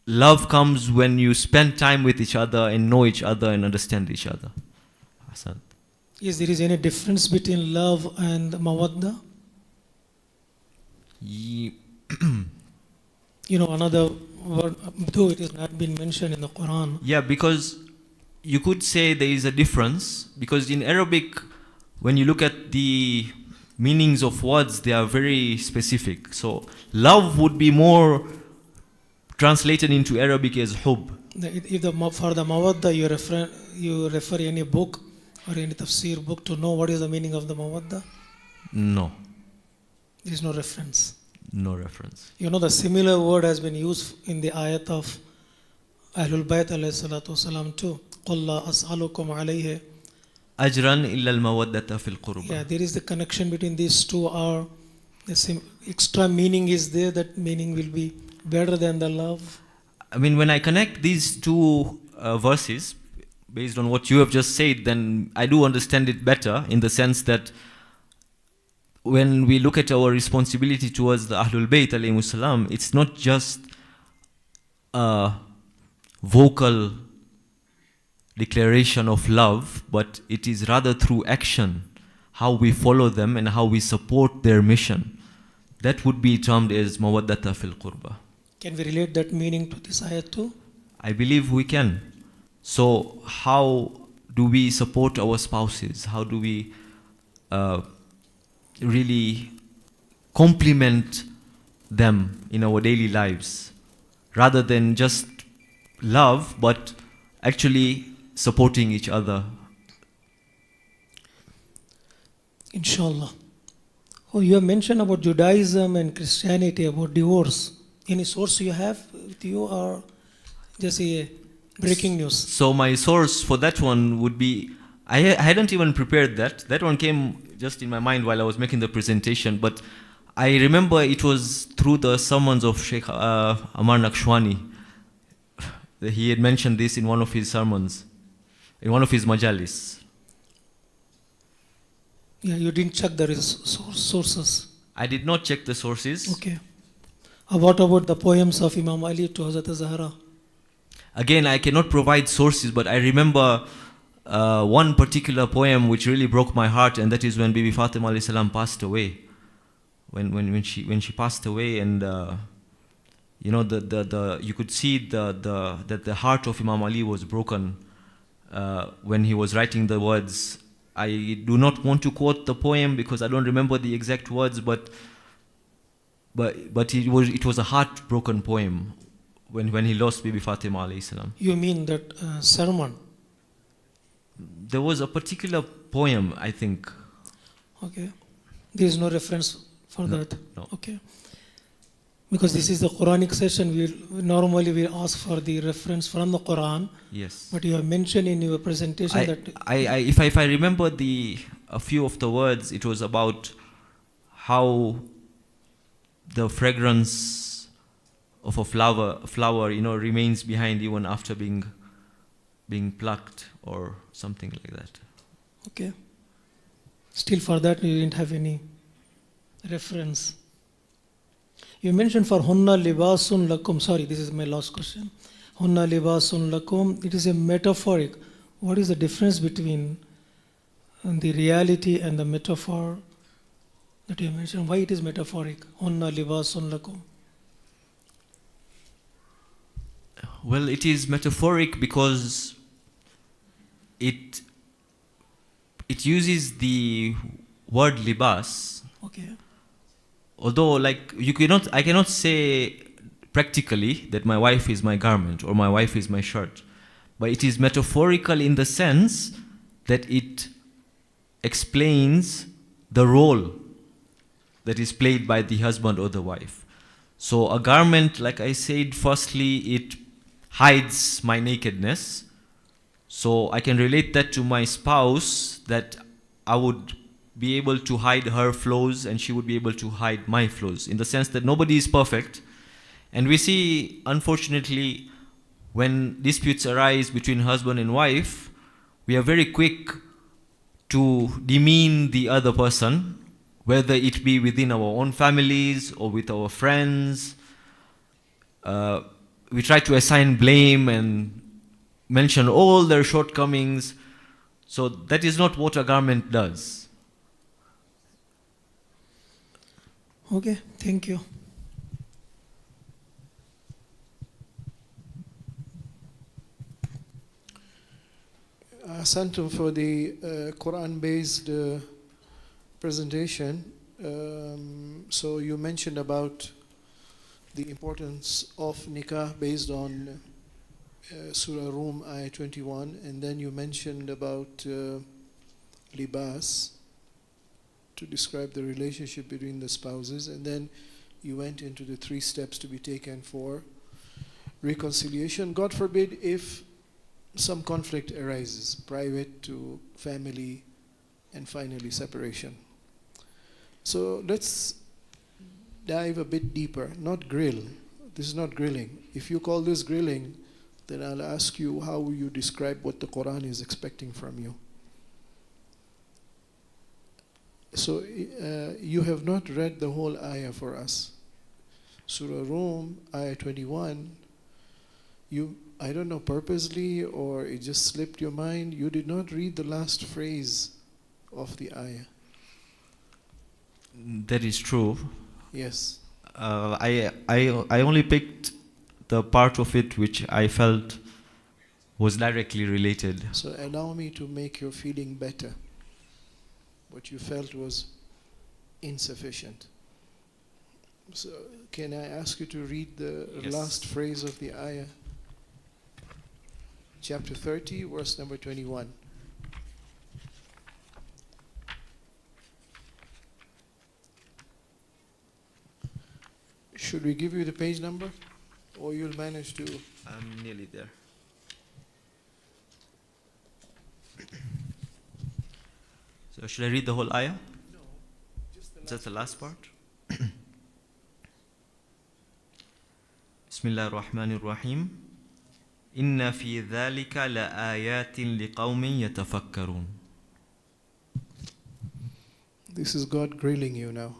love comes when you spend time with each other and know each other and understand each other. Hasan. Is there any difference between love and mawadda? You know, another word, though it has not been mentioned in the Quran. Yeah, because you could say there is a difference, because in Arabic, when you look at the meanings of words, they are very specific. So, love would be more translated into Arabic as hub. For the mawadda, you refer any book or any tafsir book to know what is the meaning of the mawadda? No. There is no reference. No reference. You know, the similar word has been used in the ayat of Ahlul Bayt alayhi salatu wasalam too. قُلْ لَا أَسْأَلُكُمْ عَلَيْهِ أَجْرًا إِلَّا الْمَوَدَّةَ فِي الْقُرْبَى. Yeah, there is the connection between these two, or the same extra meaning is there, that meaning will be better than the love. I mean, when I connect these two verses, based on what you have just said, then I do understand it better, in the sense that when we look at our responsibility towards the Ahlul Bayt alayhimus salam, it's not just a vocal declaration of love, but it is rather through action, how we follow them and how we support their mission. That would be termed as mawaddata fil qurba. Can we relate that meaning to this ayat too? I believe we can. So how do we support our spouses? How do we really complement them in our daily lives, rather than just love, but actually supporting each other? Inshallah. Oh, you have mentioned about Judaism and Christianity, about divorce. Any source you have with you, or just a breaking news? So my source for that one would be, I hadn't even prepared that. That one came just in my mind while I was making the presentation, but I remember it was through the sermons of Sheikh Amar Naqshwani. He had mentioned this in one of his sermons, in one of his majalis. Yeah, you didn't check the sources. I did not check the sources. Okay. What about the poems of Imam Ali to Hazrat Zahra? Again, I cannot provide sources, but I remember one particular poem which really broke my heart, and that is when Bibi Fatima alayhi salam passed away. When she passed away, and you know, you could see that the heart of Imam Ali was broken when he was writing the words. I do not want to quote the poem because I don't remember the exact words, but it was a heartbroken poem when he lost Bibi Fatima alayhi salam. You mean that sermon? There was a particular poem, I think. Okay. There is no reference for No, that? no. Okay. Because this is the Quranic session, we ask for the reference from the Quran. Yes. But you have mentioned in your presentation If I remember a few of the words, it was about how the fragrance of a flower, remains behind even after being plucked or something like that. Okay. Still for that you didn't have any reference. You mentioned for Hunna libasun lakum. Sorry, this is my last question. Hunna libasun lakum. It is a metaphoric. What is the difference between the reality and the metaphor that you mentioned? Why it is metaphoric? Hunna libasun lakum. Well, it is metaphoric because it uses the word libas. Okay. Although, I cannot say practically that my wife is my garment or my wife is my shirt, but it is metaphorical in the sense that it explains the role that is played by the husband or the wife. So a garment, like I said, firstly, it hides my nakedness. So I can relate that to my spouse, that I would be able to hide her flaws and she would be able to hide my flaws, in the sense that nobody is perfect. And we see, unfortunately, when disputes arise between husband and wife, we are very quick to demean the other person, whether it be within our own families or with our friends. We try to assign blame and mention all their shortcomings. So that is not what a garment does. Okay, thank you. Santum, for the Quran-based presentation, so you mentioned about the importance of nikah based on Surah Rum, Ayah 21, and then you mentioned about libas to describe the relationship between the spouses, and then you went into the 3 steps to be taken for reconciliation. God forbid if some conflict arises, private to family, and finally separation. So let's dive a bit deeper, not grill. This is not grilling. If you call this grilling, then I'll ask you how you describe what the Quran is expecting from you. So you have not read the whole ayah for us. Surah Rum, Ayah 21, I don't know, purposely or it just slipped your mind, you did not read the last phrase of the ayah. That is true. Yes. I only picked the part of it which I felt was directly related. So allow me to make your feeling better. What you felt was insufficient. So can I ask you to read the last phrase of the ayah? Chapter 30, verse number 21. Should we give you the page number? Or you'll manage to... I'm nearly there. So should I read the whole ayah? No, Just the last part? Bismillah ar-Rahman ar-Rahim. Inna fi dhalika la ayatin liqawmin yatafakkarun. This is God grilling you now.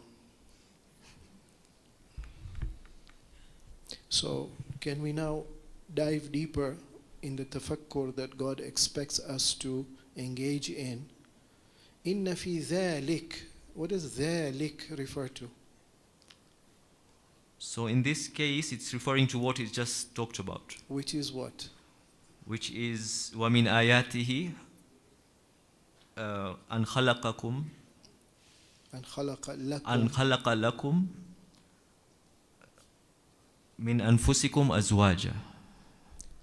So can we now dive deeper in the tafakkur that God expects us to engage in? Inna fi dhalik. What does dhalik refer to? So in this case, it's referring to what is just talked about. Which is what? Which is وَمِنْ آيَاتِهِ أَنْ خَلَقَكُمْ أَنْ خَلَقَ لَكُمْ أَنْ خَلَقَ لَكُمْ من أنفسكم أزواجا.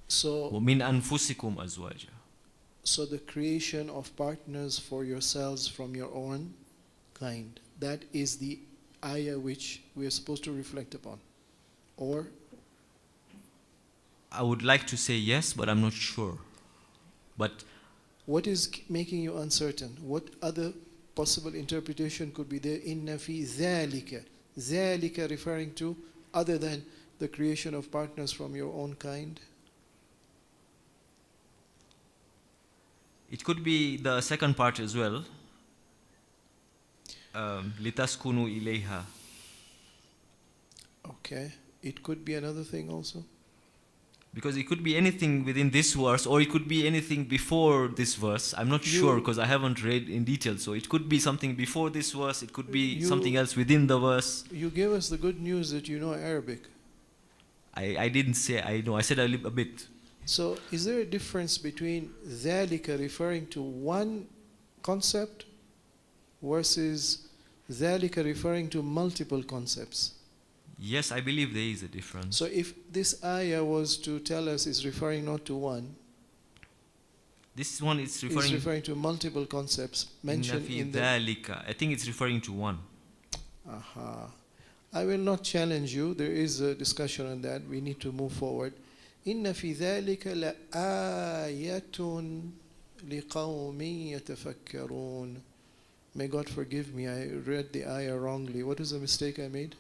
So, ومن أنفسكم أزواجا. so the creation of partners for yourselves from your own kind. That is the ayah which we are supposed to reflect upon. Or I would like to say yes, but I'm not sure. But what is making you uncertain? What other possible interpretation could be there? Inna fi dhalika. Dhalika referring to other than the creation of partners from your own kind. it could be the second part as well. لِتَسْكُنُوا إِلَيْهَا. Okay. It could be another thing also. Because it could be anything within this verse, or it could be anything before this verse. I'm not sure because I haven't read in detail. So it could be something before this verse, it could be something else within the verse. You gave us the good news that you know Arabic. I didn't say I know, I said a bit. So is there a difference between ذَلِكَ referring to one concept versus ذَلِكَ referring to multiple concepts? Yes, I believe there is a difference. So if this ayah was to tell us is referring not to one, This one is it's referring to multiple concepts mentioned in the... ذَلِكَ. I think it's referring to one. Aha. I will not challenge you. There is a discussion on that. We need to move forward. إِنَّ فِي ذَلِكَ لَآيَةٌ لِقَوْمٍ يَتَفَكَّرُونَ. May God forgive me. I read the ayah wrongly. What is the mistake I made?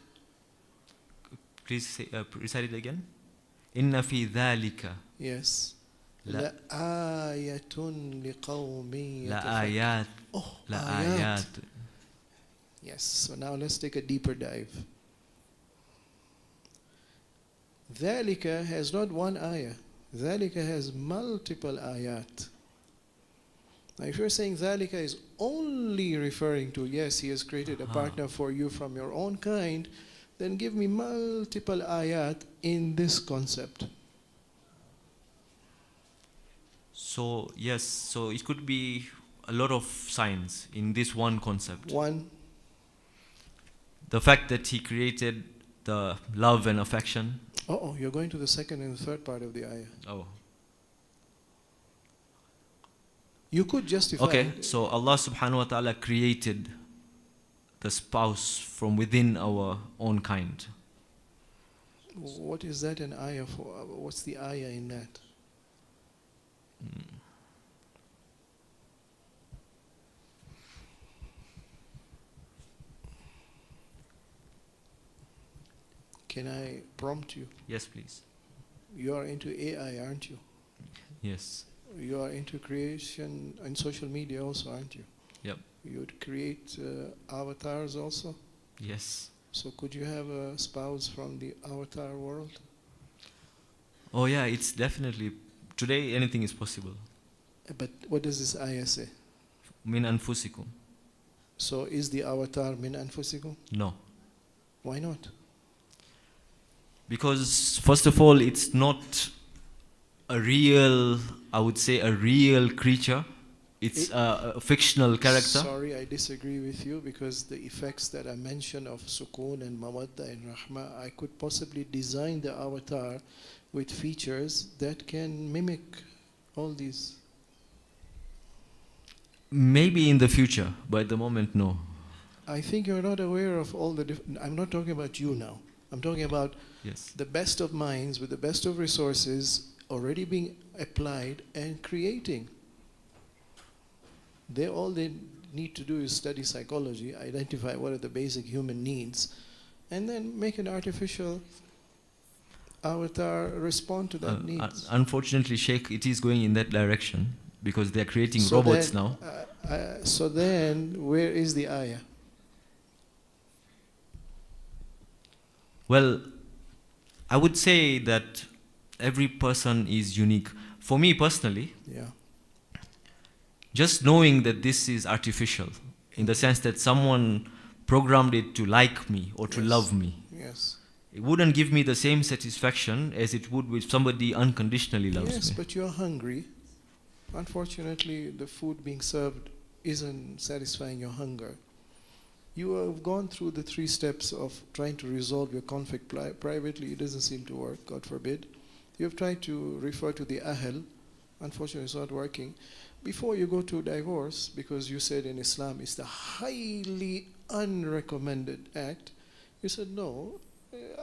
Please say, recite it again. إِنَّ فِي ذَلِكَ. Yes. لا. لَآيَةٌ لِقَوْمٍ يَتَفَكَّرُونَ. لَآيَاتٌ. Oh, لَآيَاتٌ. ayat. Yes. So now let's take a deeper dive. ذَلِكَ has not one ayah. ذَلِكَ has multiple ayat. Now if you're saying ذَلِكَ is only referring to, yes, he has created a partner for you from your own kind, then give me multiple ayat in this concept. So, yes, so it could be a lot of signs in this one concept. One, The fact that he created the love and affection. you're going to the second and the third part of the ayah. Oh. You could justify Okay, it. so Allah subhanahu wa ta'ala created the spouse from within our own kind. What is that an ayah for? What's the ayah in that? Can I prompt you? Yes, please. You are into AI, aren't you? Yes. You are into creation and social media also, aren't you? Yep. You would create avatars also. Yes. So could you have a spouse from the avatar world? Oh yeah, it's definitely, today anything is possible. But what does this ayah say? Min anfusikum. So is the avatar min anfusikum? No. Why not? Because first of all, it's not a real, I would say a real creature. It's a fictional character. Sorry, I disagree with you because the effects that I mentioned of sukoon and mawadda and rahma, I could possibly design the avatar with features that can mimic all these. Maybe in the future, but at the moment, no. I think you're not aware of all the I'm not talking about you now. I'm talking about Yes. the best of minds with the best of resources already being applied and creating. All they need to do is study psychology, identify what are the basic human needs, and then make an artificial avatar respond to that needs. Unfortunately, Sheikh, it is going in that direction because they're creating So robots then, now. So then, where is the ayah? Well, I would say that every person is unique. For me personally, Yeah. just knowing that this is artificial, in the sense that someone programmed it to like me or to Yes. love me, Yes. it wouldn't give me the same satisfaction as it would if somebody unconditionally loves Yes, me. but you're hungry. Unfortunately, the food being served isn't satisfying your hunger. You have gone through the 3 steps of trying to resolve your conflict privately. It doesn't seem to work, God forbid. You have tried to refer to the ahl. Unfortunately, it's not working. Before you go to divorce, because you said in Islam it's the highly unrecommended act, you said, no,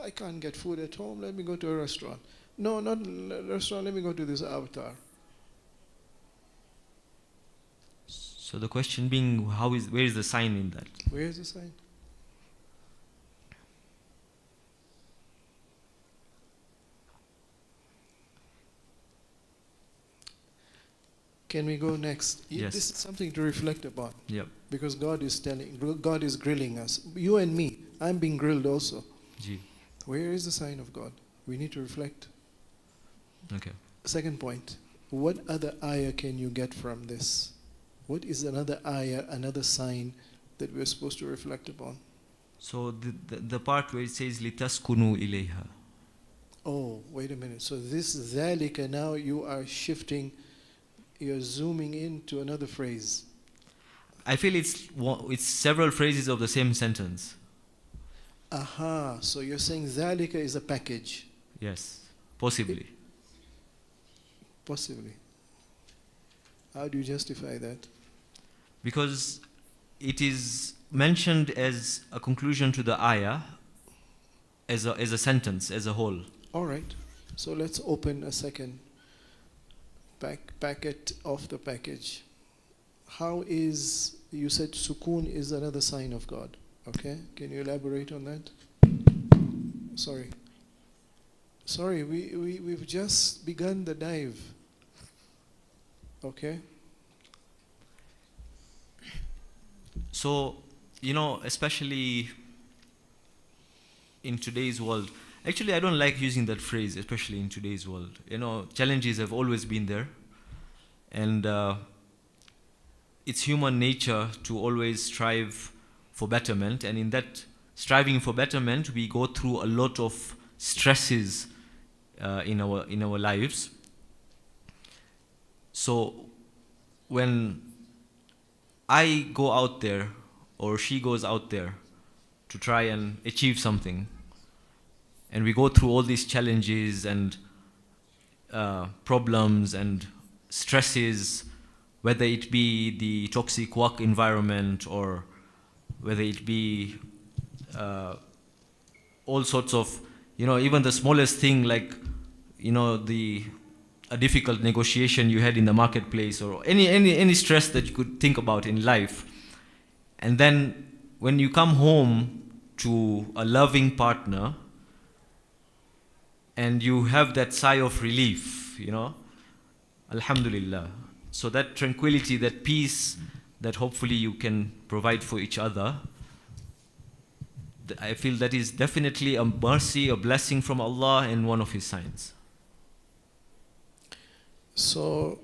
I can't get food at home, let me go to a restaurant. No, not a restaurant, let me go to this avatar. So the question being, where is the sign in that? Where is the sign? Can we go next? Yes. This is something to reflect upon. Yep. Because God is grilling us. You and me, I'm being grilled also. Ji. Where is the sign of God? We need to reflect. Okay. Second point, what other ayah can you get from this? What is another ayah, another sign that we're supposed to reflect upon? So the part where it says litaskunu ilayha. Oh, wait a minute. So this dhalika, now you are shifting, you're zooming into another phrase. I feel it's several phrases of the same sentence. Aha, so you're saying dhalika is a package. Yes, possibly. Possibly. How do you justify that? Because it is mentioned as a conclusion to the ayah, as a sentence, as a whole. All right. So let's open a second packet of the package. How is, you said sukoon is another sign of God. Okay? Can you elaborate on that? Sorry. Sorry, we've just begun the dive. Okay? So, especially in today's world, actually I don't like using that phrase, especially in today's world. Challenges have always been there. And it's human nature to always strive for betterment. And in that striving for betterment, we go through a lot of stresses in our lives. So when I go out there, or she goes out there to try and achieve something, and we go through all these challenges and problems and stresses, whether it be the toxic work environment, or whether it be all sorts of, even the smallest thing like, a difficult negotiation you had in the marketplace, or any stress that you could think about in life. And then when you come home to a loving partner and you have that sigh of relief, Alhamdulillah. So that tranquility, that peace that hopefully you can provide for each other, I feel that is definitely a mercy, a blessing from Allah, and one of His signs. So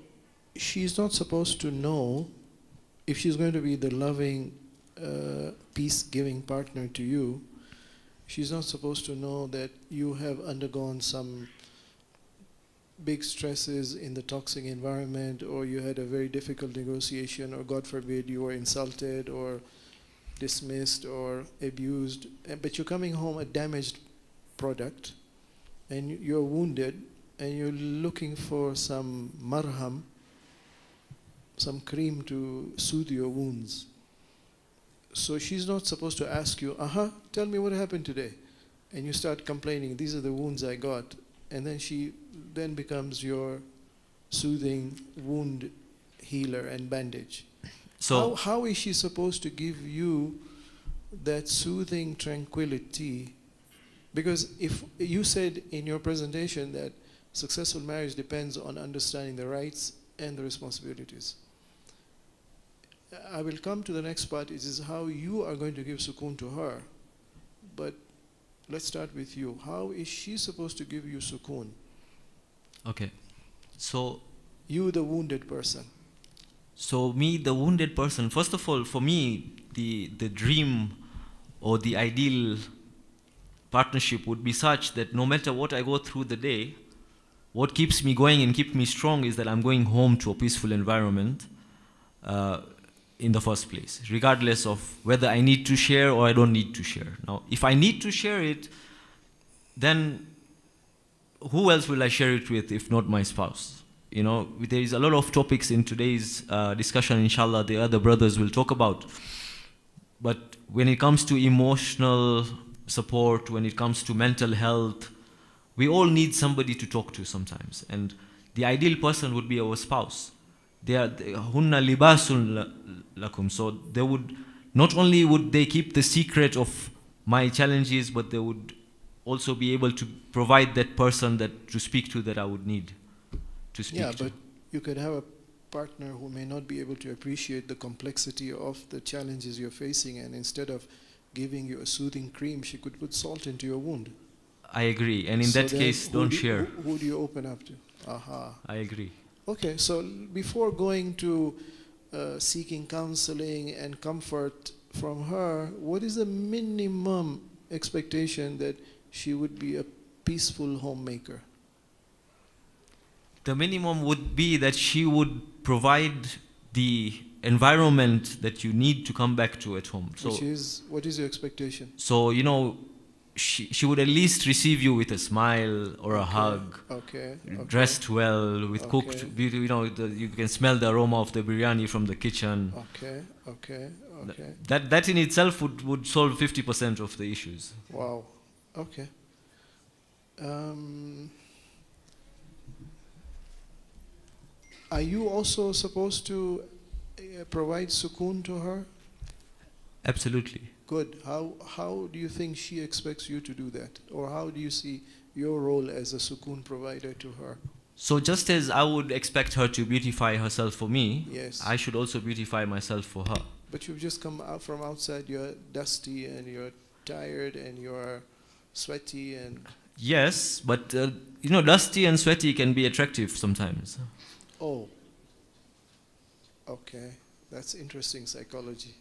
she's not supposed to know, if she's going to be the loving, peace-giving partner to you, she's not supposed to know that you have undergone some big stresses in the toxic environment, or you had a very difficult negotiation, or God forbid you were insulted or dismissed or abused, but you're coming home a damaged product and you're wounded and you're looking for some marham, some cream to soothe your wounds. So she's not supposed to ask you, tell me what happened today. And you start complaining, these are the wounds I got. And then she then becomes your soothing wound healer and bandage. So how is she supposed to give you that soothing tranquility? Because if you said in your presentation that successful marriage depends on understanding the rights and the responsibilities. I will come to the next part. It is how you are going to give sukoon to her. But let's start with you. How is she supposed to give you sukoon? Okay. So you, the wounded person. So me, the wounded person, first of all, for me, the dream or the ideal partnership would be such that no matter what I go through the day, what keeps me going and keeps me strong is that I'm going home to a peaceful environment. in the first place, regardless of whether I need to share or I don't need to share. Now, if I need to share it, then who else will I share it with if not my spouse? You know, there is a lot of topics in today's discussion, inshallah, the other brothers will talk about. But when it comes to emotional support, when it comes to mental health, we all need somebody to talk to sometimes. And the ideal person would be our spouse. They are hunna libasun lakum. So they would, not only would they keep the secret of my challenges, but they would also be able to provide that person that to speak to that I would need to speak to. Yeah, but you could have a partner who may not be able to appreciate the complexity of the challenges you're facing, and instead of giving you a soothing cream, she could put salt into your wound. I agree. And in So that then case, don't share. Who do you open up to? Aha. I agree. Okay, so before going to seeking counseling and comfort from her, what is the minimum expectation that she would be a peaceful homemaker? The minimum would be that she would provide the environment that you need to come back to at home. So, Which is, what is your expectation? so you know, she would at least receive you with a smile or a hug, Okay. dressed well, with cooked, Okay. you know, you can smell the aroma of the biryani from the kitchen. Okay. That in itself would solve 50% of the issues. Wow. Okay. Are you also supposed to provide sukoon to her? Absolutely. Good. How do you think she expects you to do that? Or how do you see your role as a sukoon provider to her? So just as I would expect her to beautify herself for me, Yes. I should also beautify myself for her. But you've just come out from outside, you're dusty and you're tired and you're sweaty and... Yes, but you know, dusty and sweaty can be attractive sometimes. Oh. Okay. That's interesting psychology.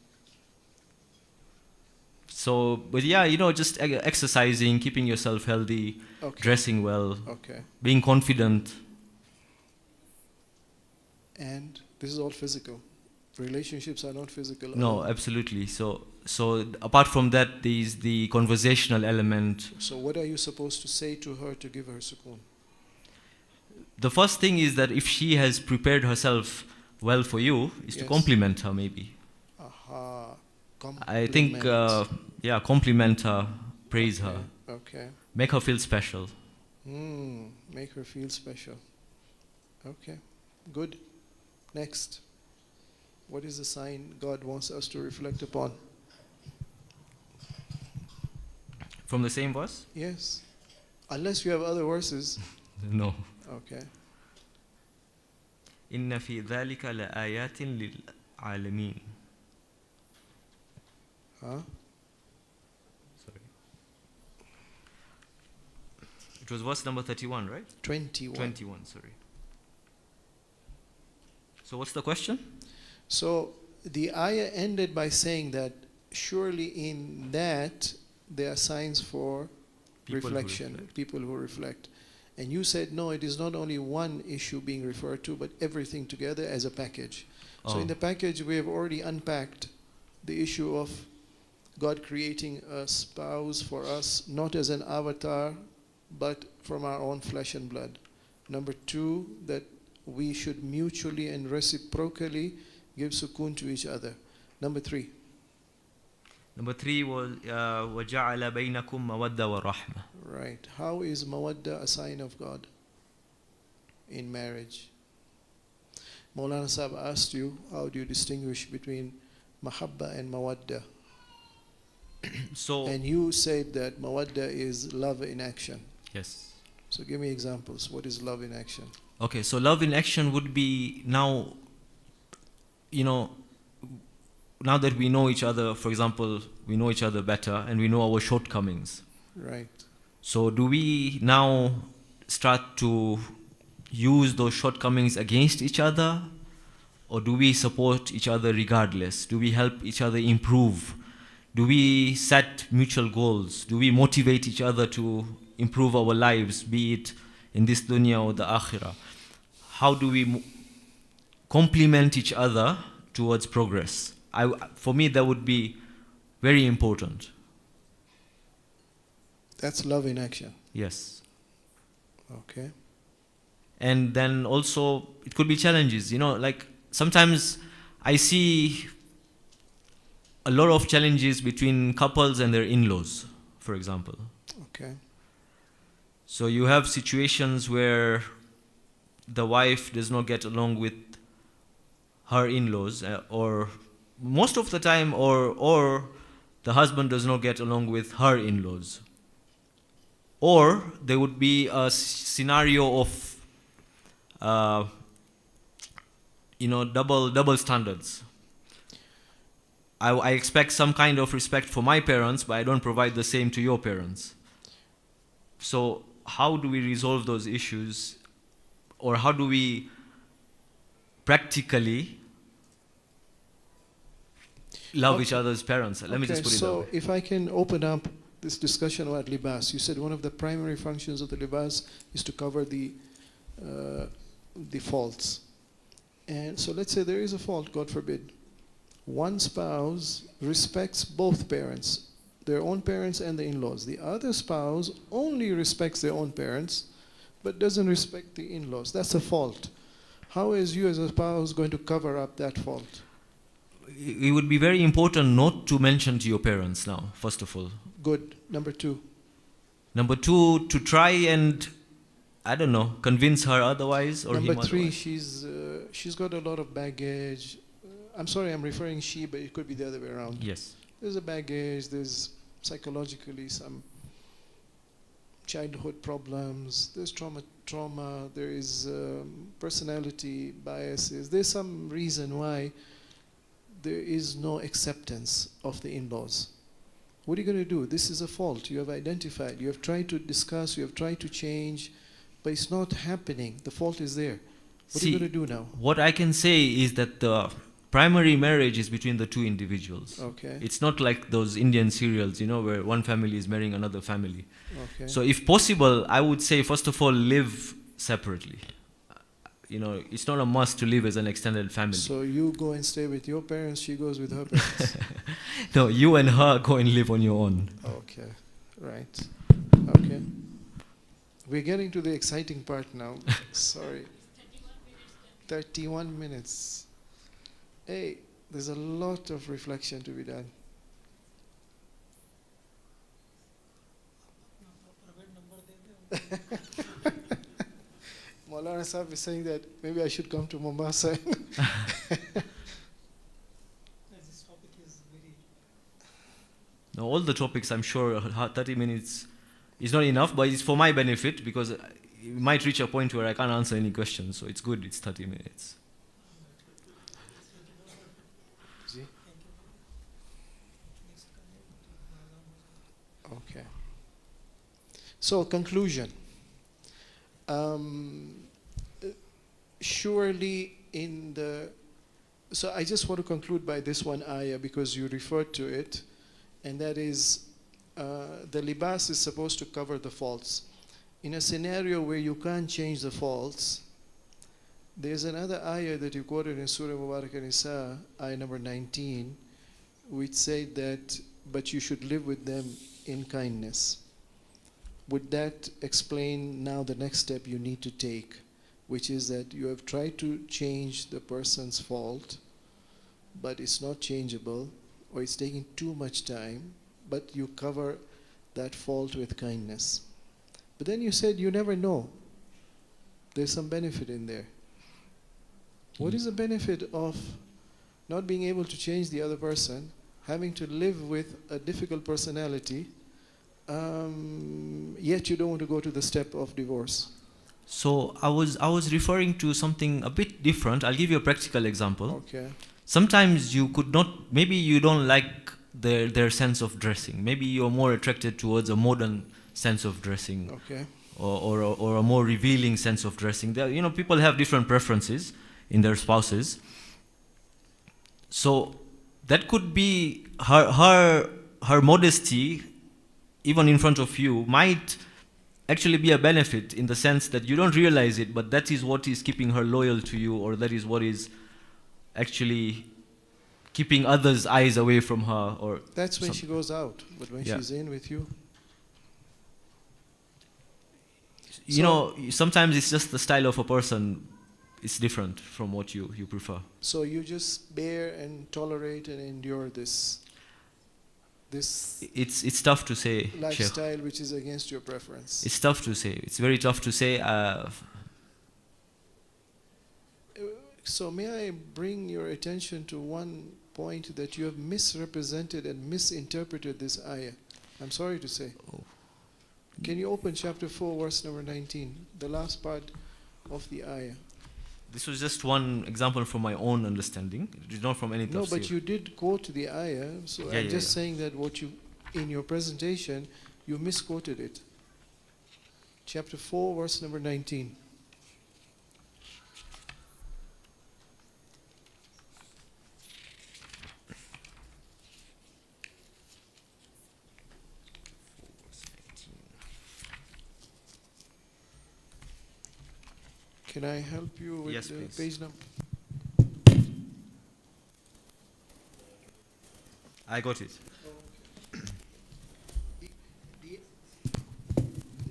So, but yeah, you know, just exercising, keeping yourself healthy, Okay. dressing well, Okay. being confident. And this is all physical. Relationships are not physical. No, alone. absolutely. So apart from that, there is the conversational element. So what are you supposed to say to her to give her sukoon? The first thing is that if she has prepared herself well for you, is to Yes. compliment her maybe. Aha. I think, compliment her, praise her, Okay. make her feel special. Make her feel special. Okay. Good. Next. What is the sign God wants us to reflect upon? From the same verse? Yes. Unless you have other verses. No. Okay. إن في ذلك لآيات للعالمين. Huh? Sorry. It was verse number 31, right? 21. 21, sorry. So what's the question? So the ayah ended by saying that surely in that there are signs for People who reflection, reflect. people who reflect. And you said, no, it is not only one issue being referred to, but everything together as a package. So in the package, we have already unpacked the issue of God creating a spouse for us, not as an avatar, but from our own flesh and blood. Number two, that we should mutually and reciprocally give sukoon to each other. Number three. Number 3 was وَجَعَلَ بَيْنَكُمْ مَوَدَّةً وَرَحْمَةً. Right. How is mawadda a sign of God in marriage? Maulana Sahib asked you, how do you distinguish between mahabba and mawadda? So, And you said that mawadda is love in action. yes. So give me examples. What is love in action? Okay, so love in action would be now, you know, now that we know each other, for example, we know each other better and we know our shortcomings. Right. So do we now start to use those shortcomings against each other, or do we support each other regardless? Do we help each other improve? Do we set mutual goals? Do we motivate each other to improve our lives, be it in this dunya or the akhirah? How do we complement each other towards progress. For me, that would be very important. That's love in action. Yes. Okay. And then also, it could be challenges. Like sometimes I see a lot of challenges between couples and their in-laws, for example. Okay. So you have situations where the wife does not get along with her in-laws, or most of the time, or the husband does not get along with her in-laws. Or there would be a scenario of, double standards. I expect some kind of respect for my parents, but I don't provide the same to your parents. So how do we resolve those issues? Or how do we practically love each other's parents? Let me just put it that way. So if I can open up this discussion about libas, you said one of the primary functions of the libas is to cover the faults. And so let's say there is a fault, God forbid. One spouse respects both parents, their own parents and the in-laws. The other spouse only respects their own parents, but doesn't respect the in-laws. That's a fault. How is you as a spouse going to cover up that fault? It would be very important not to mention to your parents now, first of all. Good. Number two. Number two, to try and, convince her otherwise, or Number him three, otherwise. she's got a lot of baggage. I'm sorry, I'm referring she, but it could be the other way around. Yes. There's a baggage, there's psychologically some childhood problems, there's trauma, there is personality biases. There's some reason why there is no acceptance of the in-laws. What are you going to do? This is a fault. You have identified. You have tried to discuss. You have tried to change, but it's not happening. The fault is there. What are you going to do now? What I can say is that the primary marriage is between the two individuals. Okay. It's not like those Indian serials, where one family is marrying another family. Okay. So if possible, I would say, first of all, live separately. It's not a must to live as an extended family. So you go and stay with your parents, she goes with her parents. No, you and her go and live on your own. Okay, right. Okay. We're getting to the exciting part now. Sorry. 31 minutes. Hey, there's a lot of reflection to be done. Maulana Sahib is saying that maybe I should come to Mombasa. Now, all the topics, I'm sure 30 minutes is not enough, but it's for my benefit, because it might reach a point where I can't answer any questions, so it's good, it's 30 minutes. Okay. So, conclusion. Surely so I just want to conclude by this one ayah, because you referred to it, and that is the libas is supposed to cover the faults. In a scenario where you can't change the faults, there's another ayah that you quoted in Surah Mubarak Nisa, ayah number 19, which said that, but you should live with them in kindness. Would that explain now the next step you need to take, which is that you have tried to change the person's fault, but it's not changeable, or it's taking too much time, but you cover that fault with kindness. But then you said you never know. There's some benefit in there. What is the benefit of not being able to change the other person, having to live with a difficult personality, yet you don't want to go to the step of divorce? So I was referring to something a bit different. I'll give you a practical example. Okay. Sometimes you could not, maybe you don't like their sense of dressing. Maybe you're more attracted towards a modern sense of dressing. Okay. Or a more revealing sense of dressing. People have different preferences in their spouses. So that could be her modesty, even in front of you, might actually be a benefit, in the sense that you don't realize it, but that is what is keeping her loyal to you, or that is what is actually keeping others' eyes away from her, or That's when some- she goes out. But when Yeah. she's in with you, you know, sometimes it's just the style of a person. It's different from what you prefer. so you just bear and tolerate and endure this It's tough to say, Sheikh. lifestyle which is against your preference. It's tough to say. It's very tough to say. So may I bring your attention to one point that you have misrepresented and misinterpreted this ayah? I'm sorry to say. Can you open chapter 4, verse number 19, the last part of the ayah? This was just one example from my own understanding. It is not from any No, tafsir. but you did quote the ayah, so Yeah, I'm yeah, just yeah. saying that what you, in your presentation, you misquoted it. Chapter 4, verse number 19. Can I help you with Yes, the please. page number? I got it.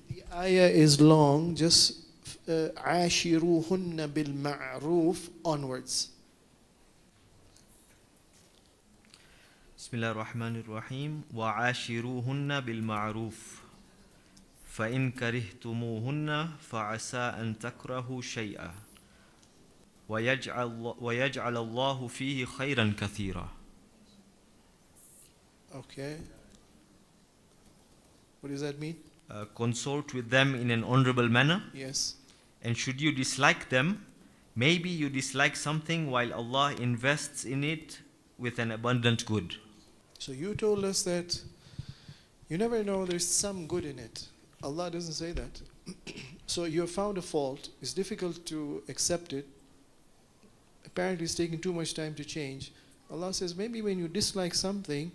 The ayah is long, just عاشروهن بالمعروف onwards. بسم الله الرحمن الرحيم وعاشروهن بالمعروف فإن كرهتموهن فعسى أن تكرهوا شيئا ويجعل الله فيه خيرا كثيرا. Okay. What does that mean? Consort with them in an honorable manner, Yes. and should you dislike them, maybe you dislike something while Allah invests in it with an abundant good. So you told us that you never know, there's some good in it. Allah doesn't say that. So you have found a fault. It's difficult to accept it. Apparently it's taking too much time to change. Allah says maybe when you dislike something,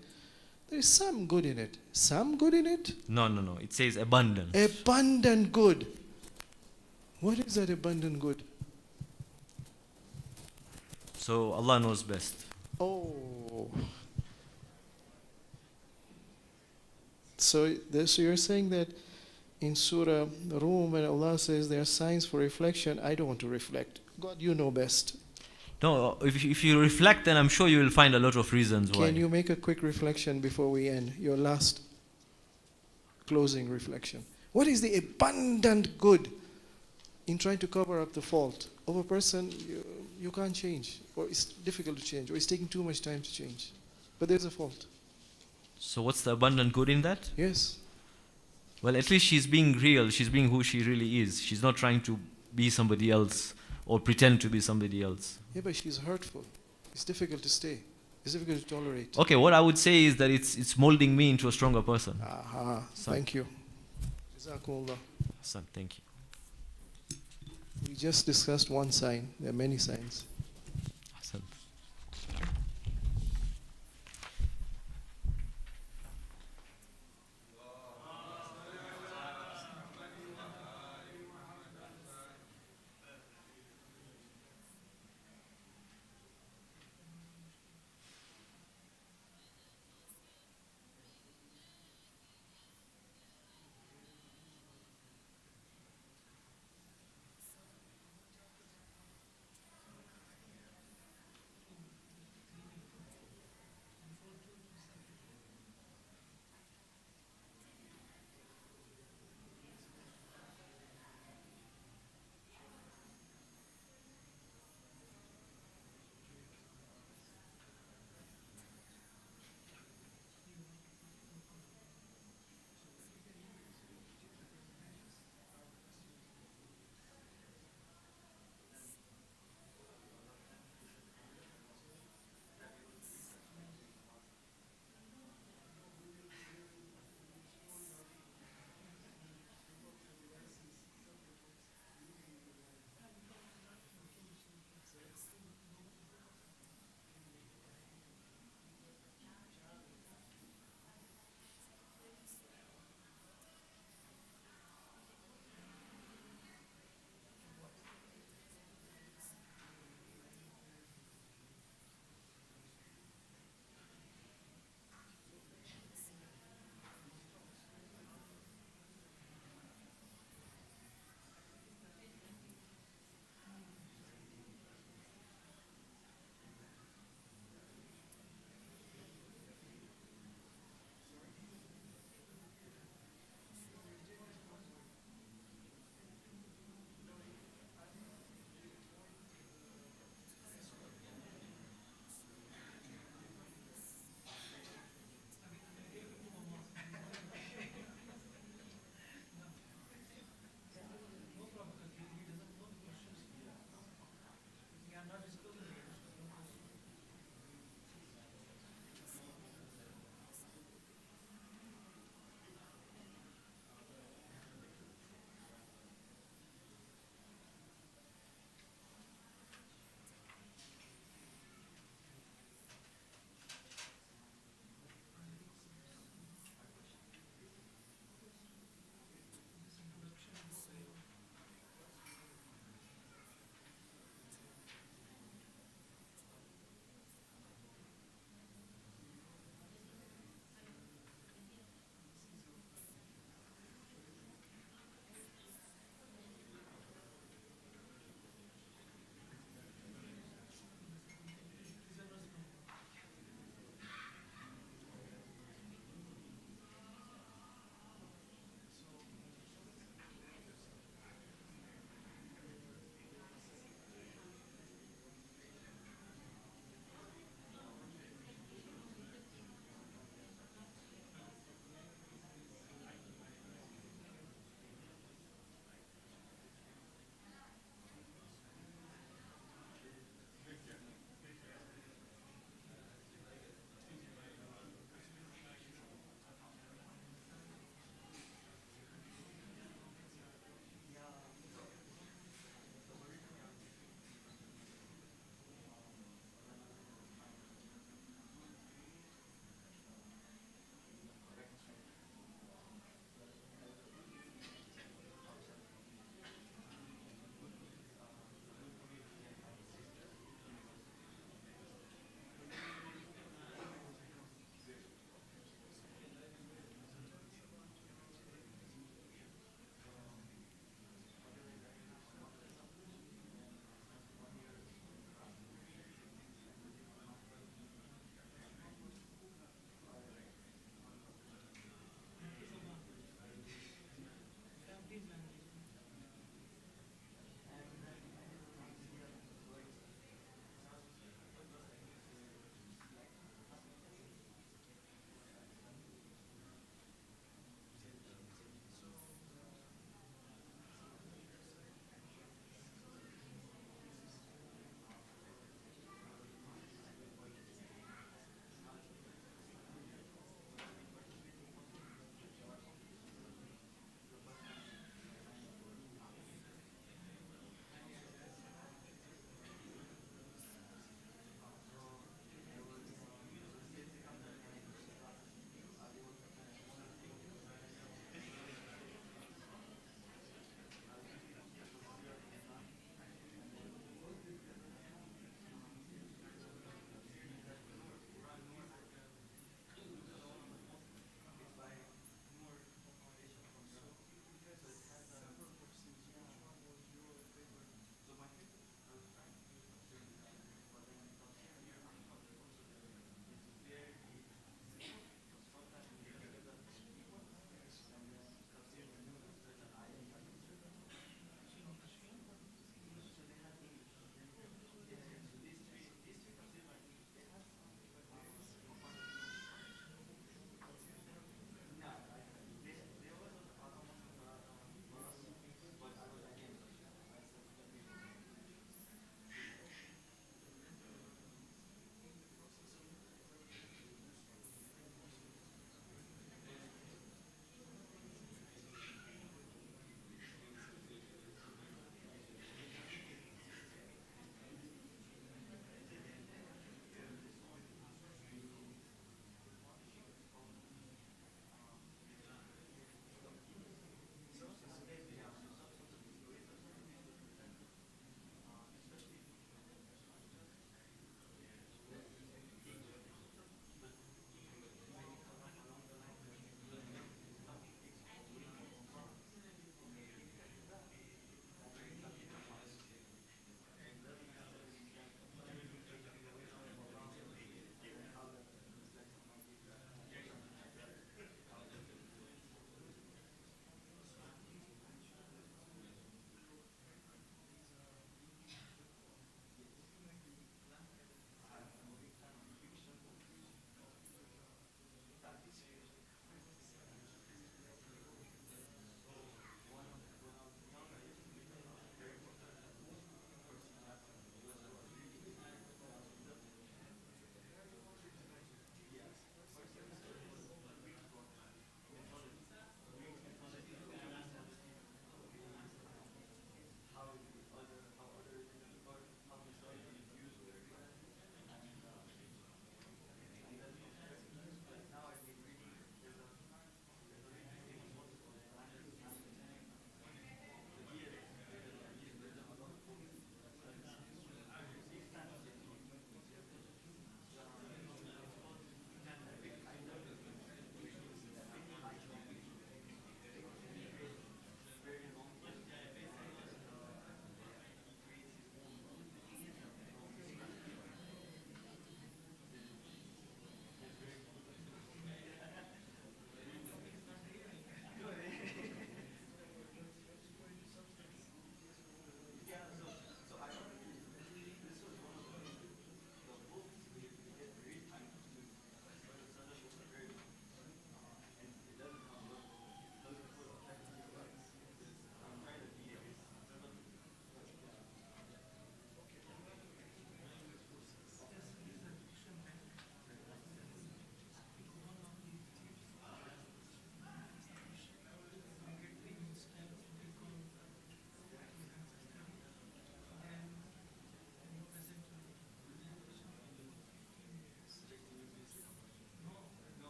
there's some good in it. Some good in it? No. It says abundant. Abundant good. What is that abundant good? So Allah knows best. Oh. So you're saying that in Surah Rum, when Allah says there are signs for reflection, I don't want to reflect. God, you know best. No, if you reflect, then I'm sure you will find a lot of reasons why. Can you make a quick reflection before we end? Your last closing reflection. What is the abundant good in trying to cover up the fault of a person you can't change, or it's difficult to change, or it's taking too much time to change? But there's a fault. So what's the abundant good in that? Yes. Well, at least she's being real. She's being who she really is. She's not trying to be somebody else or pretend to be somebody else. Yeah, but she's hurtful. It's difficult to stay. It's difficult to tolerate. Okay, what I would say is that it's molding me into a stronger person. Aha, So- thank you. Jazakumullah. Son, thank you. We just discussed one sign. There are many signs. Son.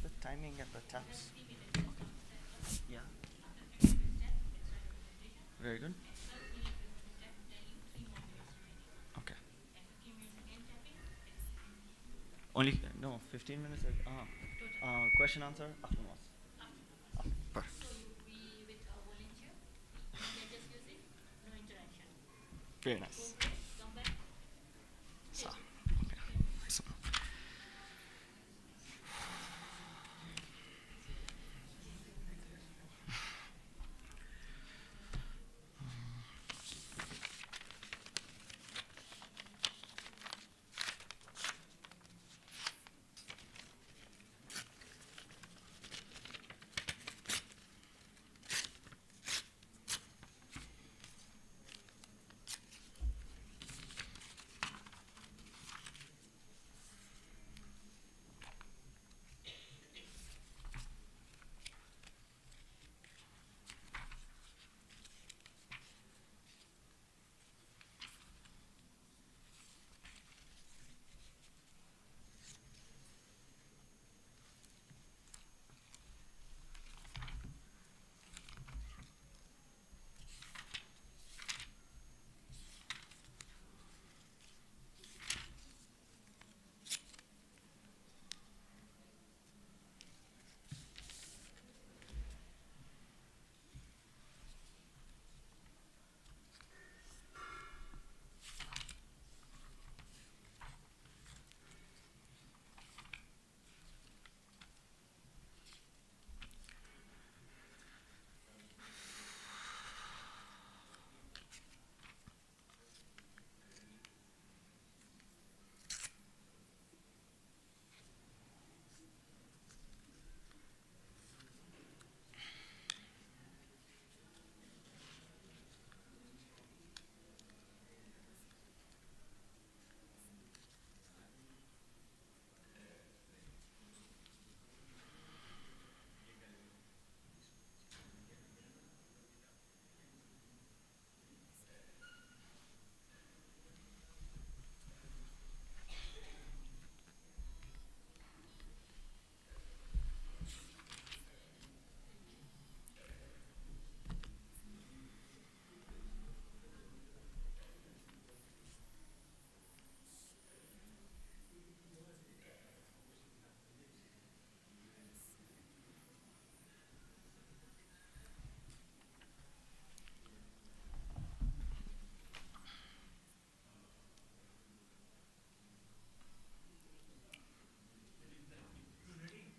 the timing and the taps? Yeah. Very good. Okay. Only no 15 minutes. Question answer afterwards. Perfect. Very nice. So, okay. So,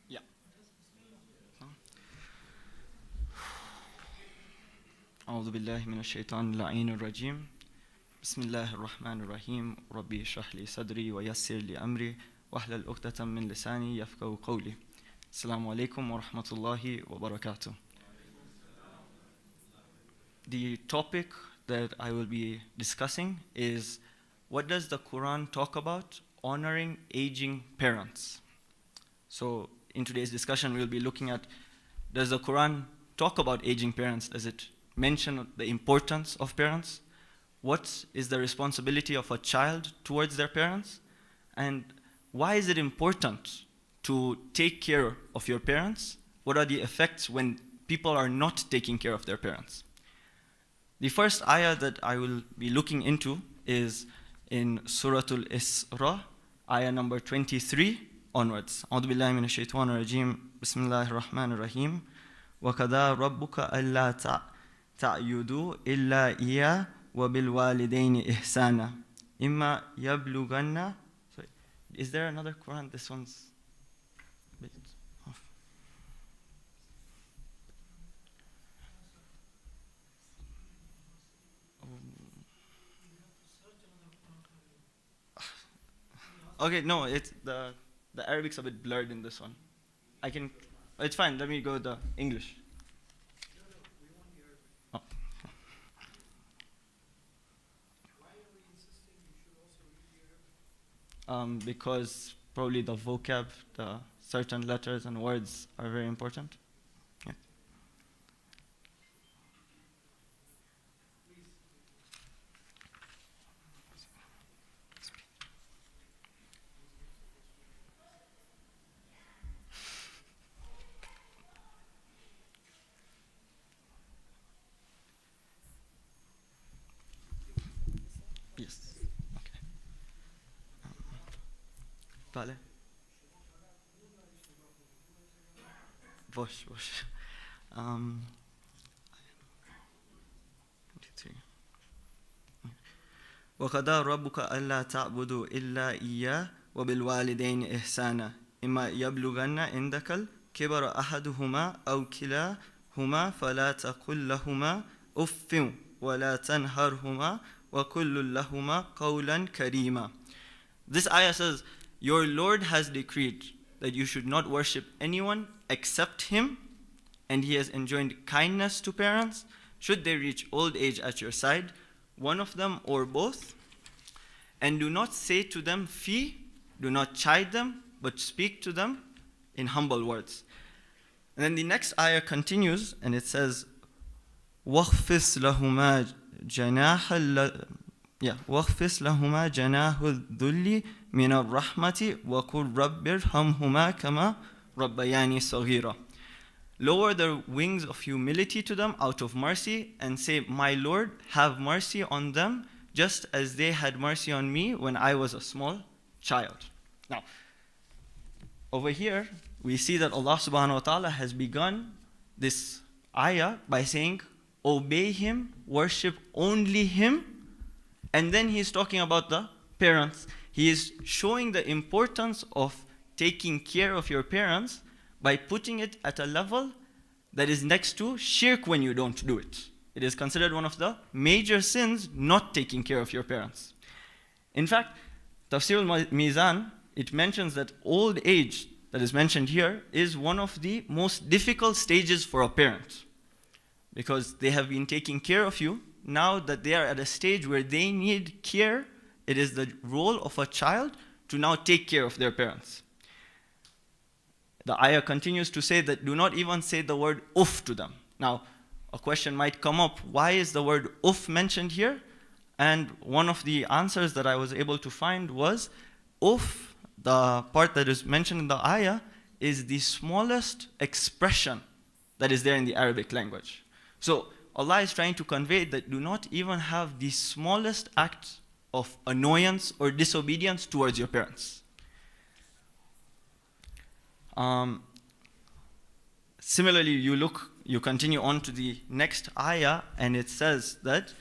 yeah. أعوذ بالله من الشيطان اللعين الرجيم. بسم الله الرحمن الرحيم. ربي اشرح لي صدري ويسر لي أمري واحلل عقدة من لساني يفقهوا قولي. السلام عليكم ورحمة الله وبركاته. The topic that I will be discussing is, what does the Quran talk about honoring aging parents? So in today's discussion, we'll be looking at, does the Quran talk about aging parents? Does it mention the importance of parents? What is the responsibility of a child towards their parents? And why is it important to take care of your parents? What are the effects when people are not taking care of their parents? The first ayah that I will be looking into is in Suratul Isra, ayah number 23 onwards. أعوذ بالله من الشيطان الرجيم. بسم الله الرحمن الرحيم. وَقَضَى رَبُّكَ أَلَّا تَعْبُدُوا إِلَّا إِيَّاهُ وَبِالْوَالِدَيْنِ إِحْسَانًا إِمَّا يَبْلُغَنَّ. Sorry, is there another Quran? This one's a bit off. Okay, no, it's the Arabic's a bit blurred in this one. I can, it's fine. Let me go with the English. Oh. Because probably the vocab, the certain letters and words are very important. Yeah. Vale. Bosh. Um, 23. وقضى ربك ألا تعبدوا إلا إياه وبالوالدين إحسانا إما يبلغن عندك الكبر أحدهما أو كلاهما فلا تقل لهما أف ولا تنهرهما وقل لهما قولا كريما. This ayah says, your Lord has decreed that you should not worship anyone except Him, and He has enjoined kindness to parents, should they reach old age at your side, one of them or both, and do not say to them fie, do not chide them, but speak to them in humble words. And then the next ayah continues, and it says, وَخْفِصْ لَهُمَا جَنَاحَ وَخْفِصْ لَهُمَا جَنَاحُ الذُّلِّ مِنَ الرَّحْمَةِ وَقُلْ رَبِّ ارْحَمْهُمَا كَمَا رَبَّيَانِي صَغِيرًا. Lower the wings of humility to them out of mercy and say, my Lord, have mercy on them just as they had mercy on me when I was a small child. Now, over here, we see that Allah subhanahu wa ta'ala has begun this ayah by saying, obey Him, worship only Him, and then He's talking about the parents. He is showing the importance of taking care of your parents by putting it at a level that is next to shirk when you don't do it. It is considered one of the major sins not taking care of your parents. In fact, Tafsir al-Mizan, it mentions that old age that is mentioned here is one of the most difficult stages for a parent, because they have been taking care of you. Now that they are at a stage where they need care, it is the role of a child to now take care of their parents. The ayah continues to say that do not even say the word uff to them. Now, a question might come up, why is the word uff mentioned here? And one of the answers that I was able to find was, uff, the part that is mentioned in the ayah, is the smallest expression that is there in the Arabic language. So Allah is trying to convey that do not even have the smallest act of annoyance or disobedience towards your parents. Similarly, you continue on to the next ayah, and it says that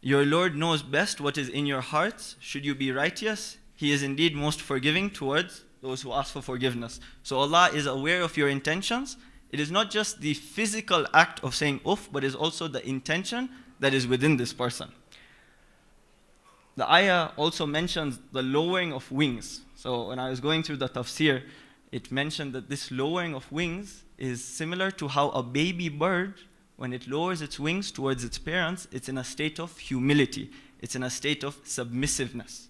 your Lord knows best what is in your hearts. Should you be righteous, He is indeed most forgiving towards those who ask for forgiveness. So Allah is aware of your intentions. It is not just the physical act of saying uff, but is also the intention that is within this person. The ayah also mentions the lowering of wings. So when I was going through the tafsir, it mentioned that this lowering of wings is similar to how a baby bird, when it lowers its wings towards its parents, it's in a state of humility. It's in a state of submissiveness.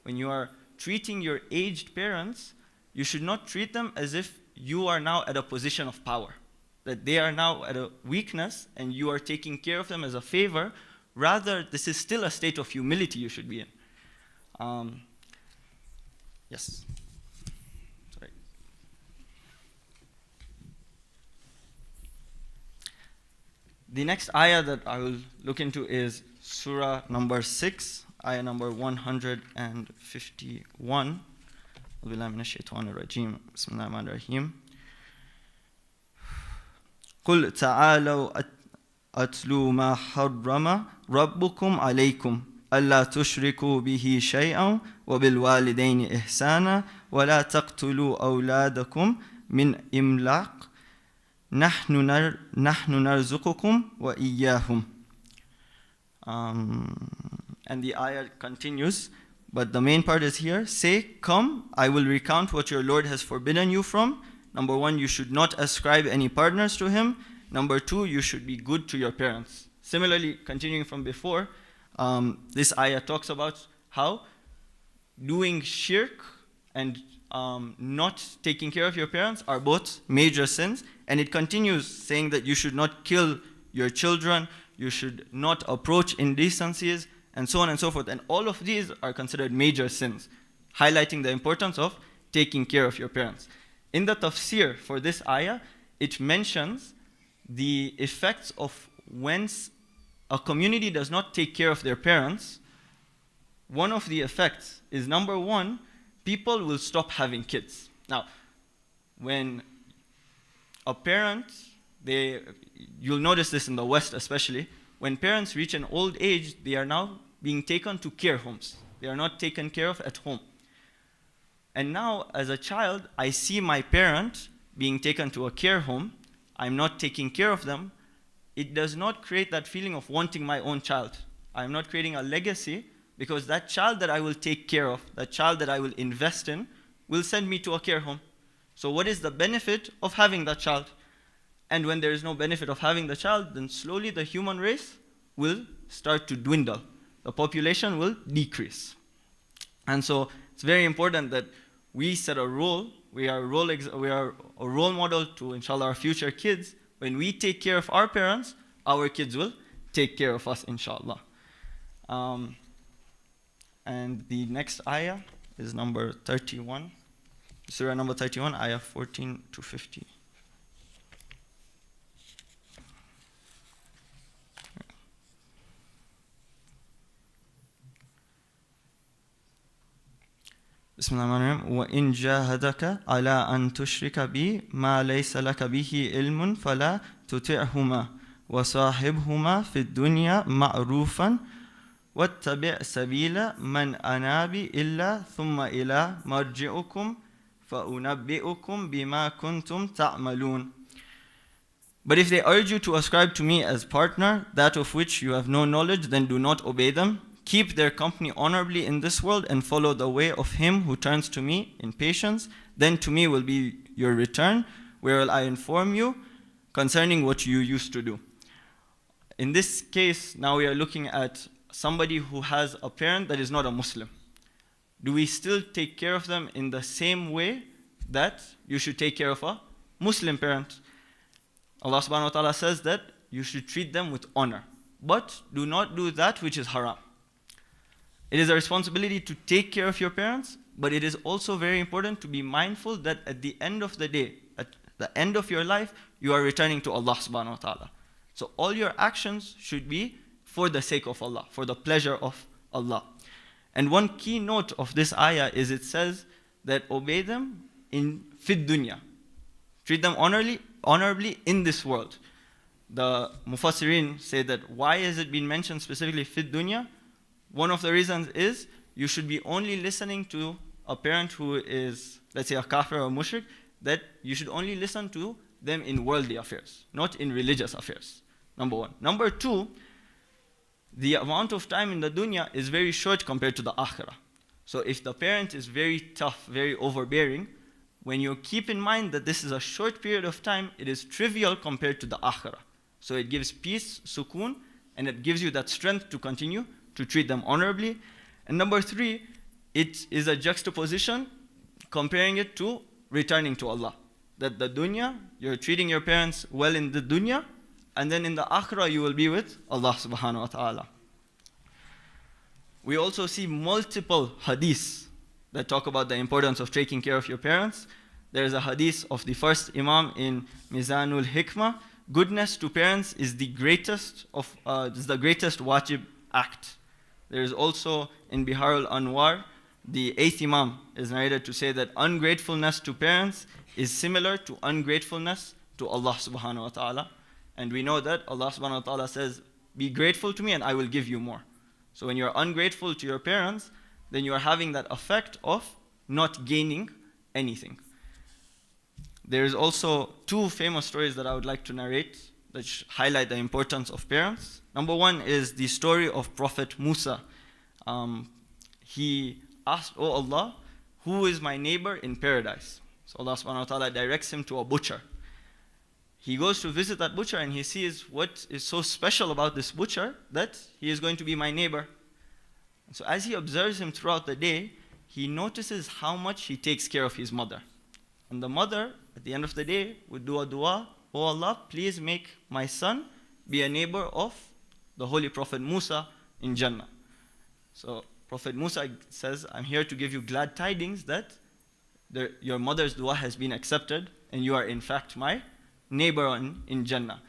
When you are treating your aged parents, you should not treat them as if you are now at a position of power, that they are now at a weakness and you are taking care of them as a favor. Rather, this is still a state of humility you should be in. Yes. Sorry. The next ayah that I will look into is Surah number 6, ayah number 151. أعوذ بالله من الشيطان الرجيم بسم الله الرحمن الرحيم قل تعالوا أتلوا ما حرم ربكم عليكم ألا تشركوا به شيئا وبالوالدين إحسانا ولا تقتلوا أولادكم من إملاق نحن نرزقكم وإياهم. And the ayah continues, but the main part is here. Say, come, I will recount what your Lord has forbidden you from. Number 1, you should not ascribe any partners to Him. Number 2, you should be good to your parents. Similarly, continuing from before, this ayah talks about how doing shirk and not taking care of your parents are both major sins. And it continues saying that you should not kill your children, you should not approach indecencies, and so on and so forth. And all of these are considered major sins, highlighting the importance of taking care of your parents. In the tafsir for this ayah, it mentions the effects of when a community does not take care of their parents. One of the effects is, number 1, people will stop having kids. Now, when a parent, you'll notice this in the West especially, when parents reach an old age, they are now being taken to care homes. They are not taken care of at home. And now, as a child, I see my parent being taken to a care home. I'm not taking care of them. It does not create that feeling of wanting my own child. I'm not creating a legacy, because that child that I will take care of, that child that I will invest in, will send me to a care home. So what is the benefit of having that child? And when there is no benefit of having the child, then slowly the human race will start to dwindle. The population will decrease. And so it's very important that we set a role. We are a role model to, inshallah, our future kids. When we take care of our parents, our kids will take care of us, inshallah. And the next ayah is number 31. Surah number 31, ayah 14 to 50. Bismillahirrahmanirrahim. وَإِنْ جَاهَدَكَ عَلَىٰ أَن تُشْرِكَ بِي مَا لَيْسَ لَكَ بِهِ عِلْمٌ فَلَا تُطِعْهُمَا وَصَاحِبْهُمَا فِي الدُّنْيَا مَعْرُوفًا وَاتَّبِعْ سَبِيلَ مَنْ أَنَابَ إِلَّا ثُمَّ إِلَىٰ مَرْجِعُكُمْ فَأُنَبِّئُكُمْ بِمَا كُنْتُمْ تَعْمَلُونَ. But if they urge you to ascribe to me as partner that of which you have no knowledge, then do not obey them. Keep their company honorably in this world and follow the way of him who turns to me in patience. Then to me will be your return, where will I inform you concerning what you used to do. In this case, now we are looking at somebody who has a parent that is not a Muslim. Do we still take care of them in the same way that you should take care of a Muslim parent? Allah subhanahu wa ta'ala says that you should treat them with honor, but do not do that which is haram. It is a responsibility to take care of your parents, but it is also very important to be mindful that at the end of the day, at the end of your life, you are returning to Allah subhanahu wa ta'ala. So all your actions should be for the sake of Allah, for the pleasure of Allah. And one key note of this ayah is it says that obey them in fid dunya. Treat them honorably in this world. The Mufassirin say that why has it been mentioned specifically fid dunya? One of the reasons is you should be only listening to a parent who is, let's say, a kafir or a mushrik, that you should only listen to them in worldly affairs, not in religious affairs, number one. Number two, the amount of time in the dunya is very short compared to the akhirah. So if the parent is very tough, very overbearing, when you keep in mind that this is a short period of time, it is trivial compared to the akhirah. So it gives peace, sukoon, and it gives you that strength to continue to treat them honorably. And number three, it is a juxtaposition comparing it to returning to Allah. That the dunya, you're treating your parents well in the dunya, and then in the akhirah you will be with Allah subhanahu wa ta'ala. We also see multiple hadiths that talk about the importance of taking care of your parents. There is a hadith of the first Imam in Mizanul Hikmah. Goodness to parents is the greatest wajib act. There is also in Biharul Anwar, the 8th Imam is narrated to say that ungratefulness to parents is similar to ungratefulness to Allah subhanahu wa ta'ala. And we know that Allah subhanahu wa ta'ala says, be grateful to me and I will give you more. So when you're ungrateful to your parents, then you are having that effect of not gaining anything. There is also two famous stories that I would like to narrate that highlight the importance of parents. Number one is the story of Prophet Musa. He asked, "Oh Allah, who is my neighbor in paradise?" So Allah subhanahu wa ta'ala directs him to a butcher. He goes to visit that butcher and he sees what is so special about this butcher that he is going to be my neighbor. And so as he observes him throughout the day, he notices how much he takes care of his mother. And the mother, at the end of the day, would do a dua, "Oh Allah, please make my son be a neighbor of the Holy Prophet Musa in Jannah." So Prophet Musa says, "I'm here to give you glad tidings that your mother's dua has been accepted and you are in fact my neighbor in Jannah."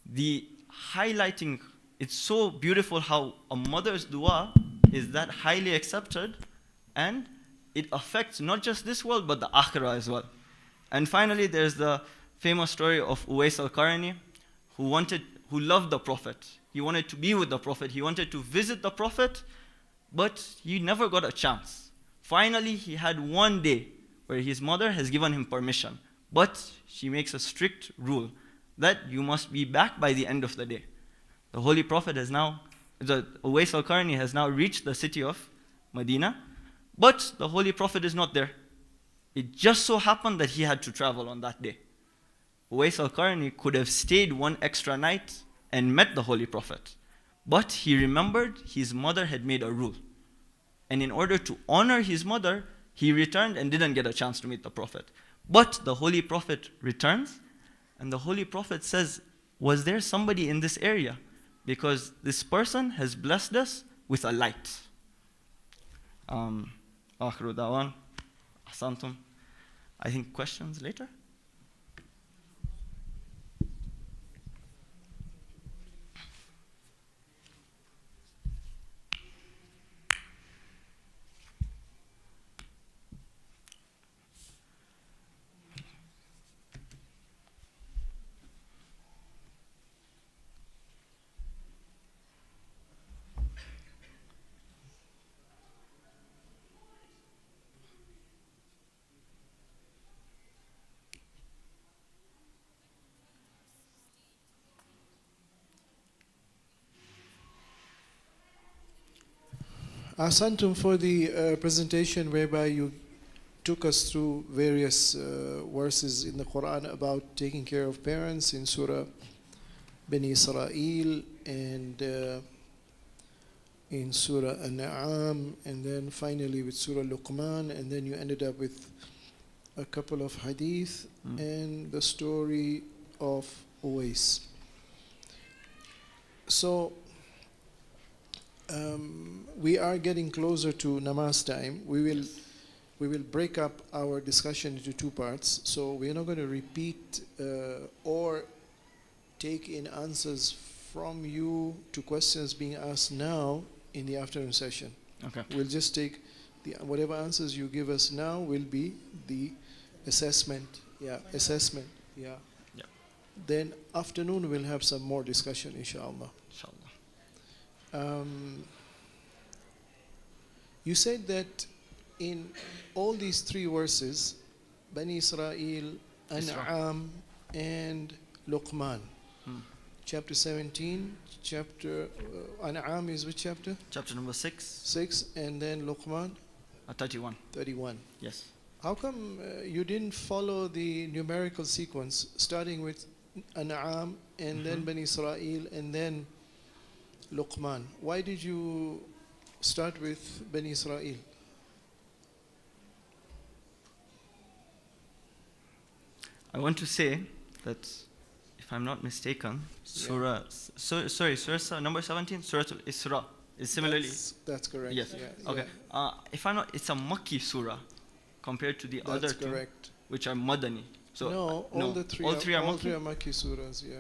The highlighting, it's so beautiful how a mother's dua is that highly accepted, and it affects not just this world, but the akhirah as well. And finally, there's the famous story of Uwais al-Qarni, who loved the Prophet. He wanted to be with the Prophet. He wanted to visit the Prophet, but he never got a chance. Finally, he had one day where his mother has given him permission, but she makes a strict rule that you must be back by the end of the day. The Holy Prophet Uwais al-Qarni has now reached the city of Medina, but the Holy Prophet is not there. It just so happened that he had to travel on that day. Uwais al-Qarni could have stayed one extra night and met the Holy Prophet, but he remembered his mother had made a rule. And in order to honor his mother, he returned and didn't get a chance to meet the Prophet. But the Holy Prophet returns, and the Holy Prophet says, was there somebody in this area? Because this person has blessed us with a light. Akhiru da'wan, ahsantum. I think questions later? Ahsantum for the presentation whereby you took us through various verses in the Quran about taking care of parents in Surah Bani Israel and in Surah An-Na'am, and then finally with Surah Luqman, and then you ended up with a couple of hadith and the story of Uwais. So we are getting closer to namaz time. We will break up our discussion into two parts. So we are not going to repeat or take in answers from you to questions being asked now in the afternoon session. Okay. We'll just take whatever answers you give us now will be the assessment. Yeah, assessment. Yeah. Yeah. Then afternoon we'll have some more discussion, inshallah. Inshallah. You said that in all these three verses, Bani Israel, An'am, and Luqman, chapter 17, chapter An'am is which chapter? Chapter number 6. 6, and then Luqman? 31. 31. Yes. How come you didn't follow the numerical sequence, starting with An'am, and then Bani Israel, and then Luqman? Why did you start with Bani Israel? I want to say that, if I'm not mistaken, Surah number 17, Surah Al-Isra, is similarly. That's correct. Yes. Yeah, Okay. yeah. If I'm not, it's a Makki surah compared to the That's other two, correct. which are Madani. So No, all the three all three are all Makki? three are Makki surahs, yeah.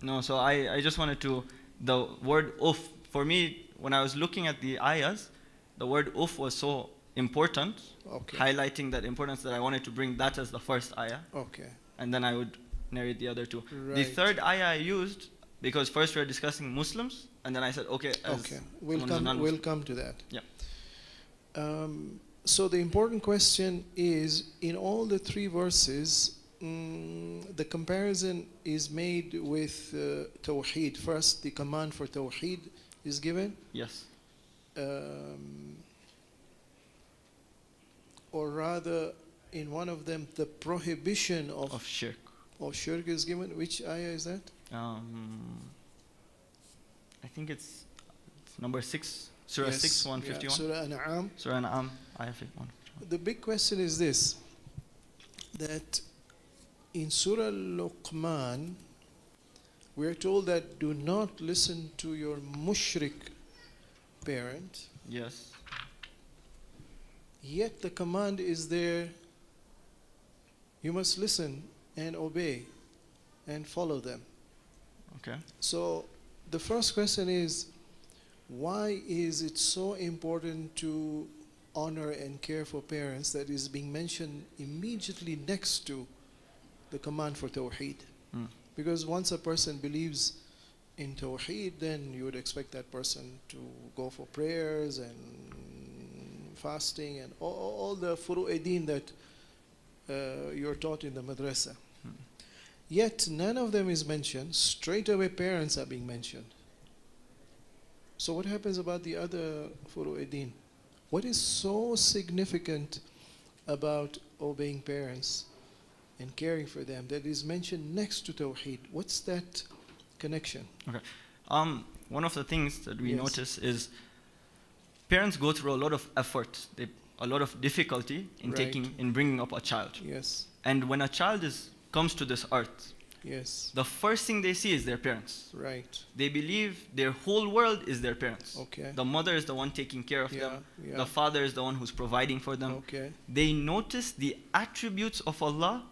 No, so I just wanted to, the word uf, for me, when I was looking at the ayahs, the word uf was so important, Okay. highlighting that importance, that I wanted to bring that as the first ayah, Okay. and then I would narrate the other two. The Right. third ayah I used, because first we were discussing Muslims, and then I said, okay, as Okay. We'll someone who's a come non-Muslim. to that. Yeah. So the important question is, in all the three verses, the comparison is made with Tawheed. First, the command for Tawheed is given, Yes. or rather, in one of them, the prohibition Of shirk. of shirk is given. Which ayah is that? I think it's number 6, Surah Yes, 6, yeah, 151. Surah An'am. Surah An'am, ayah 151. The big question is this, that in Surah Luqman, we are told that do not listen to your mushrik parent, Yes. yet the command is there, you must listen and obey and follow them. Okay. So the first question is, why is it so important to honor and care for parents that is being mentioned immediately next to the command for Tawheed? Mm. Because once a person believes in Tawheed, then you would expect that person to go for prayers and fasting and all the furu'ideen that you're taught in the madrasa. Yet none of them is mentioned. Straight away parents are being mentioned. So what happens about the other furu'ideen? What is so significant about obeying parents and caring for them that is mentioned next to Tawheed? What's that connection? Okay. One of the things that we Yes. notice is parents go through a lot of effort, a lot of difficulty in Right. in bringing up a child. Yes, And when a child comes to this earth, yes, the first thing they see is their parents. right. They believe their whole world is their parents. Okay. The mother is the one taking care of Yeah, them. yeah. The father is the one who's providing for them. Okay. They notice the attributes of Allah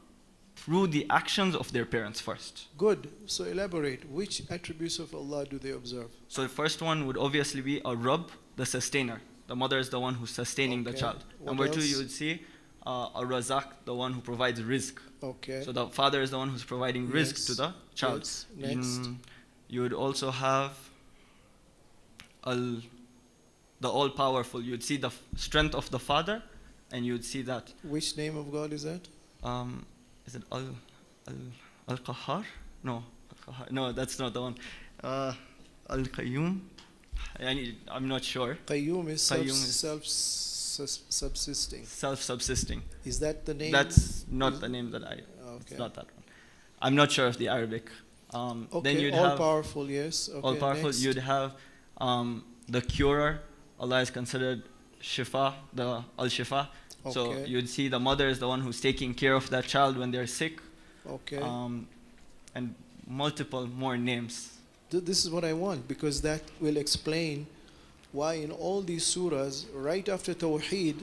through the actions of their parents first. Good. So elaborate. Which attributes of Allah do they observe? So the first one would obviously be a Rabb, the sustainer. The mother is the one who's sustaining the Okay. child. What Number two, else? you would see a Razak, the one who provides rizq. Okay. So the father is the one who's providing rizq Yes. to the child. Yes. Next. You would also have the all-powerful. You'd see the strength of the father, and you'd see that. Which name of God is that? Is it Al-Qahhar? No, Al-Qahhar. No, that's not the one. Al-Qayyum? I'm not sure. Qayyum is Qayyum is- subsisting. Self-subsisting. Is that the name? That's not the name that I. Okay. It's not that one. I'm not sure of the Arabic. Okay. Then you'd all have powerful. Yes. Okay. all powerful. Next. You'd have the curer. Allah is considered Shifa, the Al-Shifa. So Okay. you'd see the mother is the one who's taking care of that child when they're sick. Okay. And multiple more names. This is what I want, because that will explain why in all these surahs, right after Tawheed,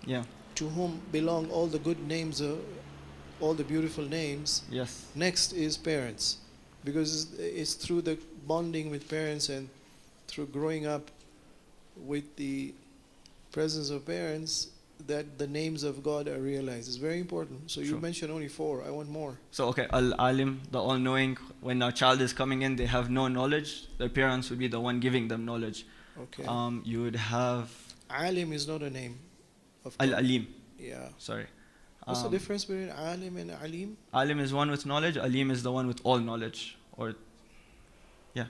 Yeah. to whom belong all the good names, all the beautiful names, Yes. next is parents. Because it's through the bonding with parents and through growing up with the presence of parents that the names of God are realized. It's very important. So you Sure. mentioned only 4. I want more. So okay, Al-Alim, the all-knowing. When a child is coming in, they have no knowledge. Their parents would be the one giving them knowledge. Okay. You would have Alim is not a name of God. Al-Alim. Yeah. Sorry. What's the difference between Alim and Alim? Alim is one with knowledge. Alim is the one with all knowledge, or yeah,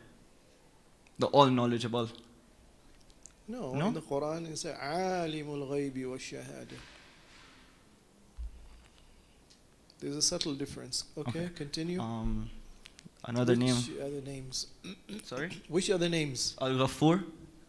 the all knowledgeable. No, No? in the Quran it says Alimul Ghaibi wa Shahada. There's a subtle difference. Okay, Okay. continue. Another name. Which other names? Sorry. Which other names? Al-Ghafur,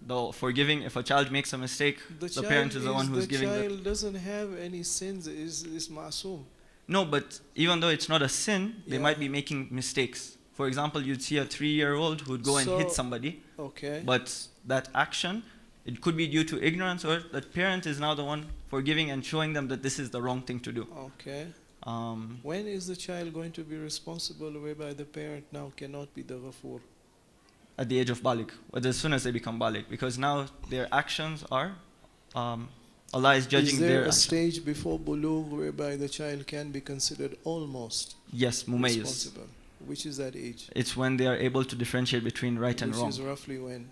the forgiving. If a child makes a mistake, the parent is the one who's giving the the. child doesn't have any sins. Is ma'soom. No, but even though it's not a sin, they Yeah. might be making mistakes. For example, you'd see a 3-year-old who'd go and hit So- somebody, Okay. but that action, it could be due to ignorance, or that parent is now the one forgiving and showing them that this is the wrong thing to do. Okay. When is the child going to be responsible whereby the parent now cannot be the Ghafur? At the age of Balik, or as soon as they become Balik, because now their actions are, Allah is judging Is their there a actions. stage before Bulugh whereby the child can be considered almost Yes, Mumayyiz. responsible? Which is that age? It's when they are able to differentiate between right and Which wrong. is roughly when?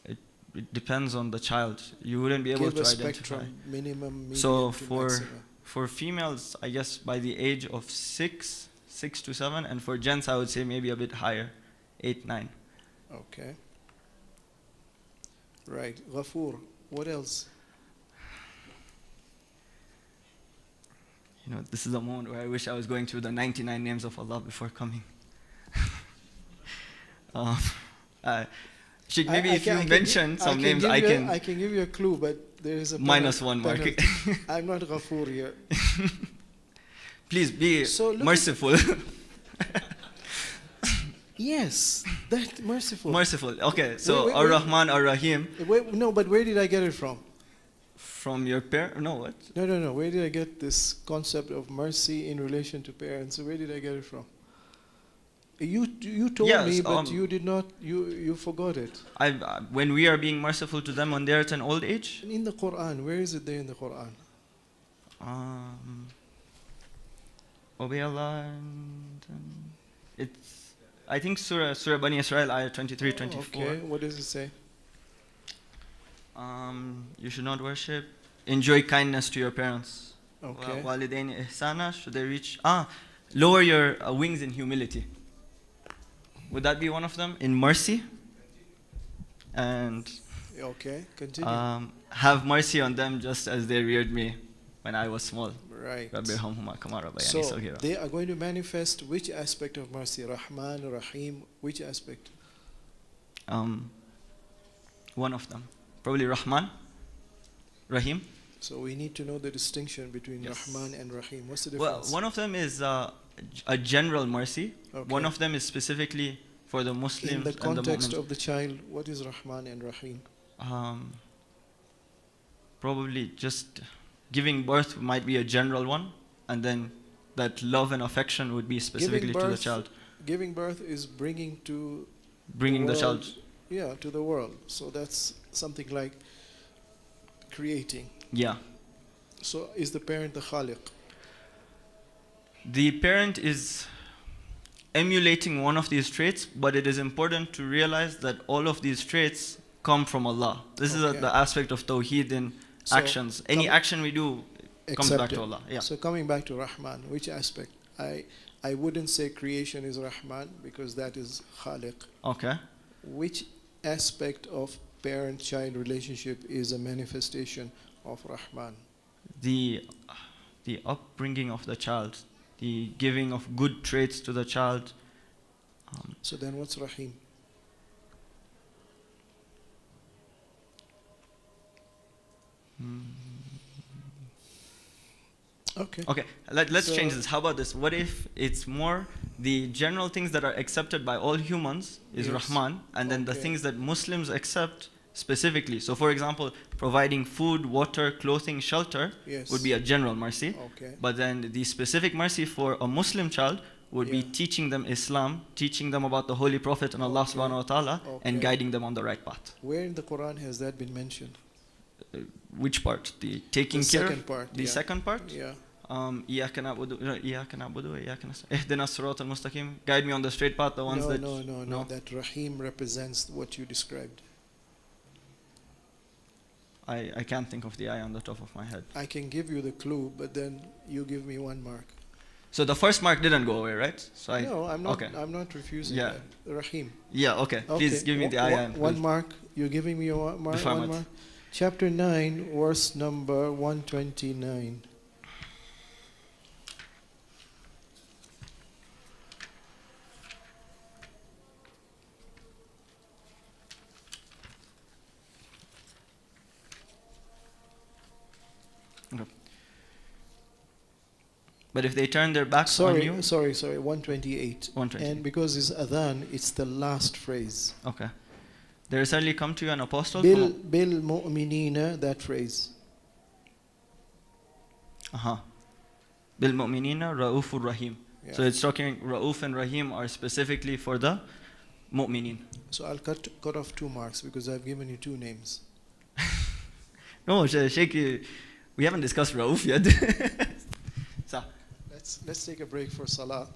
It depends on the child. You wouldn't be able Give to a identify. spectrum, minimum, medium So to for maximum. for females, I guess by the age of 6 to 7, and for gents, I would say maybe a bit higher, 8, 9. Okay. Right. Ghafur. What else? You know, this is a moment where I wish I was going through the 99 names of Allah before coming. Sheikh, maybe if you mention some names, I I can give you a clue, but there is a -1 mark. penalty. I'm not Ghafur here. Please be So look merciful. Yes, that merciful. Merciful. Okay, so wait. Ar-Rahman, Ar-Rahim, Wait, no, but where did I get it from? from your parent. No, what? No. Where did I get this concept of mercy in relation to parents? Where did I get it from? You told Yes, me, but you did not. You forgot it. When we are being merciful to them when they're at an old age, In the Quran, where is it there in the Quran? Obey Allah it's, I think Surah Bani Israel, ayah 23, 24. Okay, what does it say? You should not worship. Enjoy kindness to your parents. Okay. Walidain ihsana, should they reach? Lower your wings in humility. Would that be one of them? In mercy? And Okay, continue. have mercy on them just as they reared me when I was small. Right. Rabbirhamhuma kama rabbayani So saghira. they are going to manifest which aspect of mercy? Rahman, Rahim, which aspect? One of them. Probably Rahman, Rahim. So we need to know the distinction between Yes. Rahman and Rahim. What's the Well, difference? one of them is a general mercy. Okay. One of them is specifically for the In Muslims the and the context Mu'mins. of the child, what is Rahman and Rahim? Probably just giving birth might be a general one, and then that love and affection would be specifically to the child. Giving birth is bringing to Bringing the world, child. Yeah, to the world. So that's something like creating. Yeah. So is the parent the Khaliq? The parent is emulating one of these traits, but it is important to realize that all of these traits come from Allah. This is Okay. the aspect of Tawheed in So actions. Any action we do comes back Accepted. to Allah. Yeah. So coming back to Rahman, which aspect? I wouldn't say creation is Rahman because that is Khaliq. Okay. Which aspect of parent-child relationship is a manifestation of Rahman? The upbringing of the child, the giving of good traits to the child. So then what's Rahim? Okay. Okay, let's So- change this. How about this? What if it's more the general things that are accepted by all humans is Yes. Rahman, and then the Okay. things that Muslims accept specifically. So, for example, providing food, water, clothing, shelter Yes. would be a general mercy. Okay. But then the specific mercy for a Muslim child would be Yeah. teaching them Islam, teaching them about the Holy Prophet and Allah Okay. subhanahu wa ta'ala, and Okay. guiding them on the right path. Where in the Quran has that been mentioned? Which part? The taking The care? second part, The yeah. second part? Yeah. إياك نعبد وإياك نستعين اهدنا الصراط المستقيم, guide me on the straight path, the ones that No. That Rahim represents what you described. I can't think of the ayah on the top of my head. I can give you the clue, but then you give me one mark. So the first mark didn't go away, right? So No, I'm not. Okay. I'm not refusing Yeah. that. Rahim. Yeah, okay. Please Okay, give me the ayah. and One we'll- mark. You're giving me a mark. Before One Ahmad. mark. Chapter 9, verse number 129. Okay. But if they turn their backs on you, Sorry. 128. 128. And because it's adhan, it's the last phrase. okay. There will certainly come to you an apostle Bil from mu'minina, that phrase. Bil mu'minina ra'ufur rahim. Yeah. So it's talking Ra'uf and Rahim are specifically for the mu'minin. So I'll cut off 2 marks because I've given you 2 names. No, Sheikh, we haven't discussed Ra'uf yet. So, Let's take a break for salah.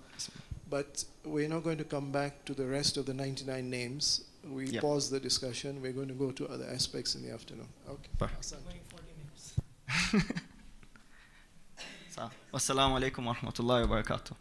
But we're not going to come back to the rest of the 99 names. We Yeah. pause the discussion. We're going to go to other aspects in the afternoon. Okay. Perfect. Hassan. Wassalamu alaikum wa rahmatullahi wa barakatuh.